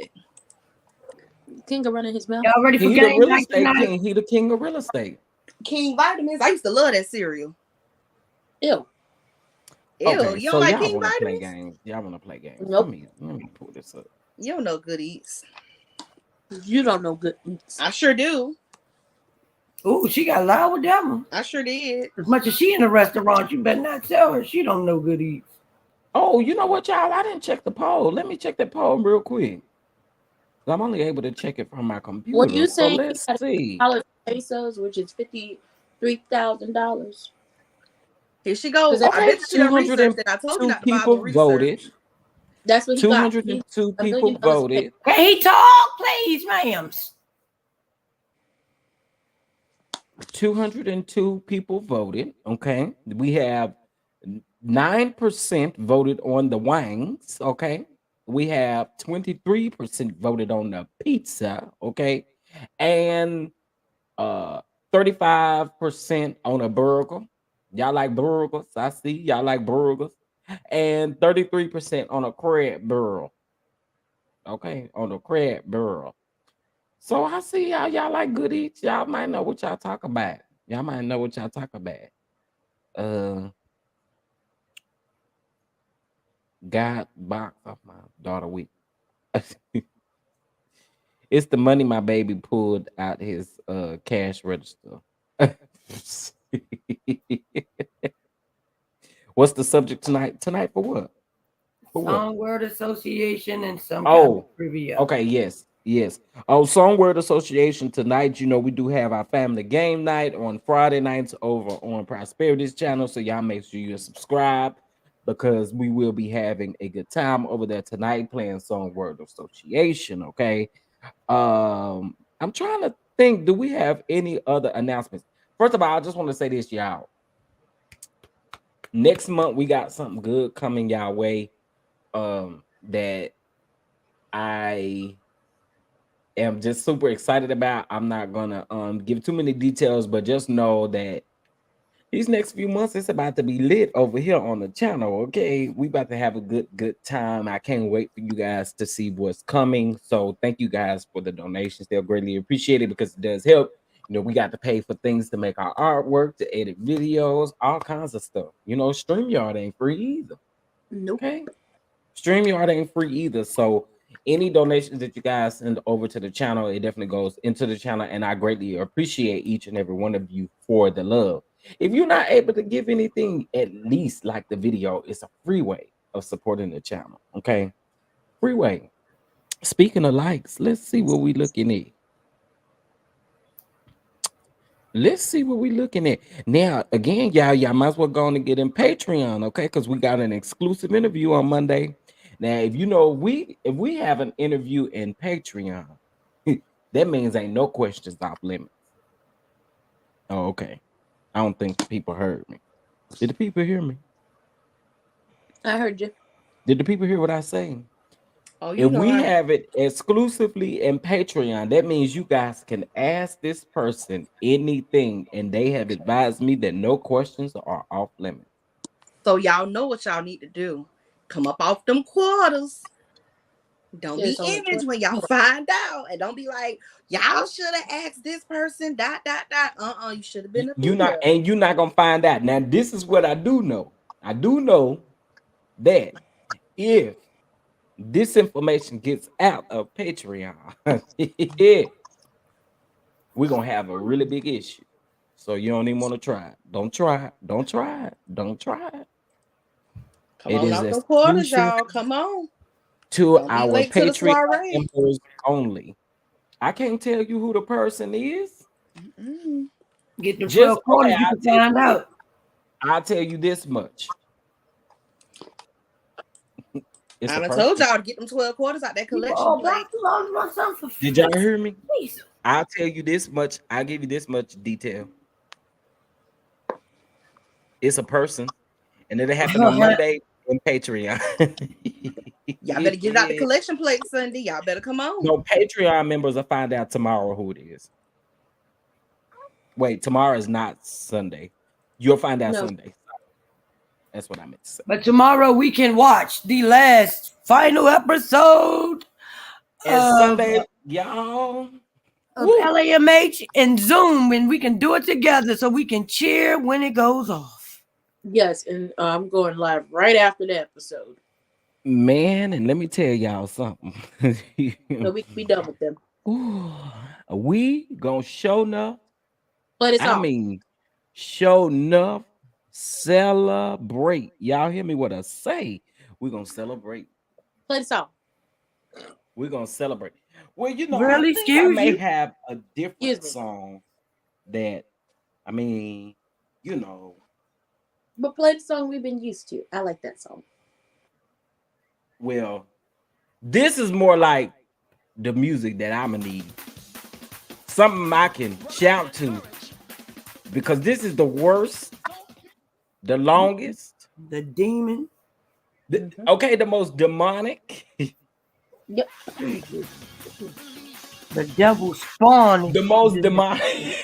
King of running his mouth. Y'all ready for He game the real night estate tonight? king. He the king of real estate. King Vitamins. I used to love that cereal. Ew. Okay, you don't like King Vitamins? Play games? Y'all want to play games? Nope. Let me pull this up. You don't know Good Eats. You don't know Good Eats. I sure do. Ooh, she got loud with that one. I sure did. As much as she in the restaurant, you better not tell her she don't know Good Eats. Oh, you know what, y'all? I didn't check the poll. Let me check the poll real quick. I'm only able to check it from my computer. What you saying? So let's see. Pesos, which is $53,000. Here she goes. Okay, 202 people voted. That's what he 202 people voted. Can he talk, please, ma'am? 202 people voted. Okay, we have 9% voted on the wings. Okay, we have 23% voted on the pizza. Okay, and 35% on a burger. Y'all like burgers? I see y'all like burgers. And 33% on a crab burger. Okay, on a crab burger. So I see y'all like Good Eats. Y'all might know what y'all talk about. God box off my daughter week. It's the money my baby pulled out his cash register. What's the subject tonight? Tonight for what? Song Word Association and some kind of trivia. Okay, yes. Oh, Song Word Association tonight. We do have our family game night on Friday nights over on Prosperity's channel. So y'all make sure you subscribe because we will be having a good time over there tonight playing Song Word Association. Okay. I'm trying to think. Do we have any other announcements? First of all, I just want to say this, y'all. Next month we got something good coming y'all way. That I am just super excited about. I'm not gonna give too many details, but just know that These next few months, it's about to be lit over here on the channel. Okay, we about to have a good time. I can't wait for you guys to see what's coming. So thank you guys for the donations. They'll greatly appreciate it because it does help. You know, we got to pay for things to make our artwork, to edit videos, all kinds of stuff. You know, StreamYard ain't free either. Nope. Okay, StreamYard ain't free either. So any donations that you guys send over to the channel, it definitely goes into the channel, and I greatly appreciate each and every one of you for the love. If you're not able to give anything, at least like the video. It's a free way of supporting the channel. Okay, free way. Speaking of likes, let's see what we looking at. Let's see what we're looking at. Now, again, y'all might as well go on and get in Patreon, okay? Because we got an exclusive interview on Monday. Now, if you know, if we have an interview in Patreon, that means ain't no questions off limits. Oh, okay. I don't think the people heard me. Did the people hear me? I heard you. Did the people hear what I say? Oh, if we have it exclusively in Patreon, that means you guys can ask this person anything, and they have advised me that no questions are off limits. So y'all know what y'all need to do. Come up off them quarters. Don't be image when y'all find out, and don't be like, y'all should have asked this person. ... You should have been. You're not gonna find out. Now, this is what I do know. I do know that if this information gets out of Patreon, we're gonna have a really big issue. So you don't even want to try it. Don't try it. Don't try it. Don't try it. Come on off the quarters, y'all. Come on. To our Patreon members only. I can't tell you who the person is. Get the 12 quarters, you can find out. I'll tell you this much. I told y'all to get them 12 quarters out that collection. Did y'all hear me? I'll tell you this much. I'll give you this much detail. It's a person, and it'll happen on Monday on Patreon. Y'all better get it out the collection plate Sunday. Y'all better come on. No, Patreon members will find out tomorrow who it is. Wait, tomorrow is not Sunday. You'll find out Sunday. That's what I meant to say. But tomorrow we can watch the last final episode. And Sunday, y'all. Of LAMH and Zoom, and we can do it together so we can cheer when it goes off. Yes, and I'm going live right after the episode. Man, and let me tell y'all something. So we can be done with them. Ooh, we gonna show enough. But it's show enough. Celebrate. Y'all hear me what I say? We're gonna celebrate. Play the song. We're gonna celebrate. Well, you know, really? I may have a different song that, I mean, you know. But play the song we've been used to. I like that song. Well, this is more like the music that I'm gonna need. Something I can shout to. Because this is the worst, the longest, the demon. Okay, the most demonic. Yep. The devil spawned. The most demonic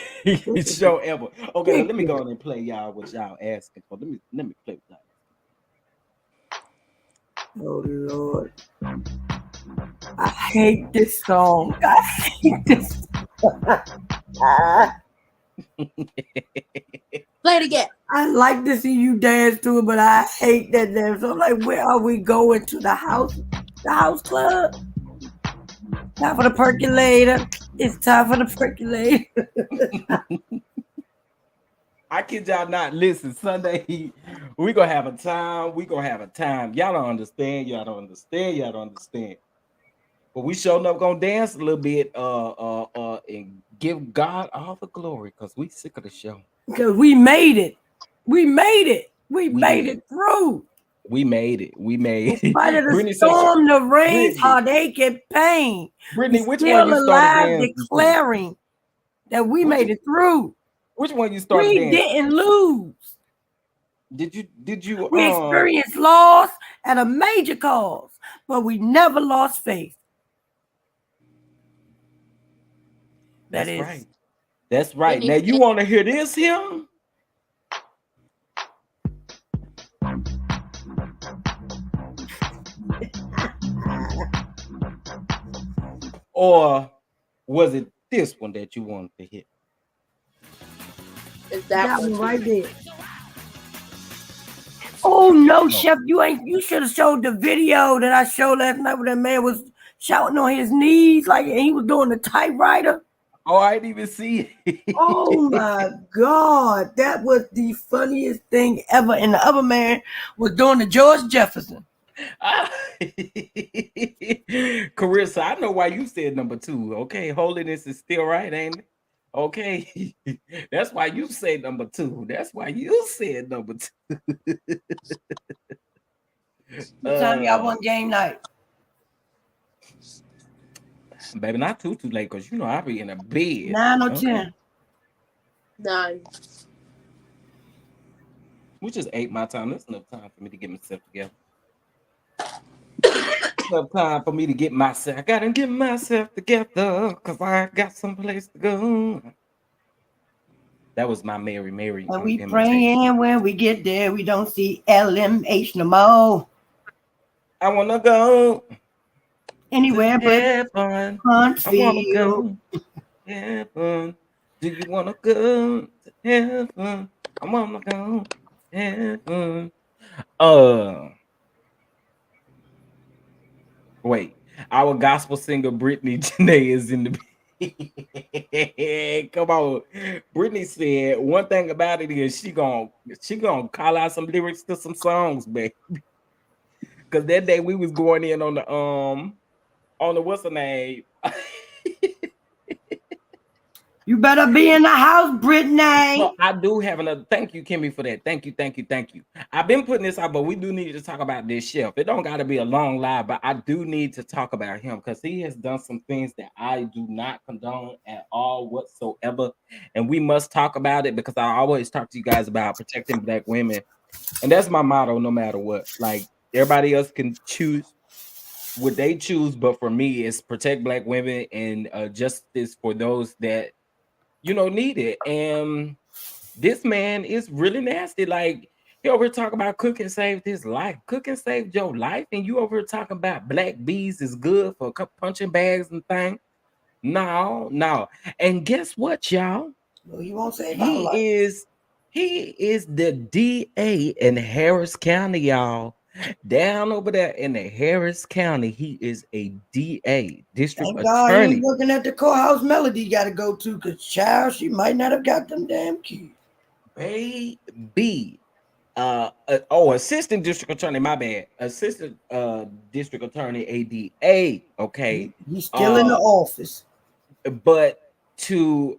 show ever. Okay, let me go on and play y'all what y'all asking for. Let me play with that. Oh Lord. I hate this song. I hate this. Play it again. I like to see you dance to it, but I hate that dance. So I'm like, where are we going to the house? The house club? Time for the percolator. It's time for the percolator. I kid y'all not. Listen, Sunday, we gonna have a time. We gonna have a time. Y'all don't understand. Y'all don't understand. Y'all don't understand. But we sure enough gonna dance a little bit and give God all the glory because we sick of the show. Because we made it. We made it. We made it through. We made it. We made it. In spite of the storm, the rain, heartache, and pain. Brittany, which one you started dancing? Declaring that we made it through. Which one you started dancing? We didn't lose. Did you? We experienced loss at a major cause, but we never lost faith. That's right. That's right. Now you want to hear this, him? or was it this one that you wanted to hit? It's that one right there. Oh no, Chef, you should have showed the video that I showed last night where that man was shouting on his knees like he was doing the typewriter. Oh, I didn't even see it. Oh my God, that was the funniest thing ever. And the other man was doing the George Jefferson. Carissa, I know why you said number 2. Okay, holiness is still right, ain't it? Okay, that's why you said number 2. That's why you said number 2. What time y'all want game night? Baby, not too late, because you know I be in a bed. 9 or 10? 9. Which is 8 my time. That's enough time for me to get myself together. Enough time for me to get myself. I gotta get myself together because I got someplace to go. That was my Mary. And we praying when we get there. We don't see LMH no more. I wanna go anywhere but heaven. Huntsville. I wanna go heaven. Do you wanna go to heaven? I wanna go heaven. Wait, our gospel singer Brittany Janae is in the come on. Brittany said one thing about it is she gonna call out some lyrics to some songs, baby. Cause that day we was going in on the what's the name? You better be in the house, Brittany. So I do have another. Thank you, Kimmy, for that. Thank you. I've been putting this out, but we do need to talk about this chef. It don't got to be a long live, but I do need to talk about him because he has done some things that I do not condone at all whatsoever, and we must talk about it because I always talk to you guys about protecting Black women, and that's my motto, no matter what. Like everybody else can choose what they choose, but for me, it's protect Black women and justice for those that need it. And this man is really nasty. Like he over here talking about cooking saved his life. Cooking saved your life, and you over here talking about black bees is good for punching bags and things. No. And guess what, y'all? Well, you won't say he is the DA in Harris County, y'all. Down over there in the Harris County, he is a DA, district Thank God attorney. he ain't working at the courthouse Melody got to go to, because child, she might not have got them damn keys. Baby. Assistant district attorney, my bad. Assistant district attorney, ADA. Okay. He's still in the office. But to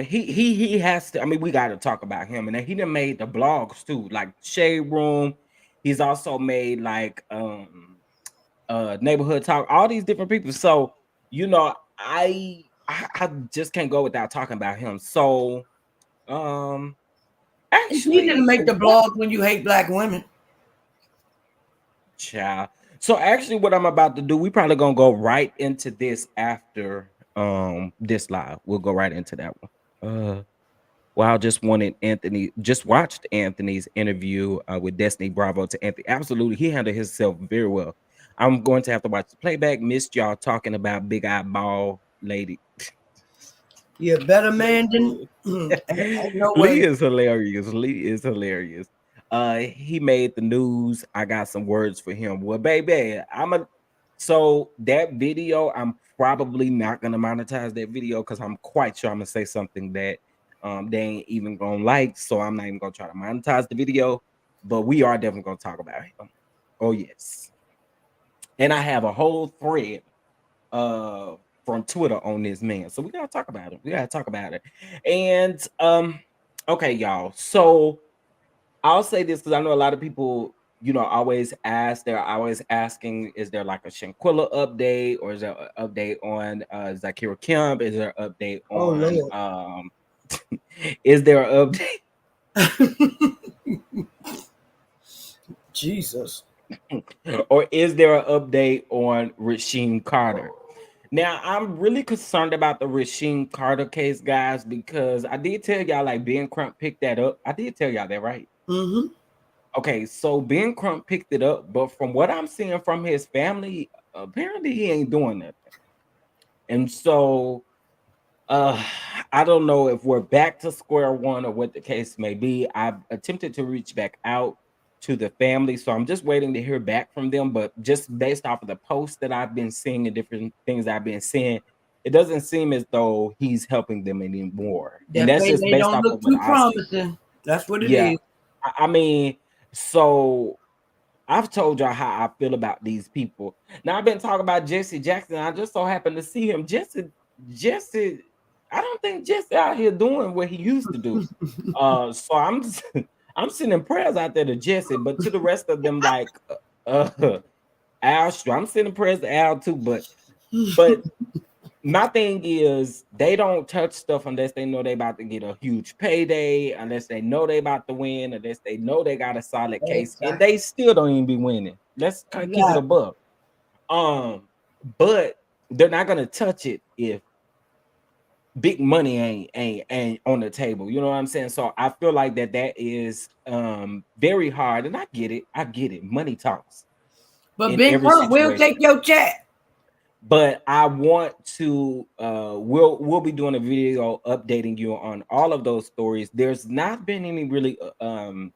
he has to, I mean, we got to talk about him. And then he done made the blogs too, like Shade Room. He's also made like Neighborhood Talk, all these different people. So, I just can't go without talking about him. So actually, you didn't make the blog when you hate Black women. Child. So actually what I'm about to do, we probably gonna go right into this after this live. We'll go right into that one. Well, I just watched Anthony's interview with Destiny. Bravo to Anthony. Absolutely, he handled himself very well. I'm going to have to watch the playback. Missed y'all talking about big eyeball lady. You're a better man than no way. Lee is hilarious. He made the news. I got some words for him. Well, baby, so that video, I'm probably not gonna monetize that video because I'm quite sure I'm gonna say something that they ain't even gonna like. So I'm not even gonna try to monetize the video, but we are definitely gonna talk about him. Oh yes. And I have a whole thread from Twitter on this man. So we gotta talk about it. And okay, y'all. So I'll say this because I know a lot of people, always ask, they're always asking, is there like a Shanquilla update, or is there an update on Zakira Kemp? Is there an update on is there an update? Jesus. Or is there an update on Rasheem Carter? Now, I'm really concerned about the Rasheem Carter case, guys, because I did tell y'all, like, Ben Crump picked that up. I did tell y'all that, right? Mm-hmm. Okay, so Ben Crump picked it up, but from what I'm seeing from his family, apparently he ain't doing nothing. And so I don't know if we're back to square one or what the case may be. I've attempted to reach back out to the family, so I'm just waiting to hear back from them. But just based off of the posts that I've been seeing and different things I've been seeing, it doesn't seem as though he's helping them anymore. And that's just They based don't off look of what too I see. promising. That's what it Yeah. is. I mean, so I've told y'all how I feel about these people. Now I've been talking about Jesse Jackson. I just so happened to see him. Jesse, I don't think Jesse out here doing what he used to do. So I'm sending prayers out there to Jesse, but to the rest of them, like Al, I'm sending prayers to Al too. But my thing is they don't touch stuff unless they know they about to get a huge payday, unless they know they about to win, unless they know they got a solid case, and they still don't even be winning. Let's keep it above. But they're not gonna touch it if big money ain't on the table. You know what I'm saying? So I feel like that is very hard, and I get it. Money talks. But Big Pump will take your chat. But I want to we'll be doing a video updating you on all of those stories. There's not been any really firm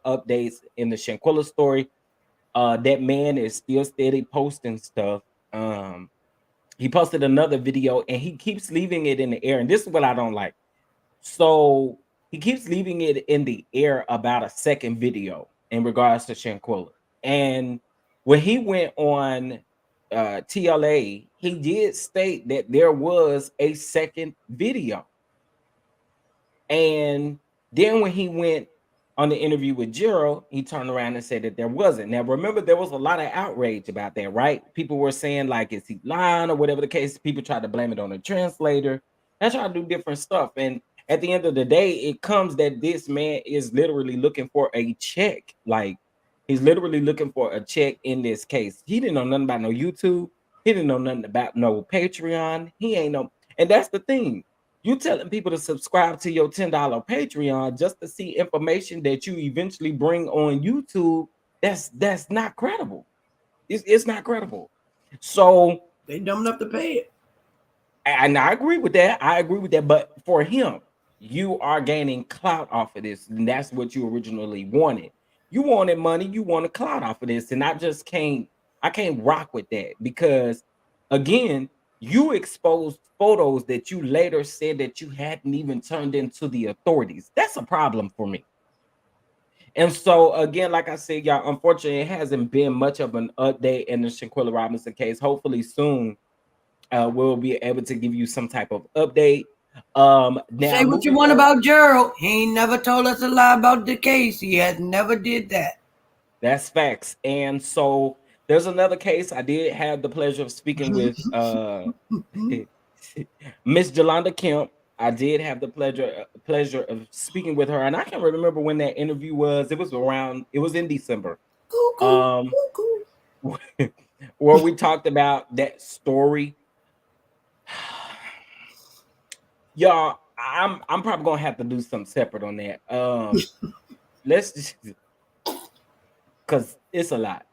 updates in the Shanquella story. That man is still steady posting stuff. He posted another video and he keeps leaving it in the air, and this is what I don't like. So he keeps leaving it in the air about a second video in regards to Shanquella. And when he went on TLA, he did state that there was a second video. And then when he went on the interview with Gerald, he turned around and said that there wasn't. Now, remember, there was a lot of outrage about that, right? People were saying, like, is he lying or whatever the case? People tried to blame it on the translator. They tried to do different stuff. And at the end of the day, it comes that this man is literally looking for a check. Like, he's literally looking for a check in this case. He didn't know nothing about no YouTube. He didn't know nothing about no Patreon. He ain't no, and that's the thing. You telling people to subscribe to your $10 Patreon just to see information that you eventually bring on YouTube. That's not credible. It's not credible. So they dumb enough to pay it. And I agree with that. But for him, you are gaining clout off of this, and that's what you originally wanted. You wanted money, you wanted clout off of this, and I can't rock with that because, again, you exposed photos that you later said that you hadn't even turned into the authorities. That's a problem for me. And so, again, like I said, y'all, unfortunately, it hasn't been much of an update in the Shanquella Robinson case. Hopefully soon, we'll be able to give you some type of update. Now say what you want about Gerald. He ain't never told us a lie about the case. He has never did that. That's facts. And so there's another case. I did have the pleasure of speaking with Miss Jolanda Kemp. I did have the pleasure of speaking with her, and I can't remember when that interview was. It was in December. Where we talked about that story. Y'all, I'm probably gonna have to do something separate on that. Let's just, because it's a lot.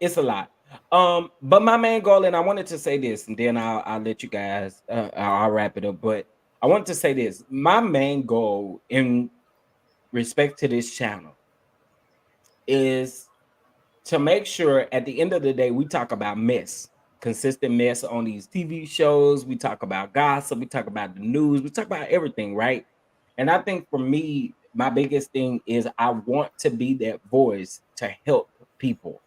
But my main goal, and I wanted to say this, and then I'll let you guys. I'll wrap it up. But I wanted to say this: my main goal in respect to this channel is to make sure at the end of the day we talk about mess. Consistent mess on these TV shows. We talk about gossip. We talk about the news. We talk about everything, right? And I think for me, my biggest thing is I want to be that voice to help people.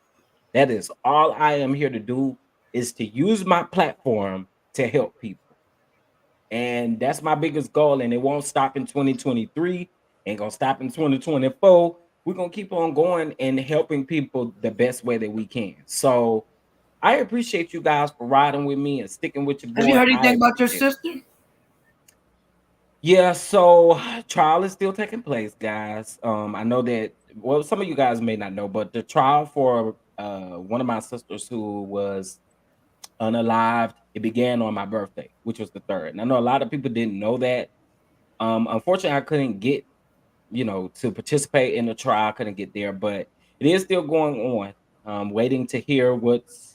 That is all I am here to do, is to use my platform to help people. And that's my biggest goal. And it won't stop in 2023. Ain't gonna stop in 2024. We're gonna keep on going and helping people the best way that we can. So I appreciate you guys for riding with me and sticking with your boy. Have you heard anything about your sister? Yeah, so trial is still taking place, guys. I know that, well, some of you guys may not know, but the trial for one of my sisters who was unalived, it began on my birthday, which was the 3rd. And I know a lot of people didn't know that. Unfortunately, I couldn't get, to participate in the trial. I couldn't get there, but it is still going on. Waiting to hear what's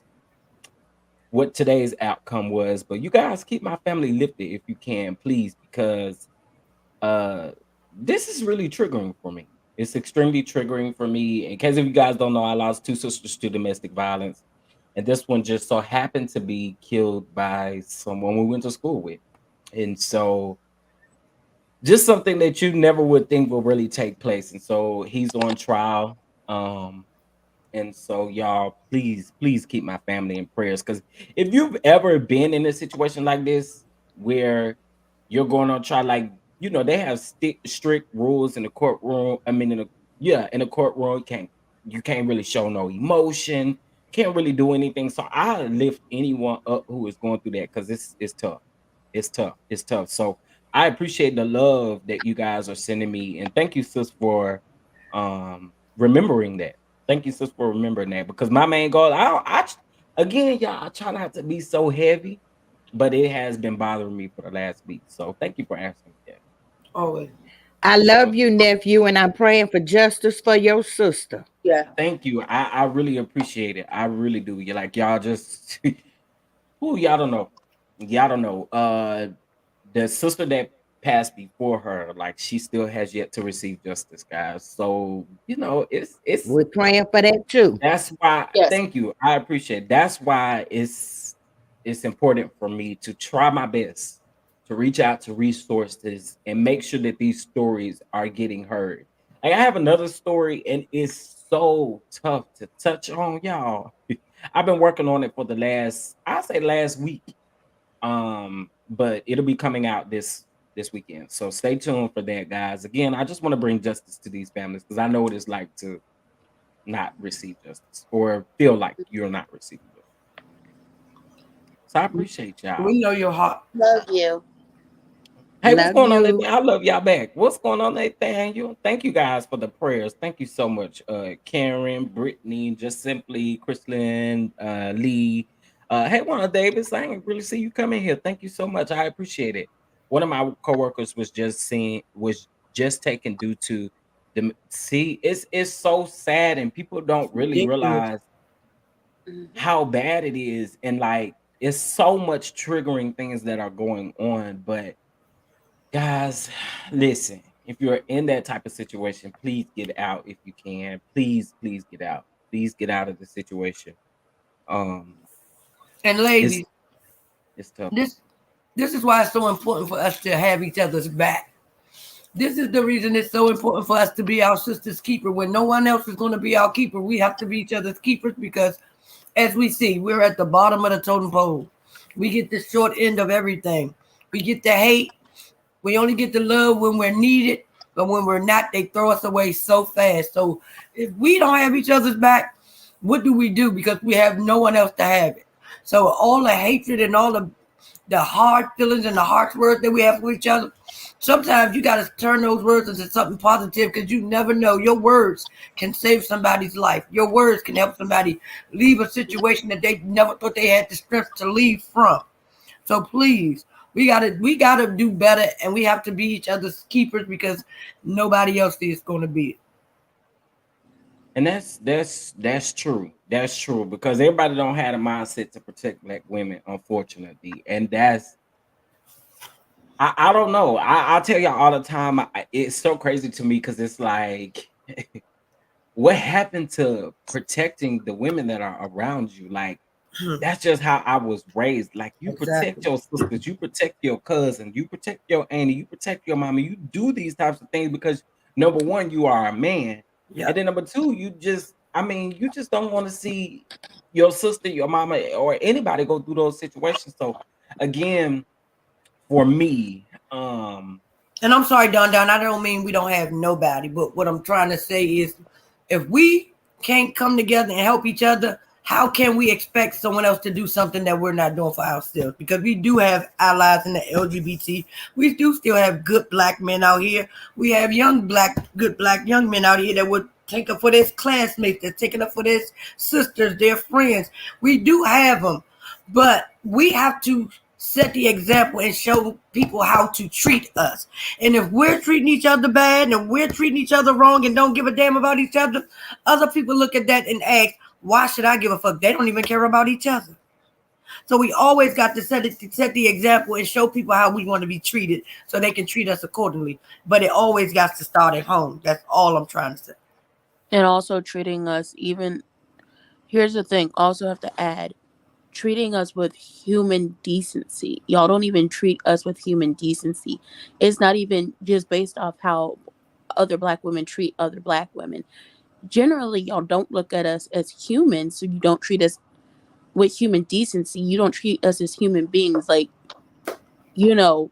what today's outcome was. But you guys keep my family lifted if you can, please, because this is really triggering for me. It's extremely triggering for me. In case if you guys don't know, I lost 2 sisters to domestic violence, and this one just so happened to be killed by someone we went to school with. And so just something that you never would think will really take place. And so he's on trial. And so y'all, please keep my family in prayers. Because if you've ever been in a situation like this where you're going on trial, like, you know, they have strict rules in the courtroom. I mean, in the courtroom, you can't really show no emotion, can't really do anything. So I lift anyone up who is going through that, because it's tough. It's tough. It's tough. So I appreciate the love that you guys are sending me. And thank you, sis, for remembering that. Thank you, sis, for remembering that, because my main goal, again, y'all, I try not to be so heavy, but it has been bothering me for the last week. So thank you for asking me that. Always. I love you, nephew, and I'm praying for justice for your sister. Yeah. Thank you. I really appreciate it. I really do. You're like, y'all just y'all don't know. Y'all don't know. The sister that passed before her, like, she still has yet to receive justice, guys. So, you know, it's we're praying for that too. That's why. Yes. Thank you. I appreciate it. That's why it's important for me to try my best to reach out to resources and make sure that these stories are getting heard. Like, I have another story, and it's so tough to touch on, y'all. I've been working on it for the last week. But it'll be coming out this weekend. So stay tuned for that, guys. Again, I just want to bring justice to these families, because I know what it's like to not receive justice or feel like you're not receiving it. So I appreciate y'all. We know your heart. Love you. Hey, what's going on, Nathan? I love y'all back. What's going on, Nathaniel? Thank you guys for the prayers. Thank you so much. Karen, Brittany, Just Simply, Chrislyn, Lee. Hey, Juana Davis, I didn't really see you come in here. Thank you so much. I appreciate it. One of my coworkers was just taken due to it's so sad, and people don't really realize how bad it is, and like, it's so much triggering things that are going on. But guys, listen, if you're in that type of situation, please get out if you can. Please get out. Please get out of the situation. And ladies, it's tough. This is why it's so important for us to have each other's back. This is the reason it's so important for us to be our sister's keeper. When no one else is going to be our keeper, we have to be each other's keepers, because as we see, we're at the bottom of the totem pole. We get the short end of everything. We get the hate. We only get the love when we're needed, but when we're not, they throw us away so fast. So if we don't have each other's back, what do we do? Because we have no one else to have it. So all the hatred and all the hard feelings and the harsh words that we have for each other, sometimes you got to turn those words into something positive, because you never know. Your words can save somebody's life. Your words can help somebody leave a situation that they never thought they had the strength to leave from. So please, we gotta do better, and we have to be each other's keepers, because nobody else is going to be it. And that's true. That's true, because everybody don't have a mindset to protect Black women, unfortunately. And I don't know. I tell y'all all the time, it's so crazy to me, because it's like, what happened to protecting the women that are around you? Like, that's just how I was raised. Like, you protect your sisters, you protect your cousin, you protect your auntie, you protect your mama. You do these types of things because, number one, you are a man. Yeah. And then number two, you just don't want to see your sister, your mama, or anybody go through those situations. So again, for me, and I'm sorry, Don, I don't mean we don't have nobody, but what I'm trying to say is, if we can't come together and help each other, how can we expect someone else to do something that we're not doing for ourselves? Because we do have allies in the LGBT. We do still have good Black men out here. We have good black young men out here that would take up for their classmates, they're taking up for their sisters, their friends. We do have them, but we have to set the example and show people how to treat us. And if we're treating each other bad and we're treating each other wrong and don't give a damn about each other, other people look at that and ask, why should I give a fuck? They don't even care about each other. So we always got to set the example and show people how we want to be treated so they can treat us accordingly. But it always got to start at home. That's all I'm trying to say. And also treating us even, here's the thing, also have to add, treating us with human decency. Y'all don't even treat us with human decency. It's not even just based off how other black women treat other black women. Generally, y'all don't look at us as humans, so you don't treat us with human decency. You don't treat us as human beings, like, you know,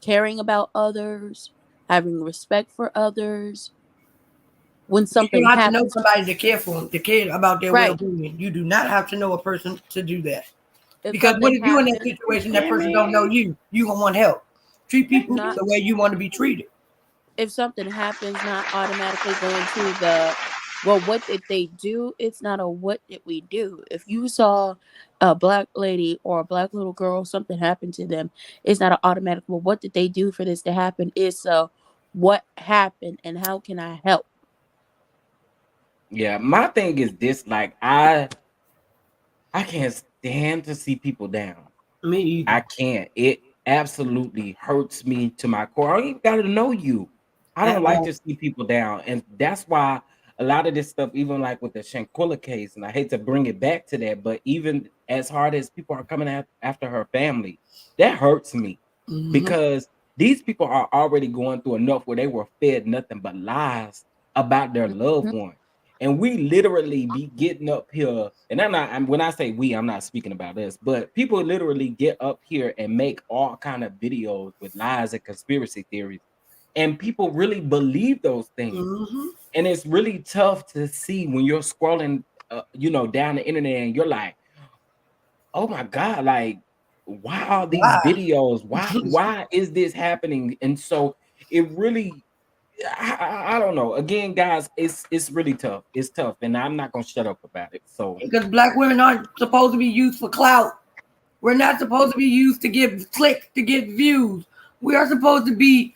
caring about others, having respect for others. When something you don't have to know happens, somebody to care for them, to care about their right? well-being. You do not have to know a person to do that. If Because what something if you in that happens, situation, that person don't know you? You gonna want help. Treat people not the way you want to be treated. if something happens, not automatically going to the, well, what did they do? It's not a what did we do. If you saw a black lady or a black little girl, something happened to them, it's not an automatic, well, what did they do for this to happen? It's what happened and how can I help? Yeah, my thing is this: like, I can't stand to see people down. Me either. I can't. It absolutely hurts me to my core. I don't even got to know you. I don't like to see people down, and that's why a lot of this stuff, even like with the Shanquilla case, and I hate to bring it back to that, but even as hard as people are coming after her family, that hurts me because these people are already going through enough where they were fed nothing but lies about their loved one. And we literally be getting up here, and when I say we, I'm not speaking about us, but people literally get up here and make all kind of videos with lies and conspiracy theories, and people really believe those things. And it's really tough to see when you're scrolling, down the internet, and you're like, oh my God, like, why are these videos? Why is this happening? And so it really, I don't know. Again, guys, it's really tough. It's tough, and I'm not gonna shut up about it. So Because black women aren't supposed to be used for clout. We're not supposed to be used to get clicks, to get views. We are supposed to be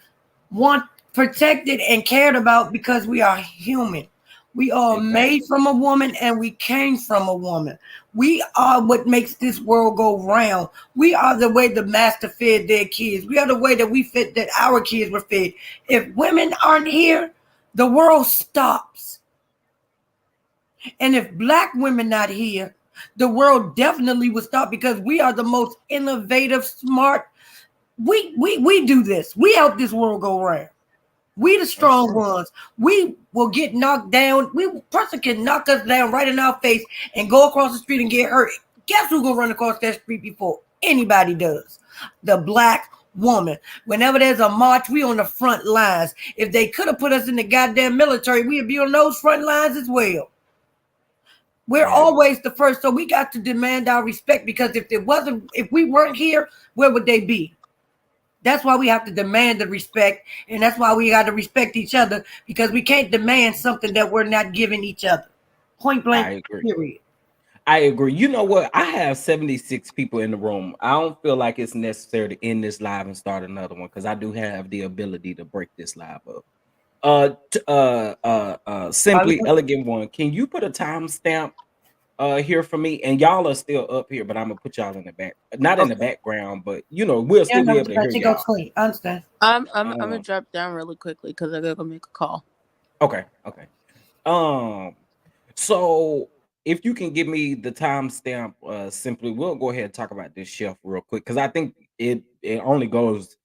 protected and cared about because we are human. We are made from a woman and we came from a woman. We are what makes this world go round. We are the way the master fed their kids. We are the way that we fed, that our kids were fed. If women aren't here, the world stops. And if black women not here, the world definitely would stop because we are the most innovative, smart. We do this. We help this world go round. We the strong ones. We will get knocked down. Person can knock us down right in our face and go across the street and get hurt. Guess who's gonna run across that street before anybody does? The black woman. Whenever there's a march, we on the front lines. If they could have put us in the goddamn military, we'd be on those front lines as well. We're always the first, so we got to demand our respect because if we weren't here, where would they be? That's why we have to demand the respect, and that's why we got to respect each other because we can't demand something that we're not giving each other. Point blank, I agree. period. I agree. You know what? I have 76 people in the room. I don't feel like it's necessary to end this live and start another one because I do have the ability to break this live up. Simply Elegant One. Can you put a timestamp here for me? And y'all are still up here, but I'm gonna put y'all in the back, not in the background, but we'll still be able to hear y'all. I understand. I'm gonna drop down really quickly because I gotta go make a call. Okay. So if you can give me the timestamp, simply, we'll go ahead and talk about this chef real quick because I think it only goes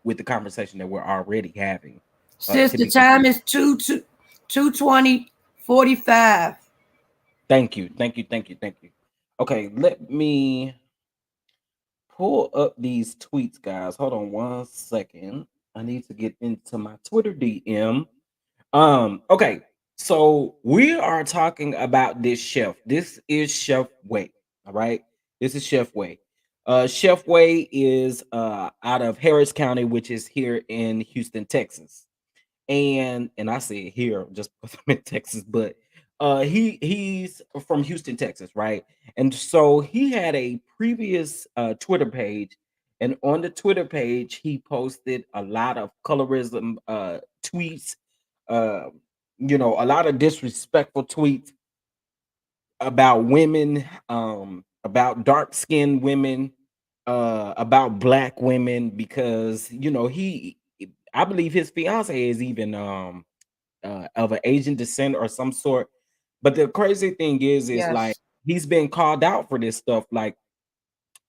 with the conversation that we're already having. Sis, the time is 2:20:45. Thank you. Okay, let me pull up these tweets, guys. Hold on 1 second. I need to get into my Twitter DM. Okay, so we are talking about this chef. This is Chef Way. All right, this is Chef Way. Chef Way is out of Harris County, which is here in Houston, Texas. And I say here just because I'm in Texas, but he's from Houston, Texas, right? And so he had a previous Twitter page, and on the Twitter page he posted a lot of colorism tweets, a lot of disrespectful tweets about women, about dark-skinned women, about black women, because I believe his fiance is even of an Asian descent or some sort. But the crazy thing is like Yes. he's been called out for this stuff. Like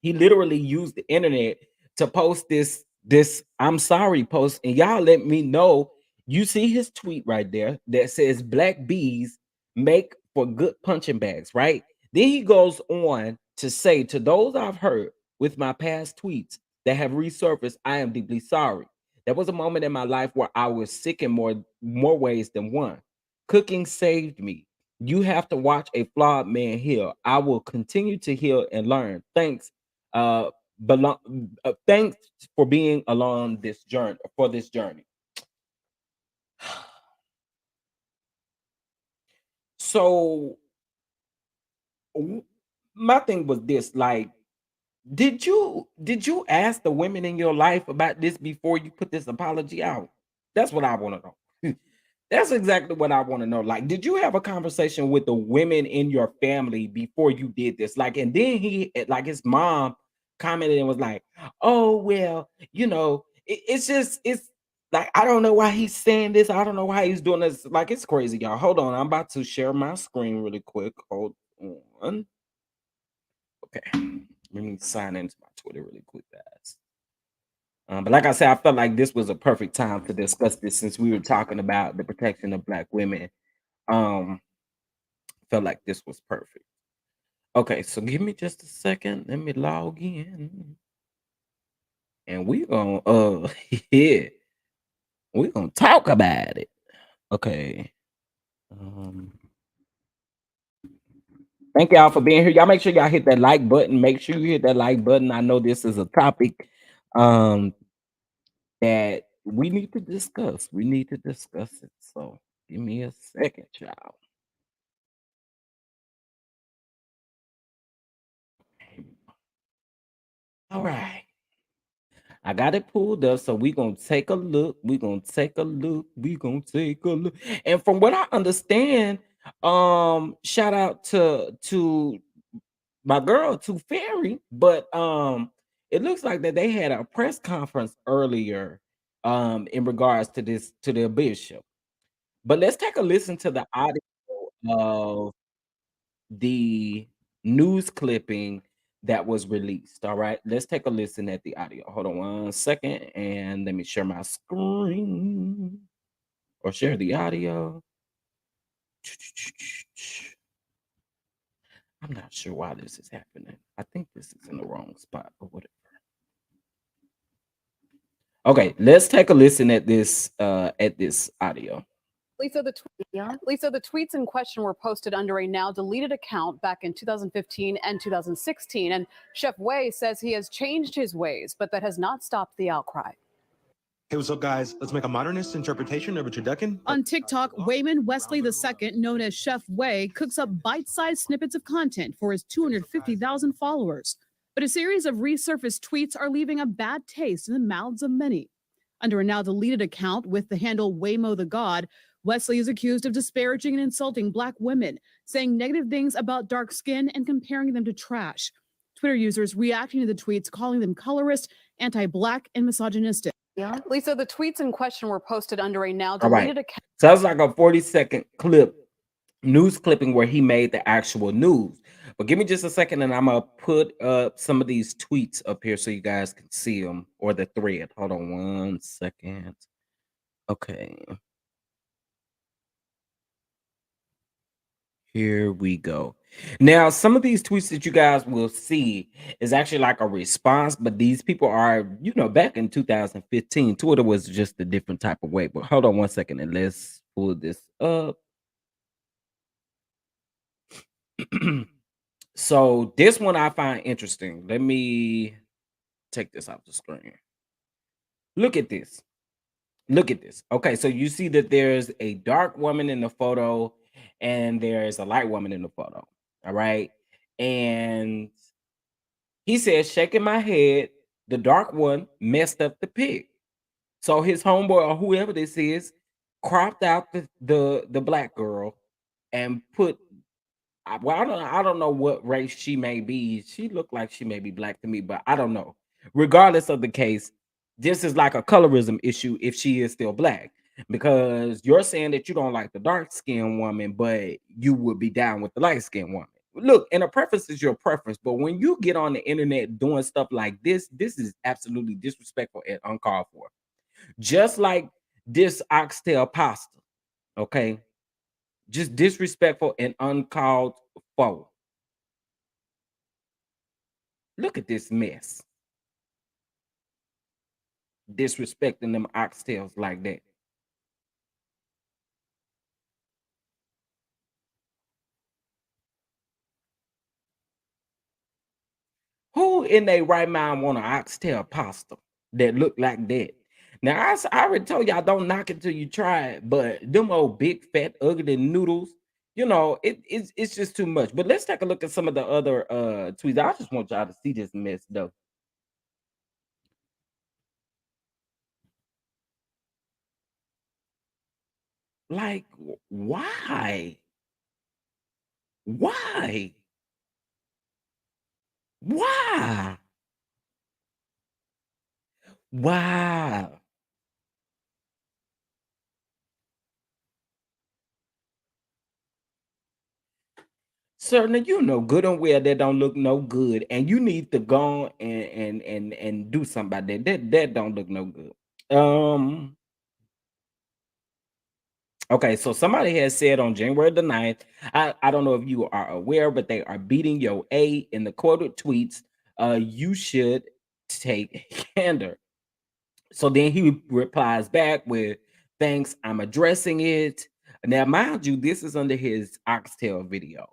he literally used the internet to post this I'm sorry post, and y'all let me know. You see his tweet right there that says black bees make for good punching bags, right? Then he goes on to say, to those I've hurt with my past tweets that have resurfaced, I am deeply sorry. There was a moment in my life where I was sick in more ways than one. Cooking saved me. You have to watch a flawed man heal. I will continue to heal and learn. Thanks. Thanks for being along this journey. So my thing was this, like, did you ask the women in your life about this before you put this apology out? That's what I want to know. That's exactly what I want to know. Like, did you have a conversation with the women in your family before you did this? Like, and then his mom commented and was like, oh, well, it's like, I don't know why he's saying this. I don't know why he's doing this. Like, it's crazy, y'all. Hold on. I'm about to share my screen really quick. Hold on. Okay. Let me sign into my Twitter really quick, guys. But like I said, I felt like this was a perfect time to discuss this since we were talking about the protection of Black women. Felt like this was perfect. Okay, so give me just a second. Let me log in. And we're gonna yeah, we're gonna talk about it. Okay. Thank y'all for being here. Y'all make sure y'all hit that like button. Make sure you hit that like button. I know this is a topic that we need to discuss. We need to discuss it. So give me a second, y'all. All right. I got it pulled up, so we're gonna take a look. We're gonna take a look. We're gonna take a look. And from what I understand, shout out to my girl, to Fairy, but it looks like that they had a press conference earlier in regards to this, to their bishop. But let's take a listen to the audio of the news clipping that was released. All right, let's take a listen at the audio. Hold on one second, and let me share my screen or share the audio. I'm not sure why this is happening. I think this is in the wrong spot, but whatever. Okay, let's take a listen at this audio. Lisa, the tweets in question were posted under a now deleted account back in 2015 and 2016. And Chef Way says he has changed his ways, but that has not stopped the outcry. Hey, what's up, guys? Let's make a modernist interpretation of a turducken. On TikTok, Wayman Wesley II, known as Chef Way, cooks up bite-sized snippets of content for his 250,000 followers. But a series of resurfaced tweets are leaving a bad taste in the mouths of many. Under a now deleted account with the handle Waymo the God, Wesley is accused of disparaging and insulting Black women, saying negative things about dark skin and comparing them to trash. Twitter users reacting to the tweets, calling them colorist, anti-Black, and misogynistic. Lisa, the tweets in question were posted under a now deleted account. So that's like a 40-second news clipping where he made the actual news. But give me just a second, and I'm gonna put up some of these tweets up here so you guys can see them, or the thread. Hold on one second. Okay. Here we go. Now, some of these tweets that you guys will see is actually like a response, but these people are, back in 2015, Twitter was just a different type of way. But hold on one second, and let's pull this up. So this one I find interesting. Let me take this off the screen. Look at this. Look at this. Okay, so you see that there's a dark woman in the photo and there's a light woman in the photo. All right. And he says, shaking my head, the dark one messed up the pic. So his homeboy or whoever this is cropped out the black girl and put, I don't know what race she may be. She looked like she may be black to me, but I don't know. Regardless of the case, this is like a colorism issue if she is still black, because you're saying that you don't like the dark skinned woman, but you would be down with the light skinned woman. Look, and a preference is your preference, but when you get on the internet doing stuff like this is absolutely disrespectful and uncalled for. Just like this oxtail pasta, okay? Just disrespectful and uncalled for. Look at this mess. Disrespecting them oxtails like that. Who in their right mind want an oxtail pasta that look like that? Now, I already told y'all don't knock it till you try it, but them old big, fat, ugly noodles, you know, it's just too much. But let's take a look at some of the other tweets. I just want y'all to see this mess, though. Like, why? Why? Why? Why? Sir, now you know good and well that don't look no good, and you need to go and do something about that. That don't look no good. Okay, so somebody has said on January the 9th, I don't know if you are aware, but they are beating your A in the quoted tweets. You should take candor. So then he replies back with, thanks, I'm addressing it. Now, mind you, this is under his oxtail video.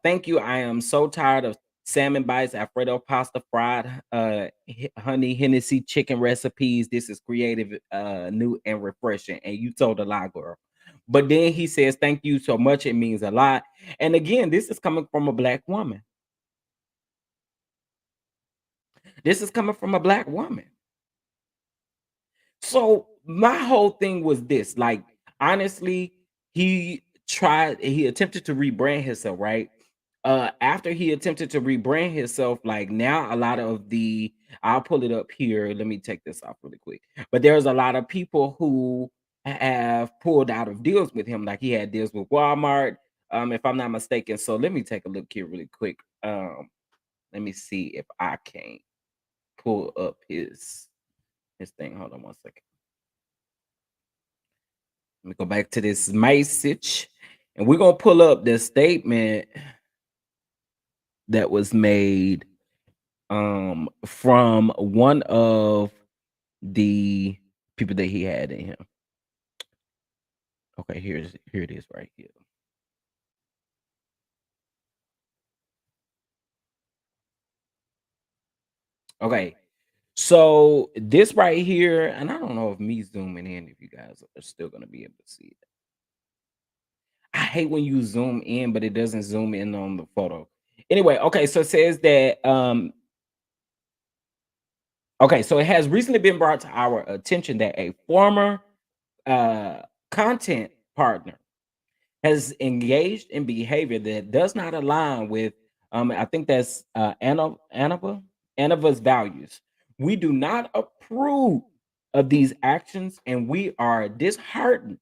Thank you. I am so tired of salmon bites, Alfredo pasta, fried honey Hennessy chicken recipes. This is creative, new, and refreshing. And you told a lie, girl. But then he says, thank you so much. It means a lot. And again, this is coming from a black woman. This is coming from a black woman. So my whole thing was this, like, honestly, he attempted to rebrand himself, right? After he attempted to rebrand himself, like now a lot of I'll pull it up here. Let me take this off really quick. But there's a lot of people who have pulled out of deals with him. Like he had deals with Walmart, if I'm not mistaken. So let me take a look here really quick. Let me see if I can pull up his thing. Hold on one second. Let me go back to this message, and we're gonna pull up the statement that was made from one of the people that he had in him. Okay, here it is right here. Okay, so this right here, and I don't know if me zooming in, if you guys are still gonna be able to see it. I hate when you zoom in, but it doesn't zoom in on the photo. Anyway, okay, so it says that okay, so it has recently been brought to our attention that a former content partner has engaged in behavior that does not align with I think that's Annava's values. We do not approve of these actions, and we are disheartened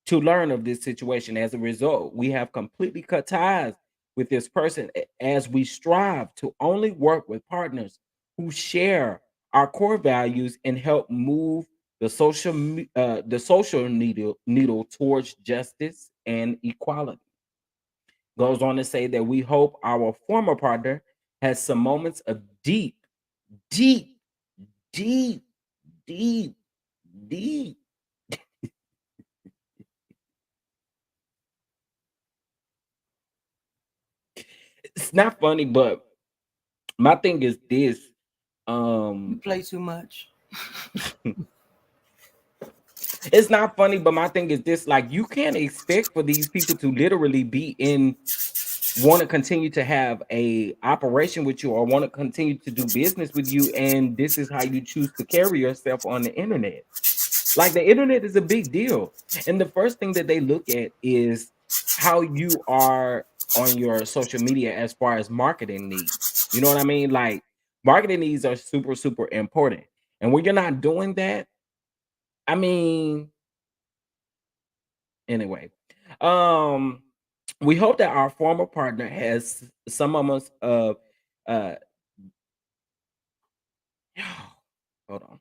to learn of this situation. As a result, we have completely cut ties with this person as we strive to only work with partners who share our core values and help move the social needle towards justice and equality. Goes on to say that we hope our former partner has some moments of deep it's not funny, but my thing is this. You play too much. It's not funny, but my thing is this: like, you can't expect for these people to literally want to continue to have a operation with you or want to continue to do business with you, and this is how you choose to carry yourself on the internet. Like, the internet is a big deal, and the first thing that they look at is how you are on your social media as far as marketing needs. You know what I mean? Like marketing needs are super, super important. And when you're not doing that, I mean, anyway, we hope that our former partner has some moments of uh hold on.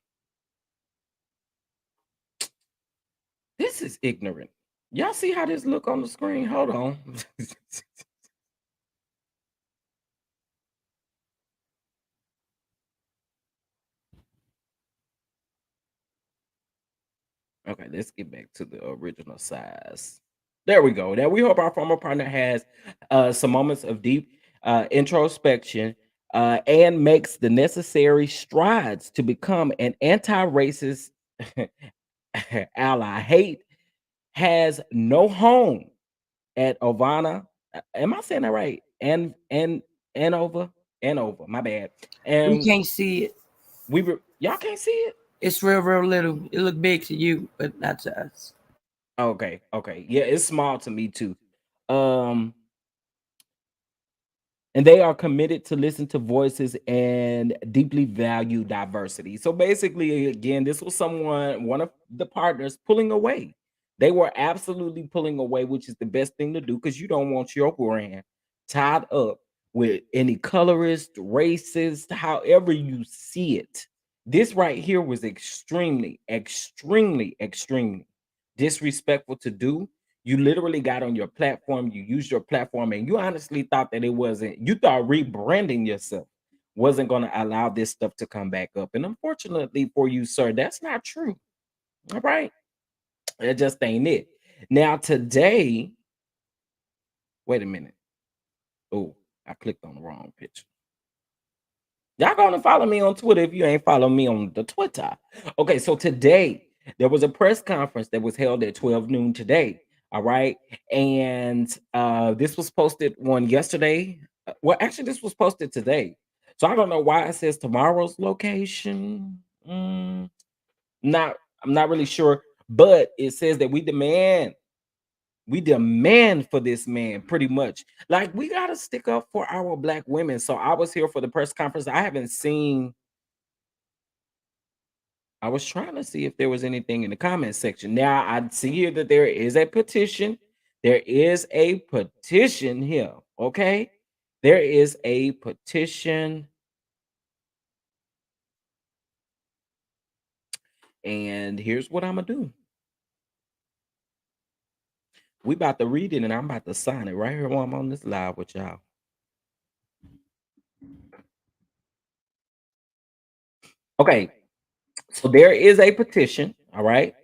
This is ignorant. Y'all see how this look on the screen? Hold on. Okay, let's get back to the original size. There we go. Now we hope our former partner has some moments of deep introspection and makes the necessary strides to become an anti-racist ally. Hate has no home at Ovana. Am I saying that right? And over. My bad. And we can't see it. Y'all can't see it. It's real little. It look big to you, but not to us. Okay. Yeah, it's small to me too. And they are committed to listen to voices and deeply value diversity. So basically, again, this was one of the partners pulling away. They were absolutely pulling away, which is the best thing to do because you don't want your brand tied up with any colorist, racist, however you see it. This right here was extremely, extremely, extremely disrespectful to do. You literally got on your platform, you used your platform, and you honestly thought that you thought rebranding yourself wasn't going to allow this stuff to come back up. And unfortunately for you, sir, that's not true. All right. It just ain't it. Now, today, wait a minute. Oh, I clicked on the wrong picture. Y'all gonna follow me on Twitter if you ain't follow me on the Twitter. Okay, so today there was a press conference that was held at 12 noon today. All right. And this was posted one yesterday. Well, actually, this was posted today. So I don't know why it says tomorrow's location. Not I'm not really sure, but it says that we demand for this man pretty much. Like we gotta stick up for our black women. So I was here for the press conference. I was trying to see if there was anything in the comment section. Now I see here that there is a petition. There is a petition here. Okay. There is a petition. And here's what I'm gonna do. We about to read it and I'm about to sign it right here while I'm on this live with y'all. Okay. So there is a petition. All right.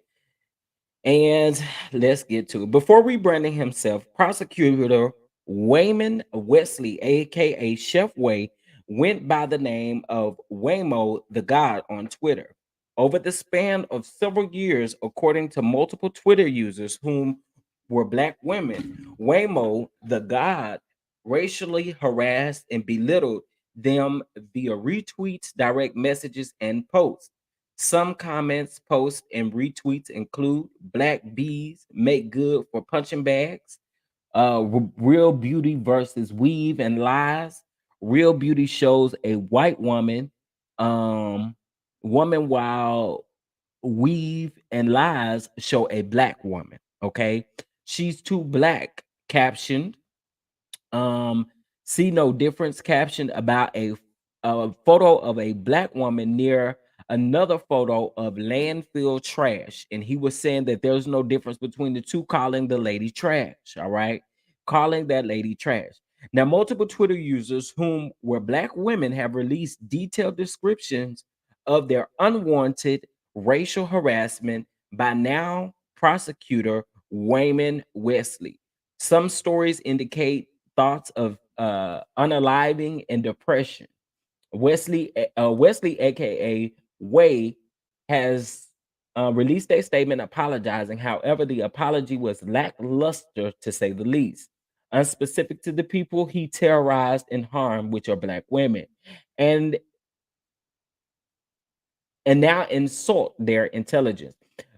And let's get to it. Before rebranding himself, prosecutor Wayman Wesley, aka Chef Way, went by the name of Waymo the God on Twitter. Over the span of several years, according to multiple Twitter users whom were black women, Waymo the God racially harassed and belittled them via retweets, direct messages, and posts. Some comments, posts, and retweets include black bees make good for punching bags, real beauty versus weave and lies. Real beauty shows a white woman, while weave and lies show a black woman. Okay, she's too black. Captioned, see no difference. Captioned about a photo of a black woman near another photo of landfill trash, and he was saying that there's no difference between the two, calling the lady trash. All right, calling that lady trash. Now, multiple Twitter users whom were black women have released detailed descriptions of their unwanted racial harassment by now prosecutor Wayman Wesley. Some stories indicate thoughts of unaliving and depression. Wesley, aka Way, has released a statement apologizing. However, the apology was lackluster to say the least, unspecific to the people he terrorized and harmed, which are black women, and now insult their intelligence.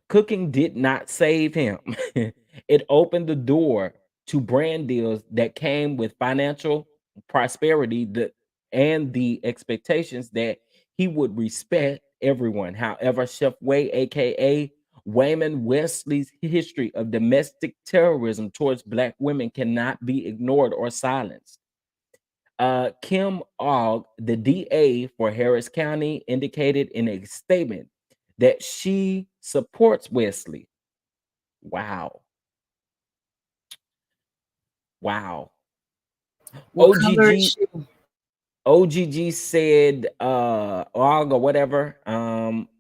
Cooking did not save him. It opened the door to brand deals that came with financial prosperity and the expectations that he would respect everyone. However, Chef Way, aka Wayman Wesley's history of domestic terrorism towards Black women cannot be ignored or silenced. Kim Ogg, the DA for Harris County, indicated in a statement that she supports Wesley. Wow. Wow. OGG said, Ogg or whatever,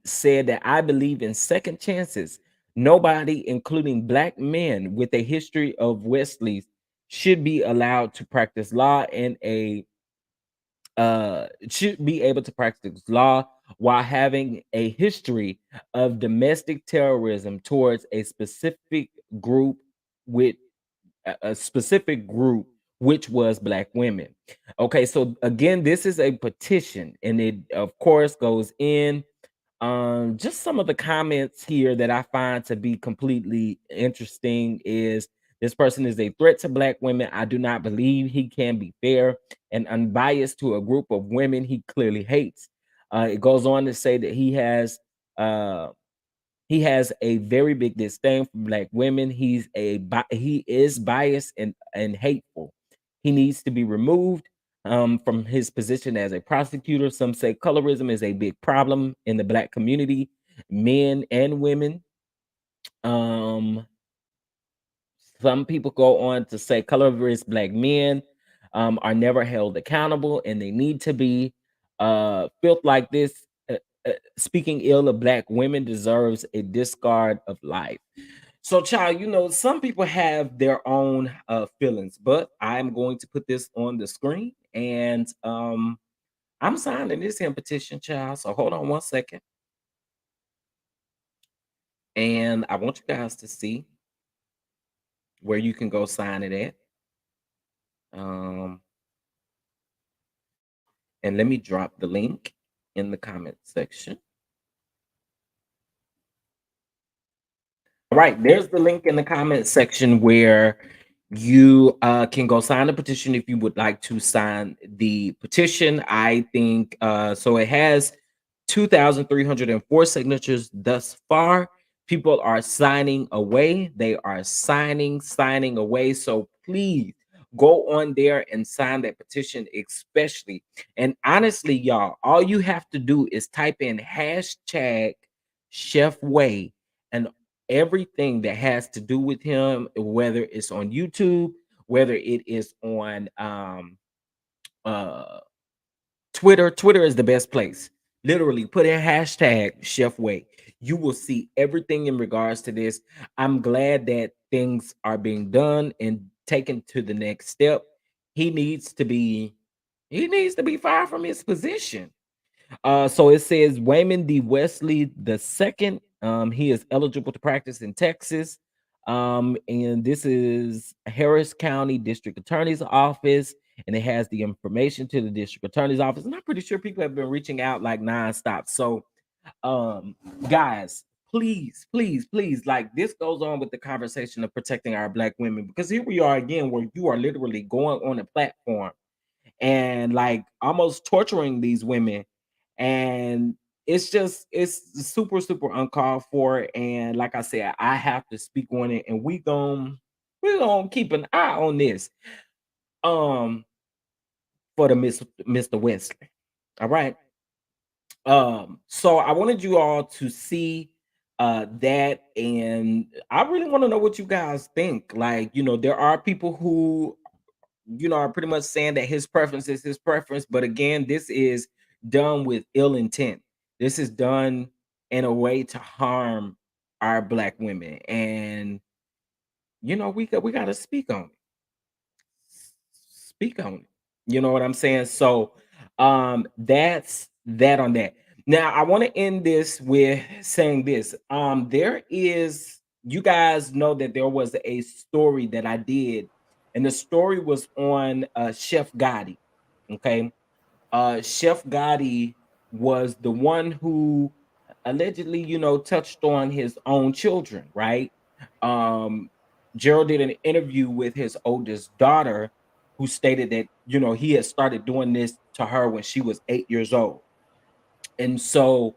said that I believe in second chances. Nobody, including Black men with a history of Wesley's, should be allowed to practice law in a should be able to practice law while having a history of domestic terrorism towards a specific group with a specific group, which was Black women. Okay, so again, this is a petition, and it of course goes in. Just some of the comments here that I find to be completely interesting is this person is a threat to Black women. I do not believe he can be fair and unbiased to a group of women he clearly hates. It goes on to say that he has a very big disdain for Black women. He is biased and hateful. He needs to be removed from his position as a prosecutor. Some say colorism is a big problem in the Black community, men and women. Some people go on to say colorist Black men are never held accountable, and they need to be. Filth like this, speaking ill of Black women, deserves a discard of life. So, child, some people have their own feelings, but I'm going to put this on the screen, and I'm signing this in petition, child. So hold on one second, and I want you guys to see where you can go sign it at. And let me drop the link in the comment section. All right, there's the link in the comment section where you can go sign the petition if you would like to sign the petition. I think so. It has 2,304 signatures thus far. People are signing away. They are signing away. So please go on there and sign that petition, especially. And honestly, y'all, all you have to do is type in hashtag Chef Way and everything that has to do with him, whether it's on YouTube, whether it is on Twitter. Twitter is the best place. Literally put in hashtag Chef Way. You will see everything in regards to this. I'm glad that things are being done and taken to the next step. He needs to be fired from his position. So it says Wayman D. Wesley II. He is eligible to practice in Texas. And this is Harris County District Attorney's Office, and it has the information to the District Attorney's Office. And I'm pretty sure people have been reaching out like nonstop. So, guys, please, like this goes on with the conversation of protecting our Black women, because here we are again, where you are literally going on a platform and like almost torturing these women, and it's super uncalled for. And like I said, I have to speak on it, and we're gonna keep an eye on this for the Mr. Wesley. All right. So I wanted you all to see that, and I really want to know what you guys think. Like, there are people who are pretty much saying that his preference is his preference, but again, this is done with ill intent. This is done in a way to harm our Black women, and we got to speak on it. You know what I'm saying? So that's that on that. Now I want to end this with saying this. You guys know that there was a story that I did, and the story was on Chef Gotti. Okay. Chef Gotti was the one who allegedly, touched on his own children, right? Gerald did an interview with his oldest daughter, who stated that, you know, he had started doing this to her when she was 8 years old. And so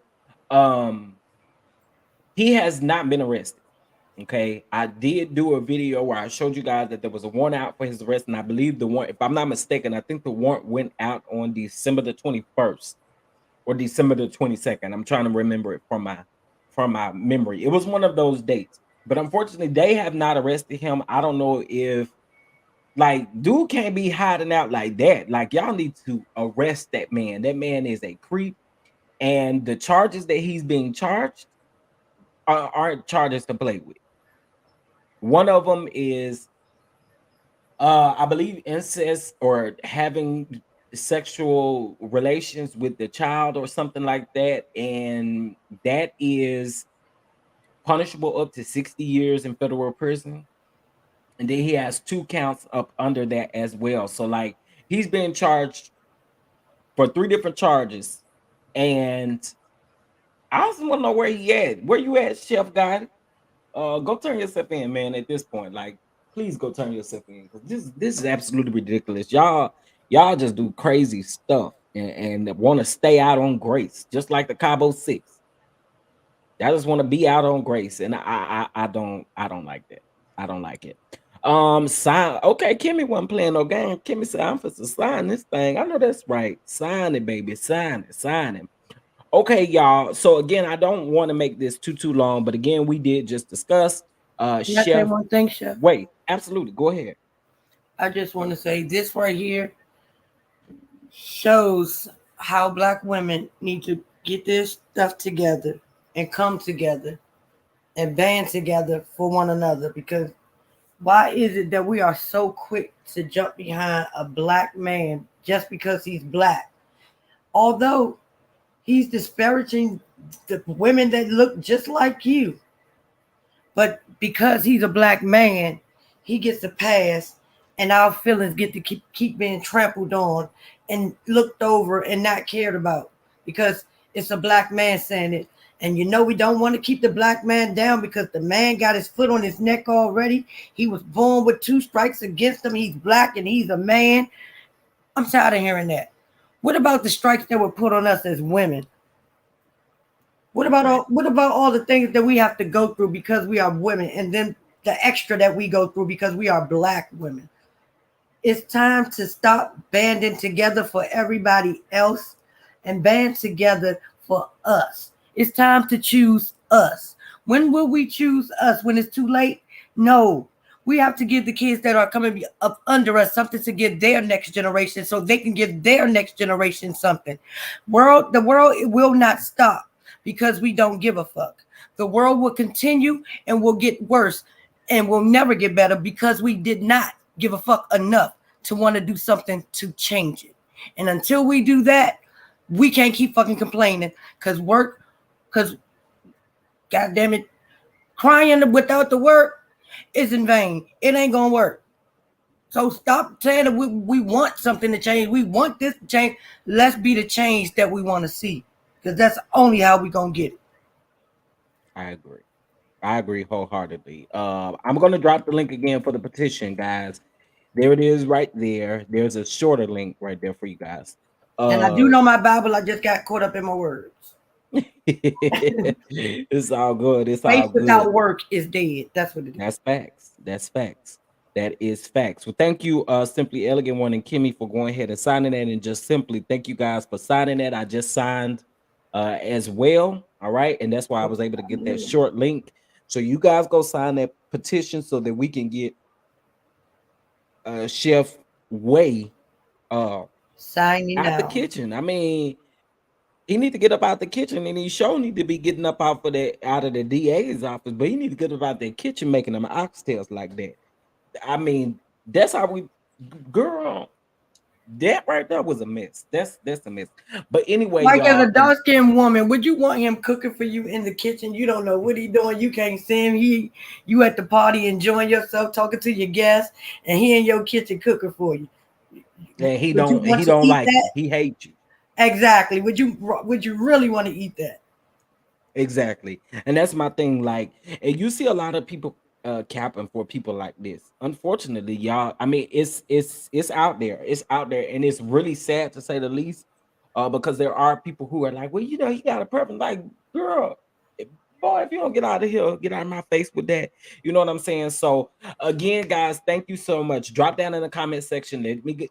he has not been arrested. Okay, I did do a video where I showed you guys that there was a warrant out for his arrest, and I believe the warrant, if I'm not mistaken, I think the warrant went out on December the 21st or December the 22nd. I'm trying to remember it from my memory. It was one of those dates, but unfortunately, they have not arrested him. I don't know if, like, dude can't be hiding out like that. Like, y'all need to arrest that man. That man is a creep, and the charges that he's being charged aren't charges to play with. One of them is, I believe, incest or having sexual relations with the child or something like that. And that is punishable up to 60 years in federal prison. And then he has 2 counts up under that as well. So, like, he's been charged for 3 different charges. And I also want to know where he at. Where you at, Chef Guy? Go turn yourself in, man. At this point, like, please go turn yourself in, because this is absolutely ridiculous. Y'all just do crazy stuff and want to stay out on grace, just like the Cabo 6. I just want to be out on grace, and I don't like that. I don't like it. Sign. Okay, Kimmy wasn't playing no game. Kimmy said, "I'm for to sign this thing." I know that's right. Sign it, baby. Sign it. Sign it. Okay, y'all. So again, I don't want to make this too long, but again, we did just discuss Can I say Chef. one thing, Chef? Wait, absolutely. Go ahead. I just want to say this right here shows how Black women need to get their stuff together and come together and band together for one another. Because why is it that we are so quick to jump behind a Black man just because he's Black? Although he's disparaging the women that look just like you. But because he's a Black man, he gets a pass, and our feelings get to keep being trampled on and looked over and not cared about because it's a Black man saying it. And you know we don't want to keep the Black man down because the man got his foot on his neck already. He was born with 2 strikes against him. He's Black and he's a man. I'm tired of hearing that. What about the strikes that were put on us as women? What about all the things that we have to go through because we are women, and then the extra that we go through because we are Black women? It's time to stop banding together for everybody else and band together for us. It's time to choose us. When will we choose us? When it's too late? No. We have to give the kids that are coming up under us something to give their next generation so they can give their next generation something. The world will not stop because we don't give a fuck. The world will continue and will get worse and will never get better because we did not give a fuck enough to want to do something to change it. And until we do that, we can't keep fucking complaining because goddamn it, crying without the work is in vain. It ain't gonna work. So stop saying that we want something to change. We want this to change. Let's be the change that we want to see, because that's only how we gonna get it. I agree wholeheartedly. I'm gonna drop the link again for the petition, guys. There it is right there. There's a shorter link right there for you guys. And I do know my Bible. I just got caught up in my words. It's all good. It's Faith all good. without work is dead. That's what it is. That's facts. That's facts. That is facts. Well, thank you, Simply Elegant One and Kimmy, for going ahead and signing that. And just simply thank you guys for signing that. I just signed as well. All right. And that's why I was able to get that short link. So you guys go sign that petition so that we can get Chef Way signing out the kitchen. I mean, he need to get up out the kitchen, and he sure need to be getting up out of the DA's office, but he need to get up out that kitchen making them oxtails like that. I mean, that's how girl, that right there was a mess. That's a mess. But anyway, like, as a dark-skinned woman, would you want him cooking for you in the kitchen? You don't know what he doing. You can't see him. You at the party enjoying yourself, talking to your guests, and he in your kitchen cooking for you. And he don't like you. He hates you. Exactly. Would you really want to eat that? Exactly. And that's my thing. Like, and you see a lot of people, capping for people like this. Unfortunately, y'all. I mean, it's out there. It's out there, and it's really sad to say the least. Because there are people who are like, well, you know, you got a preference. Like, girl, boy, if you don't get out of here, get out of my face with that. You know what I'm saying? So again, guys, thank you so much. Drop down in the comment section. Let me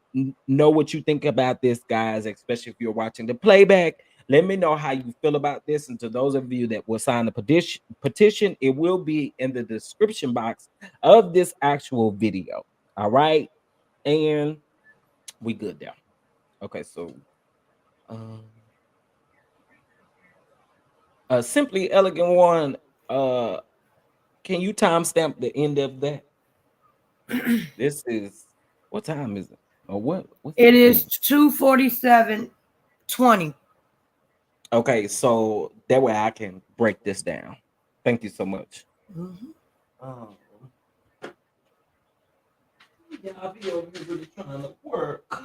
know what you think about this, guys, especially if you're watching the playback. Let me know how you feel about this. And to those of you that will sign the petition, it will be in the description box of this actual video. All right. And we good there. Okay, so Simply Elegant One, can you timestamp the end of that? This is, what time is it? Or what? It is 2:47:20. Okay, so that way I can break this down. Thank you so much. Yeah, I'll be over here really trying to work.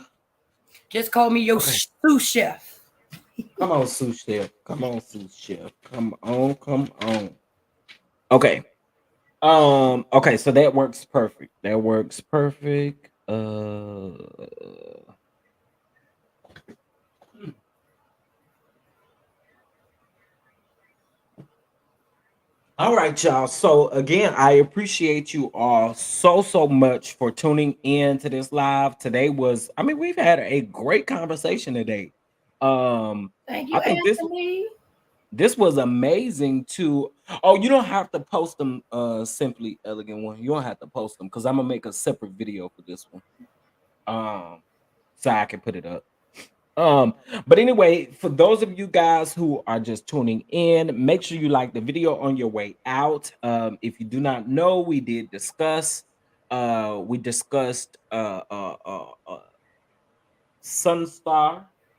Just call me your sous chef. Come on, sous chef. Come on, sous chef. Come on, come on. Okay. Okay, so that works perfect. That works perfect. All right, y'all. So again, I appreciate you all so much for tuning in to this live. Today was, I mean, we've had a great conversation today. Thank you, I think Anthony. this was amazing too. Oh, you don't have to post them, Simply Elegant One. You don't have to post them because I'm gonna make a separate video for this one. So I can put it up. But anyway, for those of you guys who are just tuning in, make sure you like the video on your way out. If you do not know, we discussed Sunstar,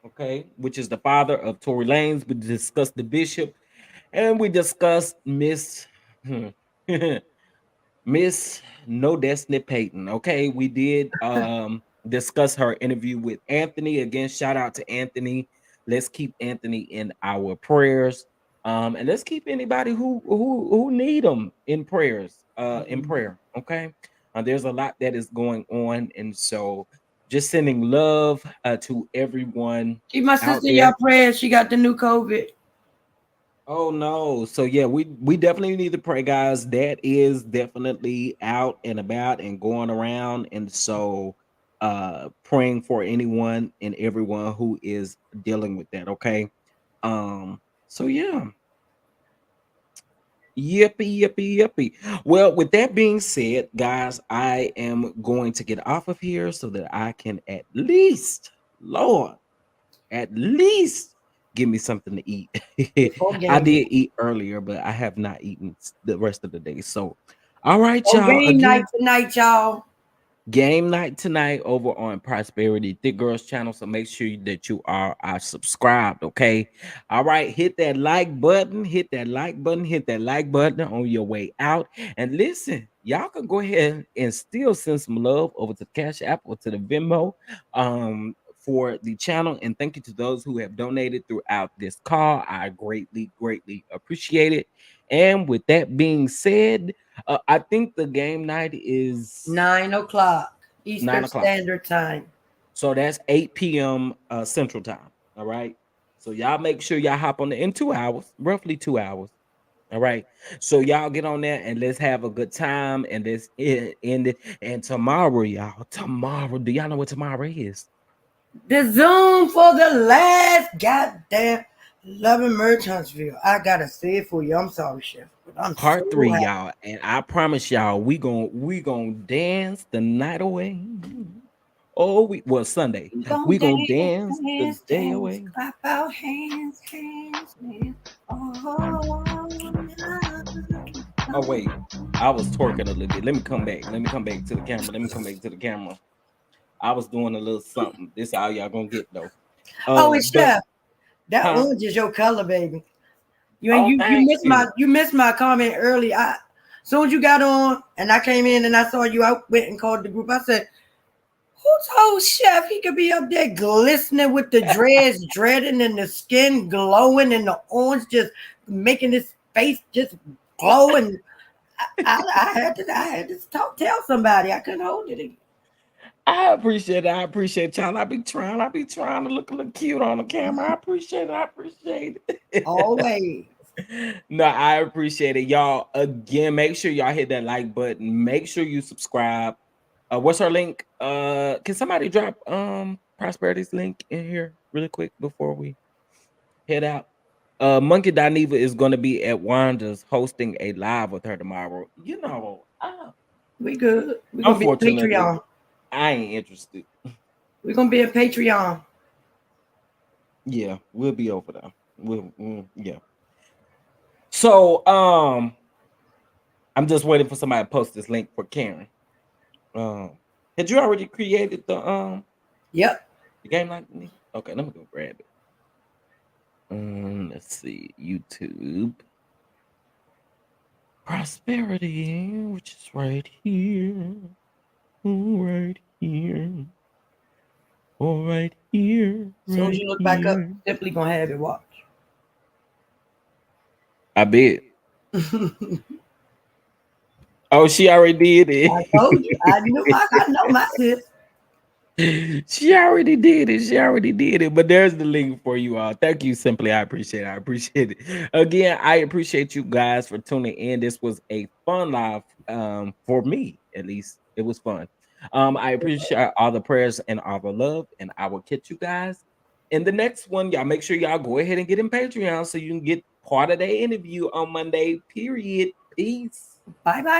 okay, which is the father of Tory Lanez. We discussed the bishop, and we discussed Miss No Destiny Payton. Okay, we did discuss her interview with Anthony. Again, shout out to Anthony. Let's keep Anthony in our prayers. And let's keep anybody who need them in prayers, in prayer. Okay. There's a lot that is going on, and so just sending love to everyone. Keep my sister in your prayers. She got the new COVID. Oh no. So yeah, we definitely need to pray, guys. That is definitely out and about and going around. And so praying for anyone and everyone who is dealing with that. Okay. So yeah. Yippee. Well, with that being said, guys, I am going to get off of here so that I can at least, Lord, at least give me something to eat. I did eat earlier, but I have not eaten the rest of the day. So, all right, y'all. Game night tonight, y'all. Game night tonight over on Prosperity Thick Girls channel. So make sure that you are subscribed. Okay. All right. Hit that like button. Hit that like button. Hit that like button on your way out. And listen, y'all can go ahead and still send some love over to Cash App or to the Venmo for the channel. And thank you to those who have donated throughout this call. I greatly appreciate it. And with that being said, I think the game night is 9 o'clock Eastern Standard Time. So that's 8 p.m. Central Time. All right. So y'all make sure y'all hop on in 2 hours, roughly 2 hours. All right. So y'all get on there and let's have a good time. And let's end it. And tomorrow, y'all, do y'all know what tomorrow is? The Zoom for the last goddamn Loving Merch Huntsville. I gotta say it for you. I'm sorry, Chef. I'm Part 3, y'all, and I promise y'all, we gonna dance the night away. Oh, Sunday. We gonna dance the day away. Clap our hands. Oh wait, I was twerking a little bit. Let me come back to the camera. I was doing a little something. This is all y'all gonna get though. It's Chef. That orange is your color, baby. You missed my comment early. As soon as you got on and I came in and I saw you, I went and called the group. I said, who told Chef he could be up there glistening with the dreads dreading and the skin glowing and the orange just making his face just glow? And I had to tell somebody. I couldn't hold it. I appreciate it. I appreciate y'all. I be trying to look a little cute on the camera. I appreciate it. Always. No, I appreciate it. Y'all, again, make sure y'all hit that like button. Make sure you subscribe. What's our link? Can somebody drop Prosperity's link in here really quick before we head out? Monkey Dineva is going to be at Wanda's hosting a live with her tomorrow. You know, we good. We're gonna be on Patreon. I ain't interested. We're gonna be a Patreon. Yeah, we'll be over there. Yeah. So I'm just waiting for somebody to post this link for Karen. Had you already created the Yep. The game like me? Okay, let me go grab it. Let's see, YouTube. Prosperity, which is right here. Right here. All right here. As soon as you look back up, Simply gonna have it. Watch. I bet. Oh, she already did it. I told you. I know my sis. She already did it. But there's the link for you all. Thank you, Simply. I appreciate it. Again, I appreciate you guys for tuning in. This was a fun live for me, at least. It was fun. I appreciate all the prayers and all the love, and I will catch you guys in the next one. Y'all make sure y'all go ahead and get in Patreon so you can get part of the interview on Monday, period. Peace. Bye-bye.